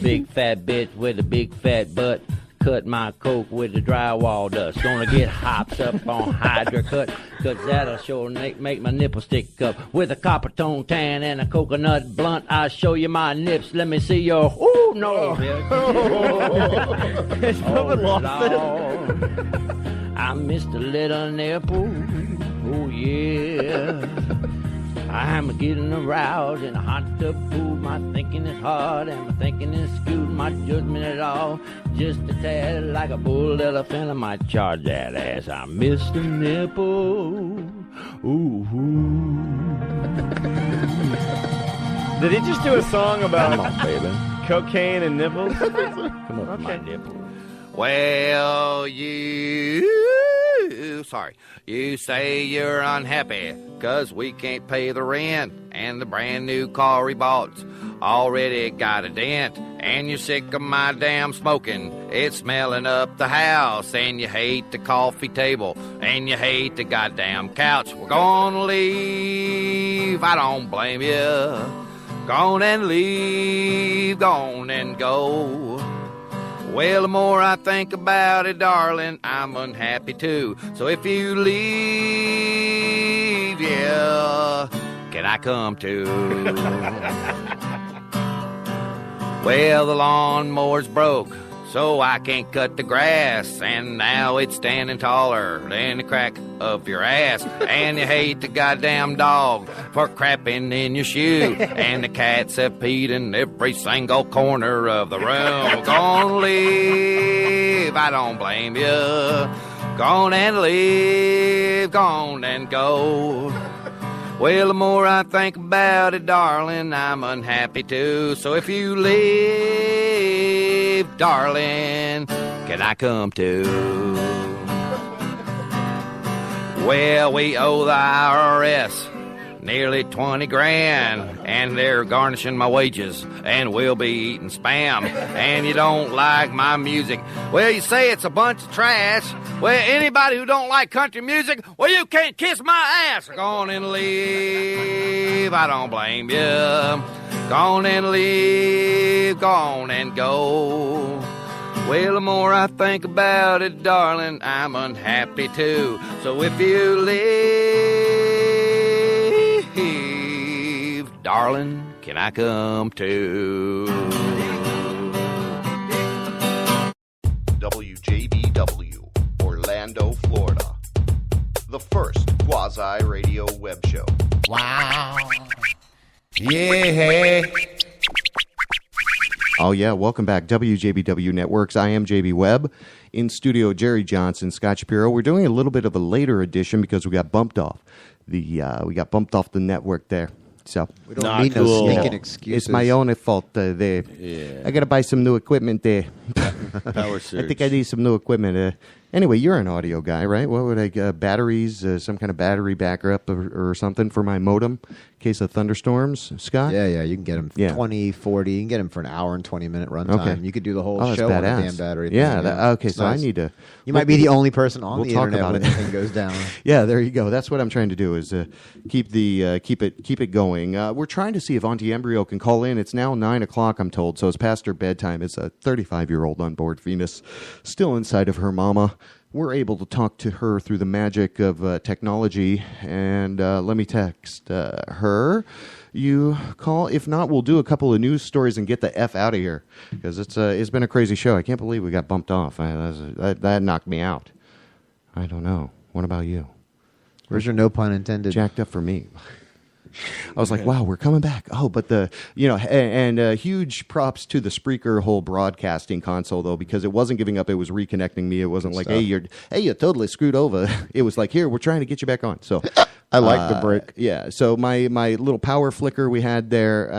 Big fat bitch with a big fat butt. Cut my coke with the drywall dust. Gonna get hopped up on Hydra Cut, cause that'll sure make my nipple stick up. With a copper tone tan and a coconut blunt, I'll show you my nips. Let me see your, ooh, no, bitch. It's probably lost it. I missed a little nipple. Oh, yeah. I'm getting aroused in a hot tub pool. My thinking is hard and my thinking is skewed. My judgment at all just a tad. Like a bull elephant, I might charge that ass. I missed a nipple. Ooh. Did he just do a song about Come on, baby. cocaine and nipples? Come on, my nipple. Well, you say you're unhappy 'cause we can't pay the rent, and the brand new car we bought's already got a dent, and you're sick of my damn smoking. It's smelling up the house, and you hate the coffee table, and you hate the goddamn couch. We're gonna leave, I don't blame you. Gone and leave, gone and go. Well, the more I think about it, darling, I'm unhappy too. So if you leave, yeah, can I come too? Well, the lawnmower's broke, so I can't cut the grass, and now it's standing taller than the crack of your ass. And you hate the goddamn dog for crapping in your shoe, and the cats have peed in every single corner of the room. Gonna leave, I don't blame you. Gone and leave, gone and go. Well, the more I think about it, darling, I'm unhappy too. So if you leave, darling, can I come too? Well, we owe the IRS nearly 20 grand, and they're garnishing my wages, and we'll be eating spam. And you don't like my music. Well, you say it's a bunch of trash. Well, anybody who don't like country music, well, you can't kiss my ass. Gone and leave, I don't blame you. Gone and leave, gone and go. Well, the more I think about it, darling, I'm unhappy too. So if you leave, darling, can I come too? WJBW, Orlando, Florida. The first quasi-radio web show. Wow. Yeah. Oh, yeah. Welcome back. WJBW Networks. I am JB Webb. In studio, Jerry Johnson, Scott Shapiro. We're doing a little bit of a later edition because we got bumped off. We got bumped off the network there. So we don't need no sneaking excuses. It's my own fault. I got to buy some new equipment there. Power surge. I think I need some new equipment. Anyway, you're an audio guy, right? What would I batteries? Some kind of battery backup or something for my modem in case of thunderstorms, Scott? Yeah. You can get them 20, 40. You can get them for an hour and 20-minute runtime. Okay. You could do the whole that's show badass. on a damn battery. Yeah. Okay, it's so nice. I need to. You might be the only person on we'll the talk internet about when it. the thing goes down. Yeah, there you go. That's what I'm trying to do is keep it going. We're trying to see if Auntie Embryo can call in. It's now 9:00, I'm told, so it's past her bedtime. It's a 35-year-old on board Venus, still inside of her mama. We're able to talk to her through the magic of technology, and let me text her. You call. If not, we'll do a couple of news stories and get the F out of here, because it's been a crazy show. I can't believe we got bumped off. That knocked me out. I don't know. What about you? Where's your no pun intended? Jacked up for me. I was like, wow, we're coming back. Oh, but huge props to the Spreaker whole broadcasting console, though, because it wasn't giving up. It was reconnecting me. It wasn't like, hey, you totally screwed over. It was like, here, we're trying to get you back on. So I like the break. Yeah. So my little power flicker we had there,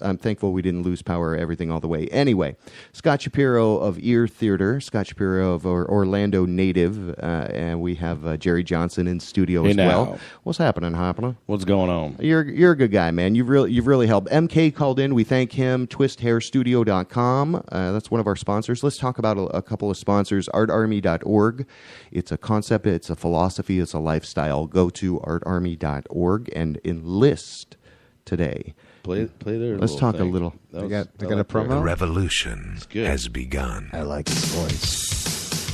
I'm thankful we didn't lose power, everything all the way. Anyway, Scott Shapiro of Ear Theater, Scott Shapiro of Orlando native, and we have Jerry Johnson in studio as well. What's happening, Hoppner? What's going on? You're a good guy, man. You've really helped. MK called in. We thank him. TwistHairStudio.com. That's one of our sponsors. Let's talk about a couple of sponsors. ArtArmy.org. It's a concept. It's a philosophy. It's a lifestyle. Go to ArtArmy.org and enlist today. Play there. Let's talk a little. They got a promo. The revolution has begun. I like his voice.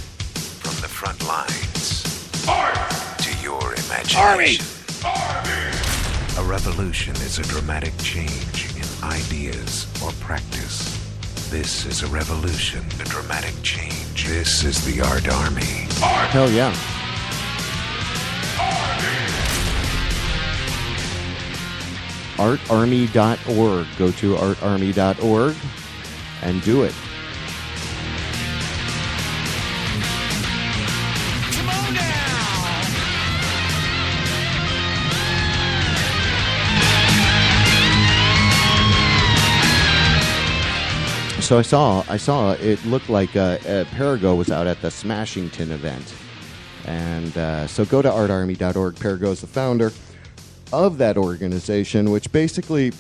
From the front lines to your imagination. A revolution is a dramatic change in ideas or practice. This is a revolution, a dramatic change. This is the Art Army. Hell yeah. ArtArmy.org. Go to ArtArmy.org and do it. So I saw it looked like Perigo was out at the Smashington event. And so go to artarmy.org. Perigo is the founder of that organization, which basically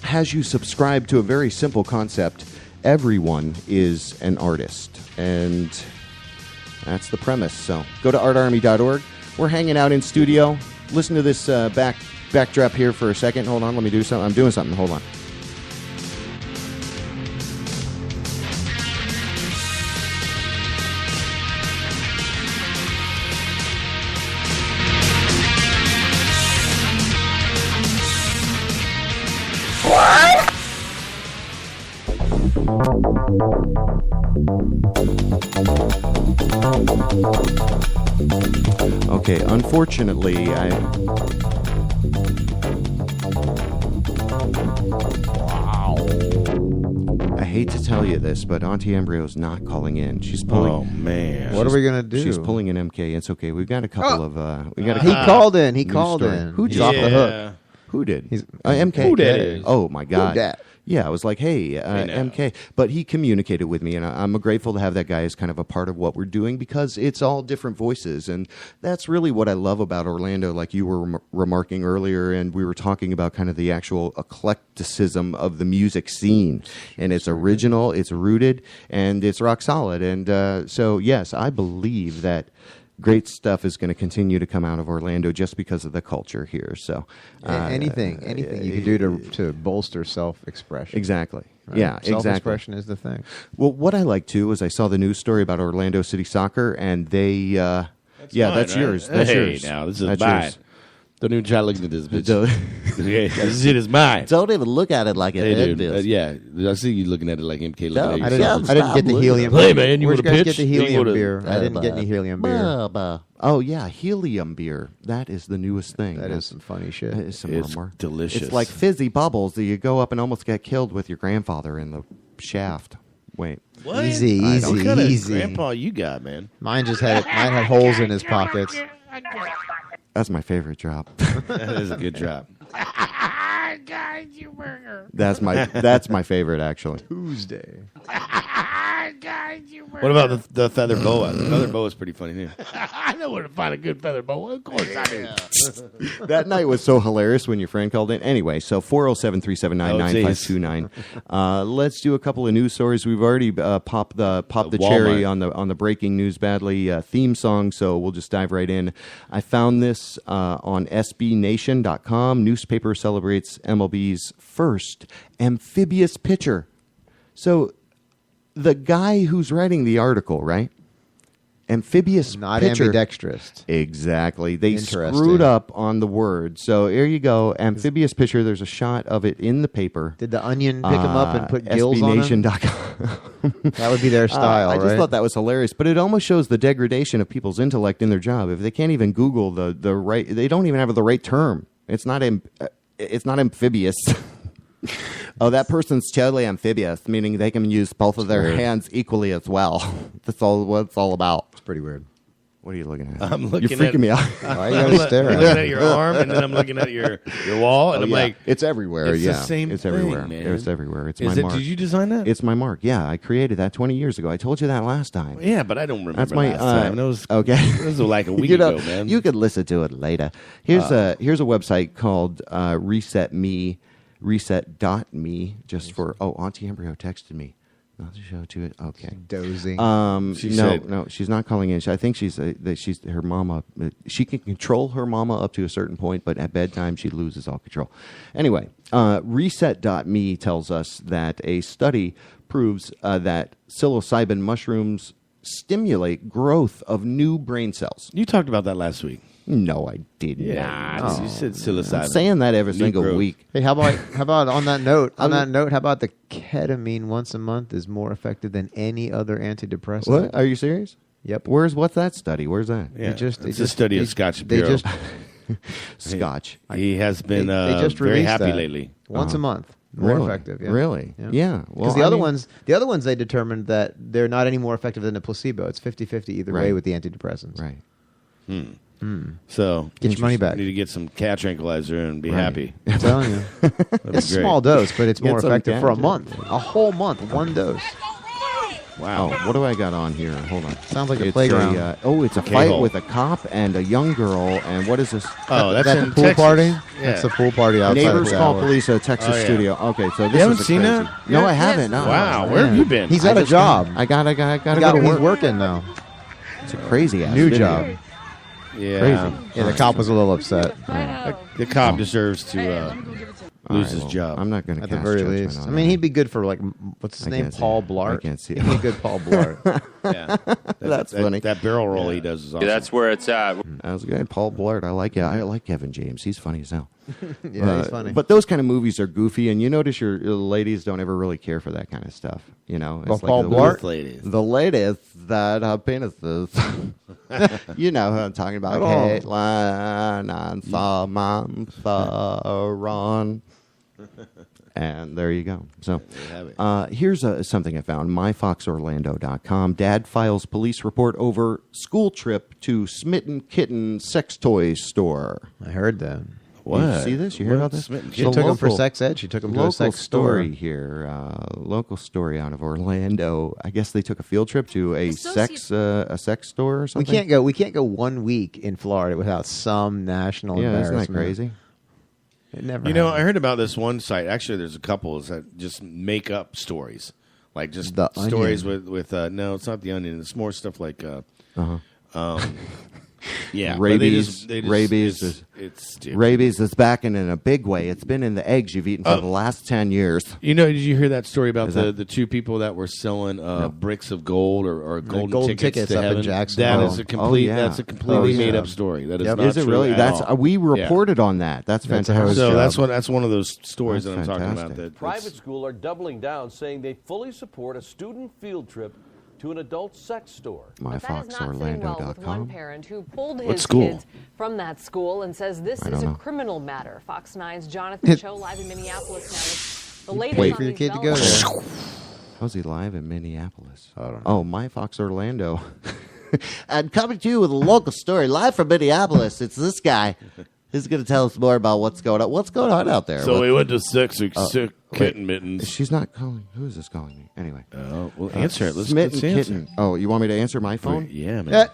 has you subscribe to a very simple concept. Everyone is an artist. And that's the premise. So go to artarmy.org. We're hanging out in studio. Listen to this backdrop here for a second. Hold on, let me do something. I'm doing something. Hold on. Okay, unfortunately, I hate to tell you this, but Auntie Embryo's not calling in. She's pulling. Oh man, what are we gonna do? She's pulling an MK. It's okay. We've got a couple of. He called in. He called in. Who He's off the hook. Who did? He's MK. Who that is? Oh my God. Who dat? Yeah, I was like, hey, MK. But he communicated with me, and I'm grateful to have that guy as kind of a part of what we're doing because it's all different voices. And that's really what I love about Orlando, like you were remarking earlier, and we were talking about kind of the actual eclecticism of the music scene. And it's original, it's rooted, and it's rock solid. And so, yes, I believe that great stuff is going to continue to come out of Orlando just because of the culture here. So anything you can do to bolster self-expression. Exactly. Right? Yeah, exactly. Self-expression is the thing. Well, what I like too is I saw the news story about Orlando City Soccer, and they. That's yours. That's hey, yours. now this is that's mine. yours. Don't even try looking at this bitch. This shit is mine. Don't even look at it like it is. Yeah, I see you looking at it like MK. No, I didn't get the helium. Hey, man, you Where'd want you a guys pitch? get the helium beer? I didn't get any helium beer. Oh, yeah, helium beer. That is the newest thing. That is some funny shit. That is some It's more. delicious. It's like fizzy bubbles that you go up and almost get killed with your grandfather in the shaft. Wait. What? Easy. What kind of grandpa you got, man? Mine had holes in his pockets. That's my favorite drop. That is a good drop. Guys, you burger. That's my favorite, actually. Tuesday. Guys, you burger. What about the feather boa? The feather boa is pretty funny too. I know where to find a good feather boa. Of course I do. That night was so hilarious when your friend called in. Anyway, so 407-379-9529. Let's do a couple of news stories. We've already popped the cherry on the breaking news badly theme song, so we'll just dive right in. I found this on SBNation.com. Newspaper celebrates MLB's first amphibious pitcher. So the guy who's writing the article, right? Amphibious Not pitcher. ambidextrous. Exactly. They Interesting. screwed up on the word. So here you go. Amphibious pitcher. There's a shot of it in the paper. Did the Onion pick him up and put gills on him? SBNation.com. That would be their style, I just right? thought that was hilarious. But it almost shows the degradation of people's intellect in their job. If they can't even Google the right, they don't even have the right term. It's not amphibious. Oh, that person's totally amphibious, meaning they can use both of their hands equally as well. That's all what it's all about. It's pretty weird. What are you looking at? I'm looking You're freaking at, me out. Why you gotta stare I'm at looking it? at your arm, and then I'm looking at your wall, and I'm like, it's everywhere. it's yeah, the same it's thing, everywhere. man. It's everywhere. It's Is my it? mark. Did you design that? It's my mark. Yeah, I created that 20 years ago. I told you that last time. Yeah, but I don't remember That's my last time. That was okay. This was like a week You know, ago, man. You could listen to it later. Here's a website called Reset.me, just for Auntie Embryo texted me. Not to show to it. Okay. Dozing. No, she's not calling in. I think she's her mama. She can control her mama up to a certain point, but at bedtime she loses all control. Anyway, Reset.me tells us that a study proves that psilocybin mushrooms stimulate growth of new brain cells. You talked about that last week. No, I did not. You said psilocybin. I'm saying that every single week. Hey, how about on that note? How about the ketamine once a month is more effective than any other antidepressant? What? Are you serious? Yep. What's that study? Where's that? Yeah, it's a study of Scotch Bureau. Scotch. He has been they just very released happy that. lately. Once a month. More effective. Yeah. Really? Yeah. Because the other ones they determined that they're not any more effective than a placebo. It's 50-50 either way with the antidepressants. Right. So get your money back. You need to get some cat tranquilizer and be happy. I'm telling you, it's a small dose, but it's more effective for a month, a whole month, one dose. Wow. Oh, what do I got on here? Hold on. Sounds like a playground. It's a fight with a cop and a young girl. And what is this? Oh, that's the pool Texas. party. Yeah. That's the pool party outside. Neighbors of call police at Texas studio. Okay, so this you haven't is seen crazy. that? No, I haven't. No. Wow, where have you been? He's at a job. I got to go to He's work. working now. It's a crazy ass New video. job. Yeah, Crazy. Yeah, the cop was a little upset. The cop deserves to lose his job. I'm not going to At the very least. I mean, he'd be good for what's his name? Paul Blart. I can't see He'd be good Paul Blart. Yeah, That's funny. That barrel roll he does is awesome. That's where it's at. That was good. Paul Blart. I like Kevin James. He's funny as hell. Yeah, he's funny. But those kind of movies are goofy, and you notice your ladies don't ever really care for that kind of stuff. You know, Well, Paul Blart? the ladies that have penises. You know who I'm talking about. Caitlin and Samantha Ron. And there you go. So here's something I found. MyFoxOrlando.com. Dad files police report over school trip to Smitten Kitten sex toy store. I heard that. What? You see this? You heard about this? She took him for sex ed. She took him to a sex story store. here. Local story out of Orlando. I guess they took a field trip to a sex store or something. We can't go 1 week in Florida without some national embarrassment. Isn't that crazy? It never. You know, I heard about this one site. Actually, there's a couple that just make up stories, like just The stories Onion. with. No, it's not the Onion. It's more stuff like. Yeah, Rabies. they just- Rabies. It's rabies is back in a big way. It's been in the eggs you've eaten for the last 10 years. You know, did you hear that story about the two people that were selling bricks of gold or golden tickets to up heaven? in Jackson? That's a completely made up story. That is not is it true really? at That's all. We reported on that. That's fantastic. So that's one of those stories that I'm talking about. That private school are doubling down, saying they fully support a student field trip to an adult sex store. MyFoxOrlando.com. With one parent who pulled his kids from that school and says this is a criminal matter. Fox 9's Jonathan Cho live in Minneapolis now. The latest Wait for your kid to go there. How's he live in Minneapolis? I don't know. Oh, My Fox Orlando. I'm coming to you with a local story live from Minneapolis. It's this guy. He's going to tell us more about what's going on. What's going on out there? So we went to sick kitten mittens. She's not calling. Who is this calling me? Anyway. Well, answer it. Let's Smitten answer. Kitten. Oh, you want me to answer my phone? Yeah, man.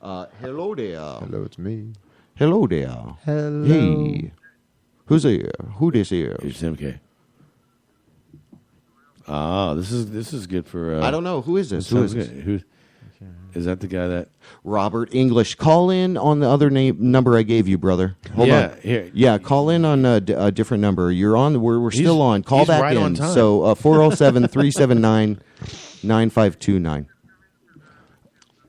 Hello there. Hello, it's me. Hello there. Hello. Hey. Who's here? Who this here? It's MK. This is good for. I don't know. Who is this? Who is this? Who? Is that the guy that Robert English? Call in on the other number I gave you, brother. Hold on. Here. Yeah, call in on a different number. You're on. We're still on. Call back right in. on time. So 407-379-9529.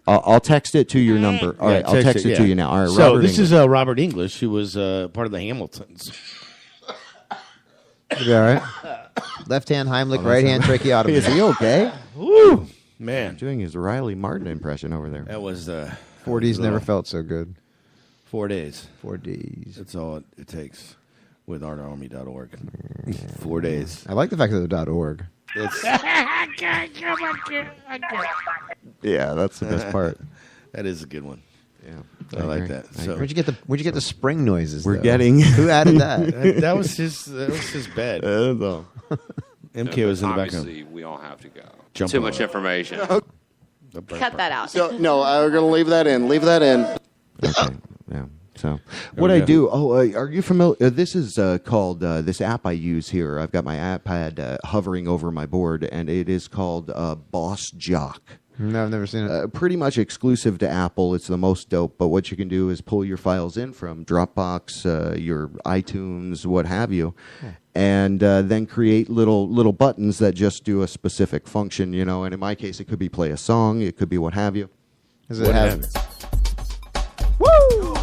I'll text it to your number. All right, I'll text it to you now. All right. So Robert this English. is Robert English, who was part of the Hamiltons. You be all right? Left hand Heimlich, right hand tracheotomy. Is he okay? Woo! Man. Doing his Riley Martin impression over there. That was 4Ds never felt so good. 4 days. 4 days. That's all it takes with artarmy.org. 4 days. I like the fact that they're .org. It's Yeah, that's the best part. That is a good one. Yeah, I like that. So Where'd you get the spring noises? We're though? getting. Who added that? that was his bed. MK was in the background. Obviously, we all have to go. Jump Too on much it. information. Cut that out. So no, we're gonna leave that in. Leave that in. Okay. Yeah. So what I do? Are you familiar? This is called this app I use here. I've got my iPad hovering over my board, and it is called Boss Jock. No, I've never seen it. Pretty much exclusive to Apple. It's the most dope. But what you can do is pull your files in from Dropbox, your iTunes, what have you, and then create little buttons that just do a specific function. You know, and in my case, it could be play a song. It could be what have you. Does it have? Woo!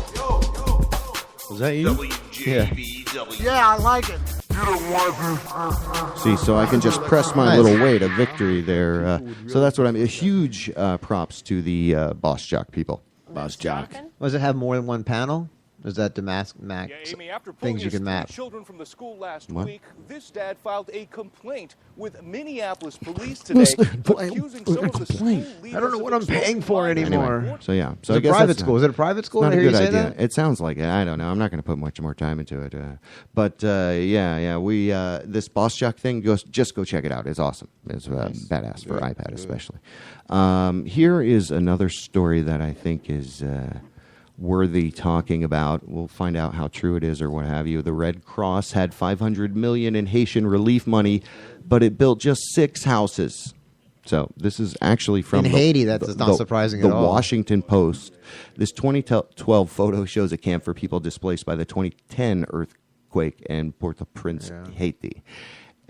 Was that you? WJBW. Yeah, I like it. See, so I can just press my little way to victory there. So that's what I mean. Huge props to the Boss Jock people. Boss Jock. Does it have more than one panel? Is that the max things you can map? Children from the school last What? week, this dad filed a complaint with Minneapolis police today, accusing some of the school leaders. I don't know what I'm paying for anymore. Anyway, so yeah, so It's I a guess private that's school. Is it a private school? Not I a hear good you say idea. that? It sounds like it. I don't know. I'm not going to put much more time into it. But yeah. We this Boss Jock thing. Just go check it out. It's awesome. It's badass for iPad especially. Here is another story that I think is worthy talking about. We'll find out how true it is or what have you. The Red Cross had $500 million in Haitian relief money, but it built just 6 houses. So this is actually from in Haiti. That's not surprising at all. The Washington Post. This 2012 photo shows a camp for people displaced by the 2010 earthquake in Port-au-Prince, Haiti.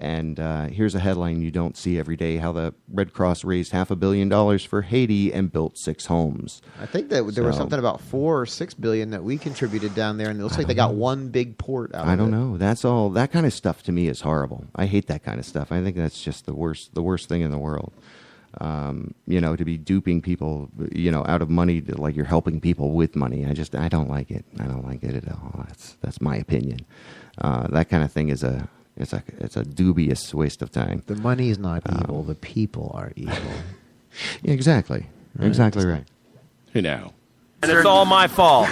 And here's a headline you don't see every day: how the Red Cross raised $500 million for Haiti and built 6 homes. I think that there was something about 4 or 6 billion that we contributed down there, and it looks like they got one big port out of it. I don't know. That's all. That kind of stuff to me is horrible. I hate that kind of stuff. I think that's just the worst thing in the world. To be duping people, out of money, like you're helping people with money. I don't like it. I don't like it at all. That's my opinion. That kind of thing is it's a dubious waste of time. The money is not evil. The people are evil. Yeah, exactly. Right. Exactly right. Who now? And it's all my fault.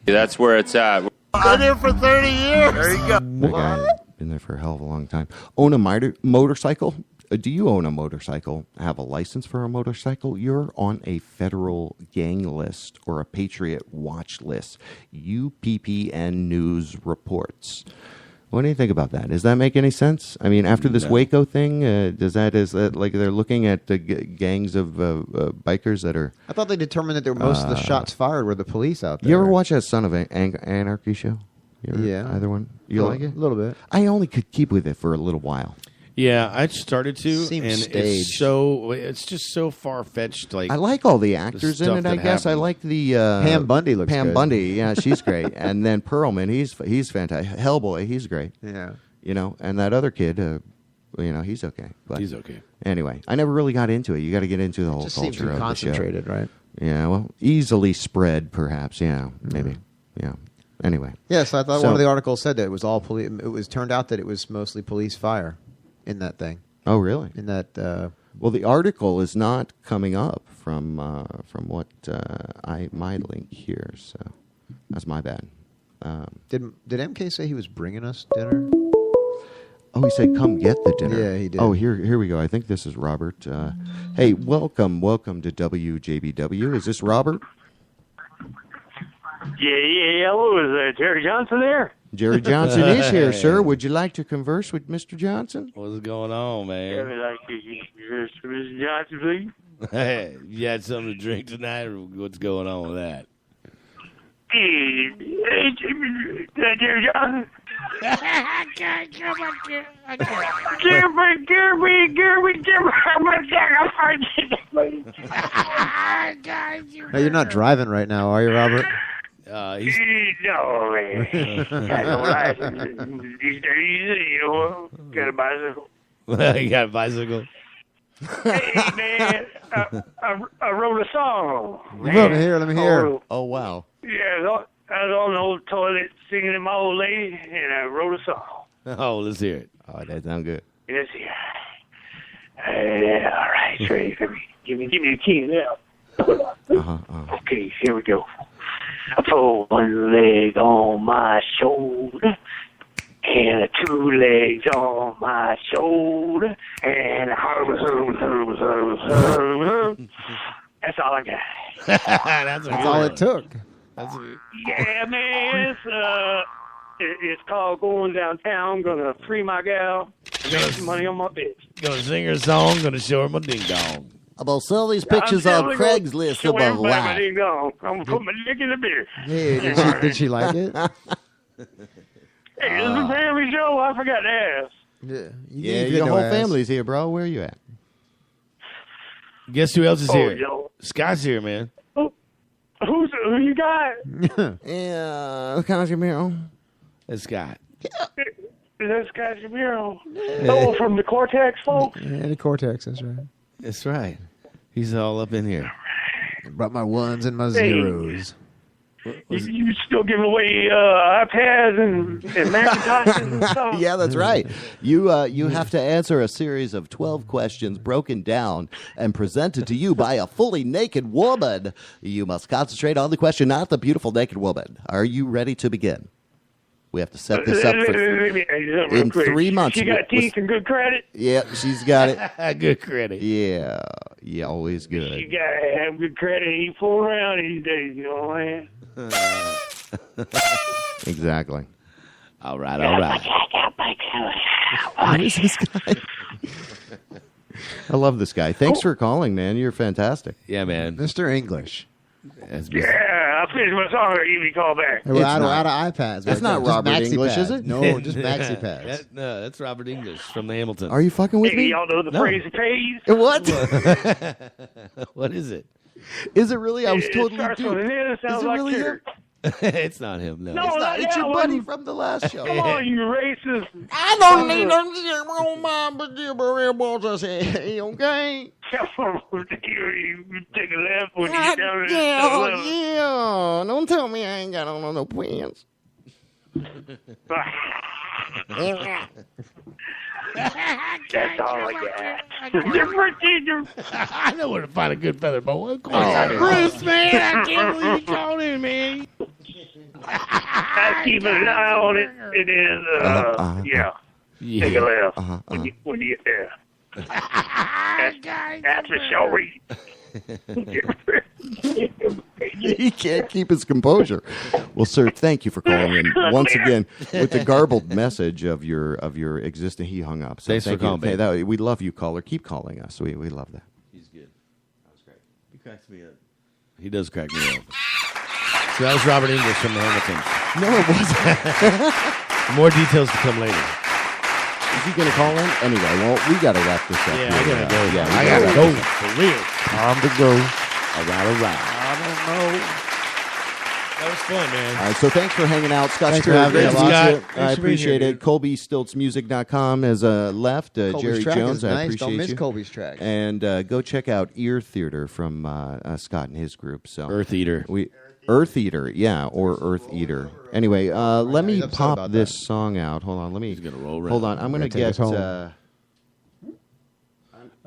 That's where it's at. Been here for 30 years. There you go. That guy been there for a hell of a long time. Own a motorcycle? Do you own a motorcycle? Have a license for a motorcycle? You're on a federal gang list or a Patriot Watch list. UPPN News reports. What do you think about that? Does that make any sense? I mean, after this Waco thing, is that like they're looking at the gangs of bikers that are... I thought they determined that most of the shots fired were the police out there. You ever watch that Son of Anarchy show? Either one? You like it? A little bit. I only could keep with it for a little while. Yeah, I started to, Seems and staged. it's just so far fetched. Like I like all the actors in it. I guess I like the Pam Bundy looks Pam good. Bundy. Yeah, she's great. And then Perlman, he's fantastic. Hellboy, he's great. Yeah, and that other kid, he's okay. But he's okay. Anyway, I never really got into it. You got to get into the whole just culture seems of concentrated, the show. right? Yeah, well, easily spread, perhaps. Yeah, maybe. Yeah. Anyway. Yes, I thought one of the articles said that it was all police. It was turned out that it was mostly police fire in that thing. Oh, really? In that. Well, the article is not coming up from what my link here, so that's my bad. Did MK say he was bringing us dinner? Oh, he said, "Come get the dinner." Yeah, he did. Oh, here we go. I think this is Robert. Hey, welcome to WJBW. Is this Robert? Yeah. Hello, is Jerry Johnson there? Jerry Johnson is here, sir. Would you like to converse with Mr. Johnson? What's going on, man? Yeah, like Mr. Johnson, please. Hey, you had something to drink tonight, or what's going on with that? Hey, Jerry Johnson. I can't. No, you're not driving right now, are you, Robert? He's... No, man. Got no license these days, got a bicycle. You got a bicycle? Hey, man, I wrote a song. Let me hear. Oh, wow. Yeah, I was on the old toilet singing to my old lady, and I wrote a song. Oh, let's hear it. Oh, that sounds good. Let's hear it. All right, Trey, give me the key now. Okay, here we go. I put one leg on my shoulder, and 2 legs on my shoulder, and that's all I got. That's all it took. Yeah, man, it's called Going Downtown. I'm gonna free my gal, make some money on my bitch. Gonna sing her song, gonna show her my ding dong. I'm gonna sell these pictures on Craigslist of a wife. I'm gonna put my dick in the beer. Hey, did she like it? Hey, this is a family show. I forgot to ask. Yeah, your whole family's here, bro. Where are you at? Guess who else is here? Yo. Scott's here, man. Who you got? Yeah, Casimiro. It's Scott. Is that Scott Shapiro? Oh, from the Cortex, folks? Yeah, the Cortex, that's right. That's right. He's all up in here. I brought my ones and my zeros. You still giving away iPads and Macintoshes and stuff? Yeah, that's right. You have to answer a series of 12 questions broken down and presented to you by a fully naked woman. You must concentrate on the question, not the beautiful naked woman. Are you ready to begin? We have to set this up in 3 months. She got teeth and good credit? Yeah, she's got it. Good credit. Yeah, always good. You got to have good credit. You fool around these days, you know what I'm saying? Exactly. All right. Who is this guy? I love this guy. Thanks for calling, man. You're fantastic. Yeah, man. Mr. English. Yeah, I finished my song. Give me a call back. We're out of iPads. That's not Robert English, is it? No, just maxi pads. No, that's Robert English from the Hamilton. Are you fucking with me? Y'all know the phrase pays? What? What is it? Is it really? I was It totally starts duped. with an N. It sounds Is it like really church. It's not him. No, No, it's not. It's that your buddy one. from the last show. Come on, you racist. I don't need them zero mama zero balls. I say, okay. You take a left when you God down damn, yeah. Don't tell me I ain't got on no pants. That's all I got. I know where to find a good feather boa. Of course Oh, I do. Chris, man, I can't believe you called in, man. I keep an eye on it, and then, Yeah. take a left when you get there. That's the show. He can't keep his composure. Well, sir, thank you for calling in once again with the garbled message of your existing. He hung up. So Thanks for calling. Hey, we love you, caller. Keep calling us. We love that. He's good. That was great. He cracks me up. He does crack me up. So that was Robert English from the Hamiltons. No, it wasn't. More details to come later. Is he going to call in? Anyway, well, we got to wrap this up. Yeah, I got to go. Yeah, I got to go. For real. Time to go. All right. I don't know. That was fun, man. All right, so thanks for hanging out. Scott Thanks for Spirit, having me, Scott. Scott. I appreciate it. ColbyStiltsMusic.com has left. Colby's Jerry track Jones, is I nice. appreciate Don't miss you. Colby's track. And go check out Ear Theater from Scott and his group. So Earth Eater. Earth Eater, yeah, or Earth Eater. Anyway, let me pop this song out. Hold on, let me. He's gonna roll around. Hold on, I'm going to get.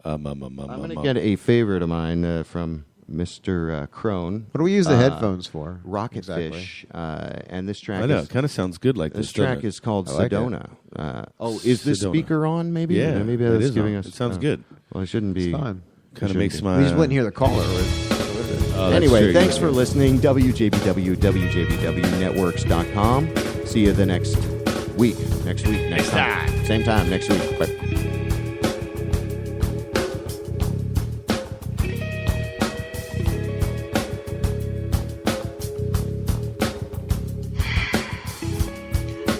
I'm going to get a favorite of mine from Mr. Crone. What do we use the headphones for? Rocket exactly. Fish. And this track I know, it kind of sounds good like this. This track is called Sedona. Is this Sedona. speaker on, maybe? Yeah, maybe it that's is giving on. us. It sounds good. Well, it shouldn't be. It's fine. Kind of makes my. We just wouldn't hear the caller. Anyway, thanks for listening. WJBW, WJBWnetworks.com. See you the next week. Next time. Same time next week. Bye.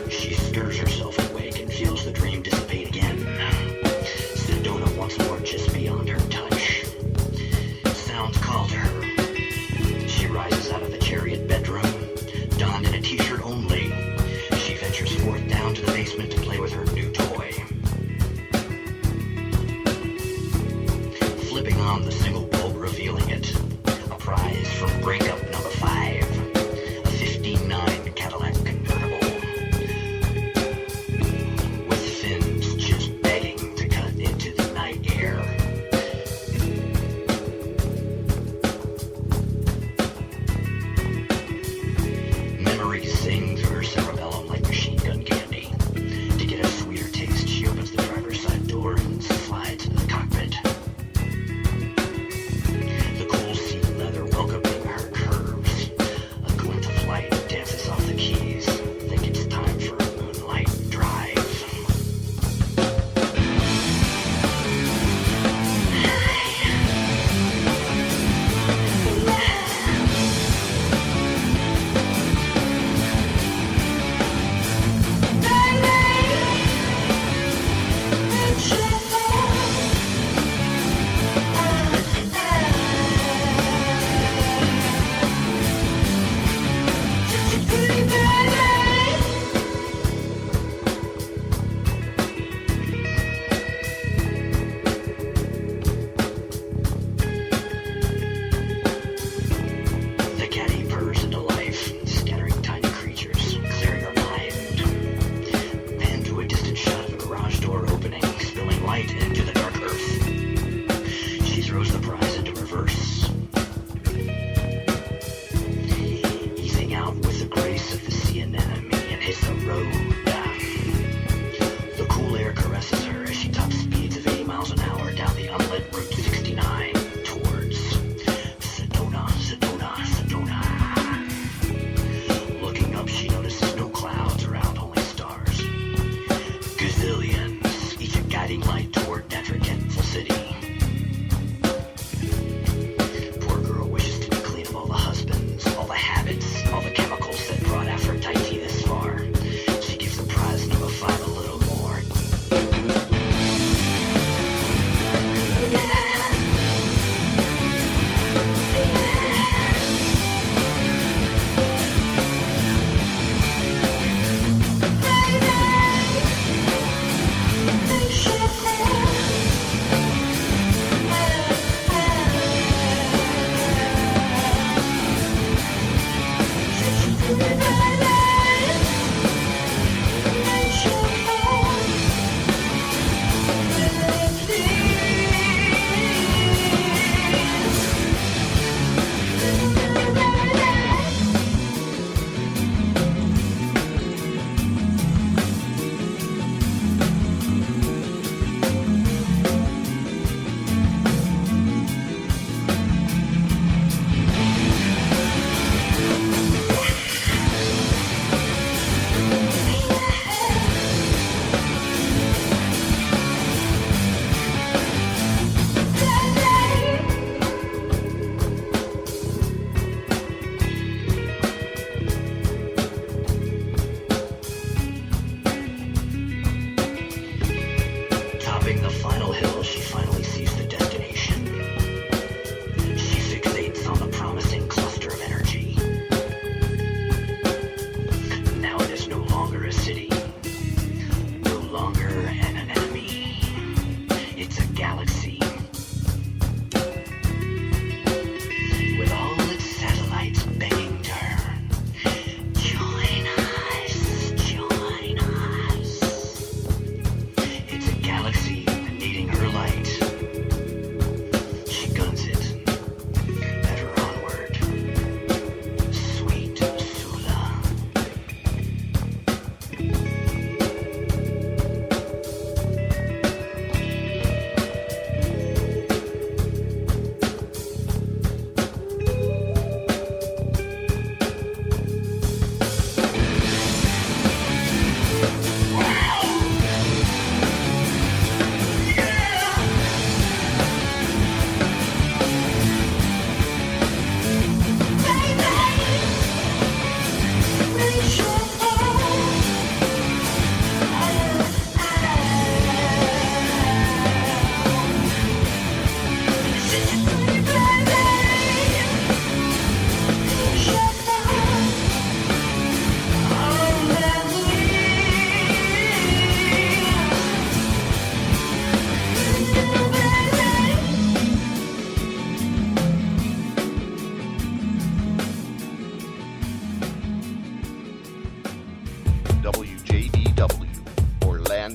She stirs herself awake and feels the dream dissipate again. Sedona once more just beyond her touch. Sounds call to her. She rises out of the chariot bedroom, donned in a t-shirt only. She ventures forth down to the basement to play with her new toy.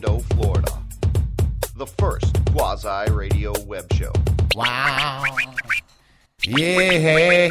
Orlando, Florida. The first quasi-radio web show. Wow. Yeah.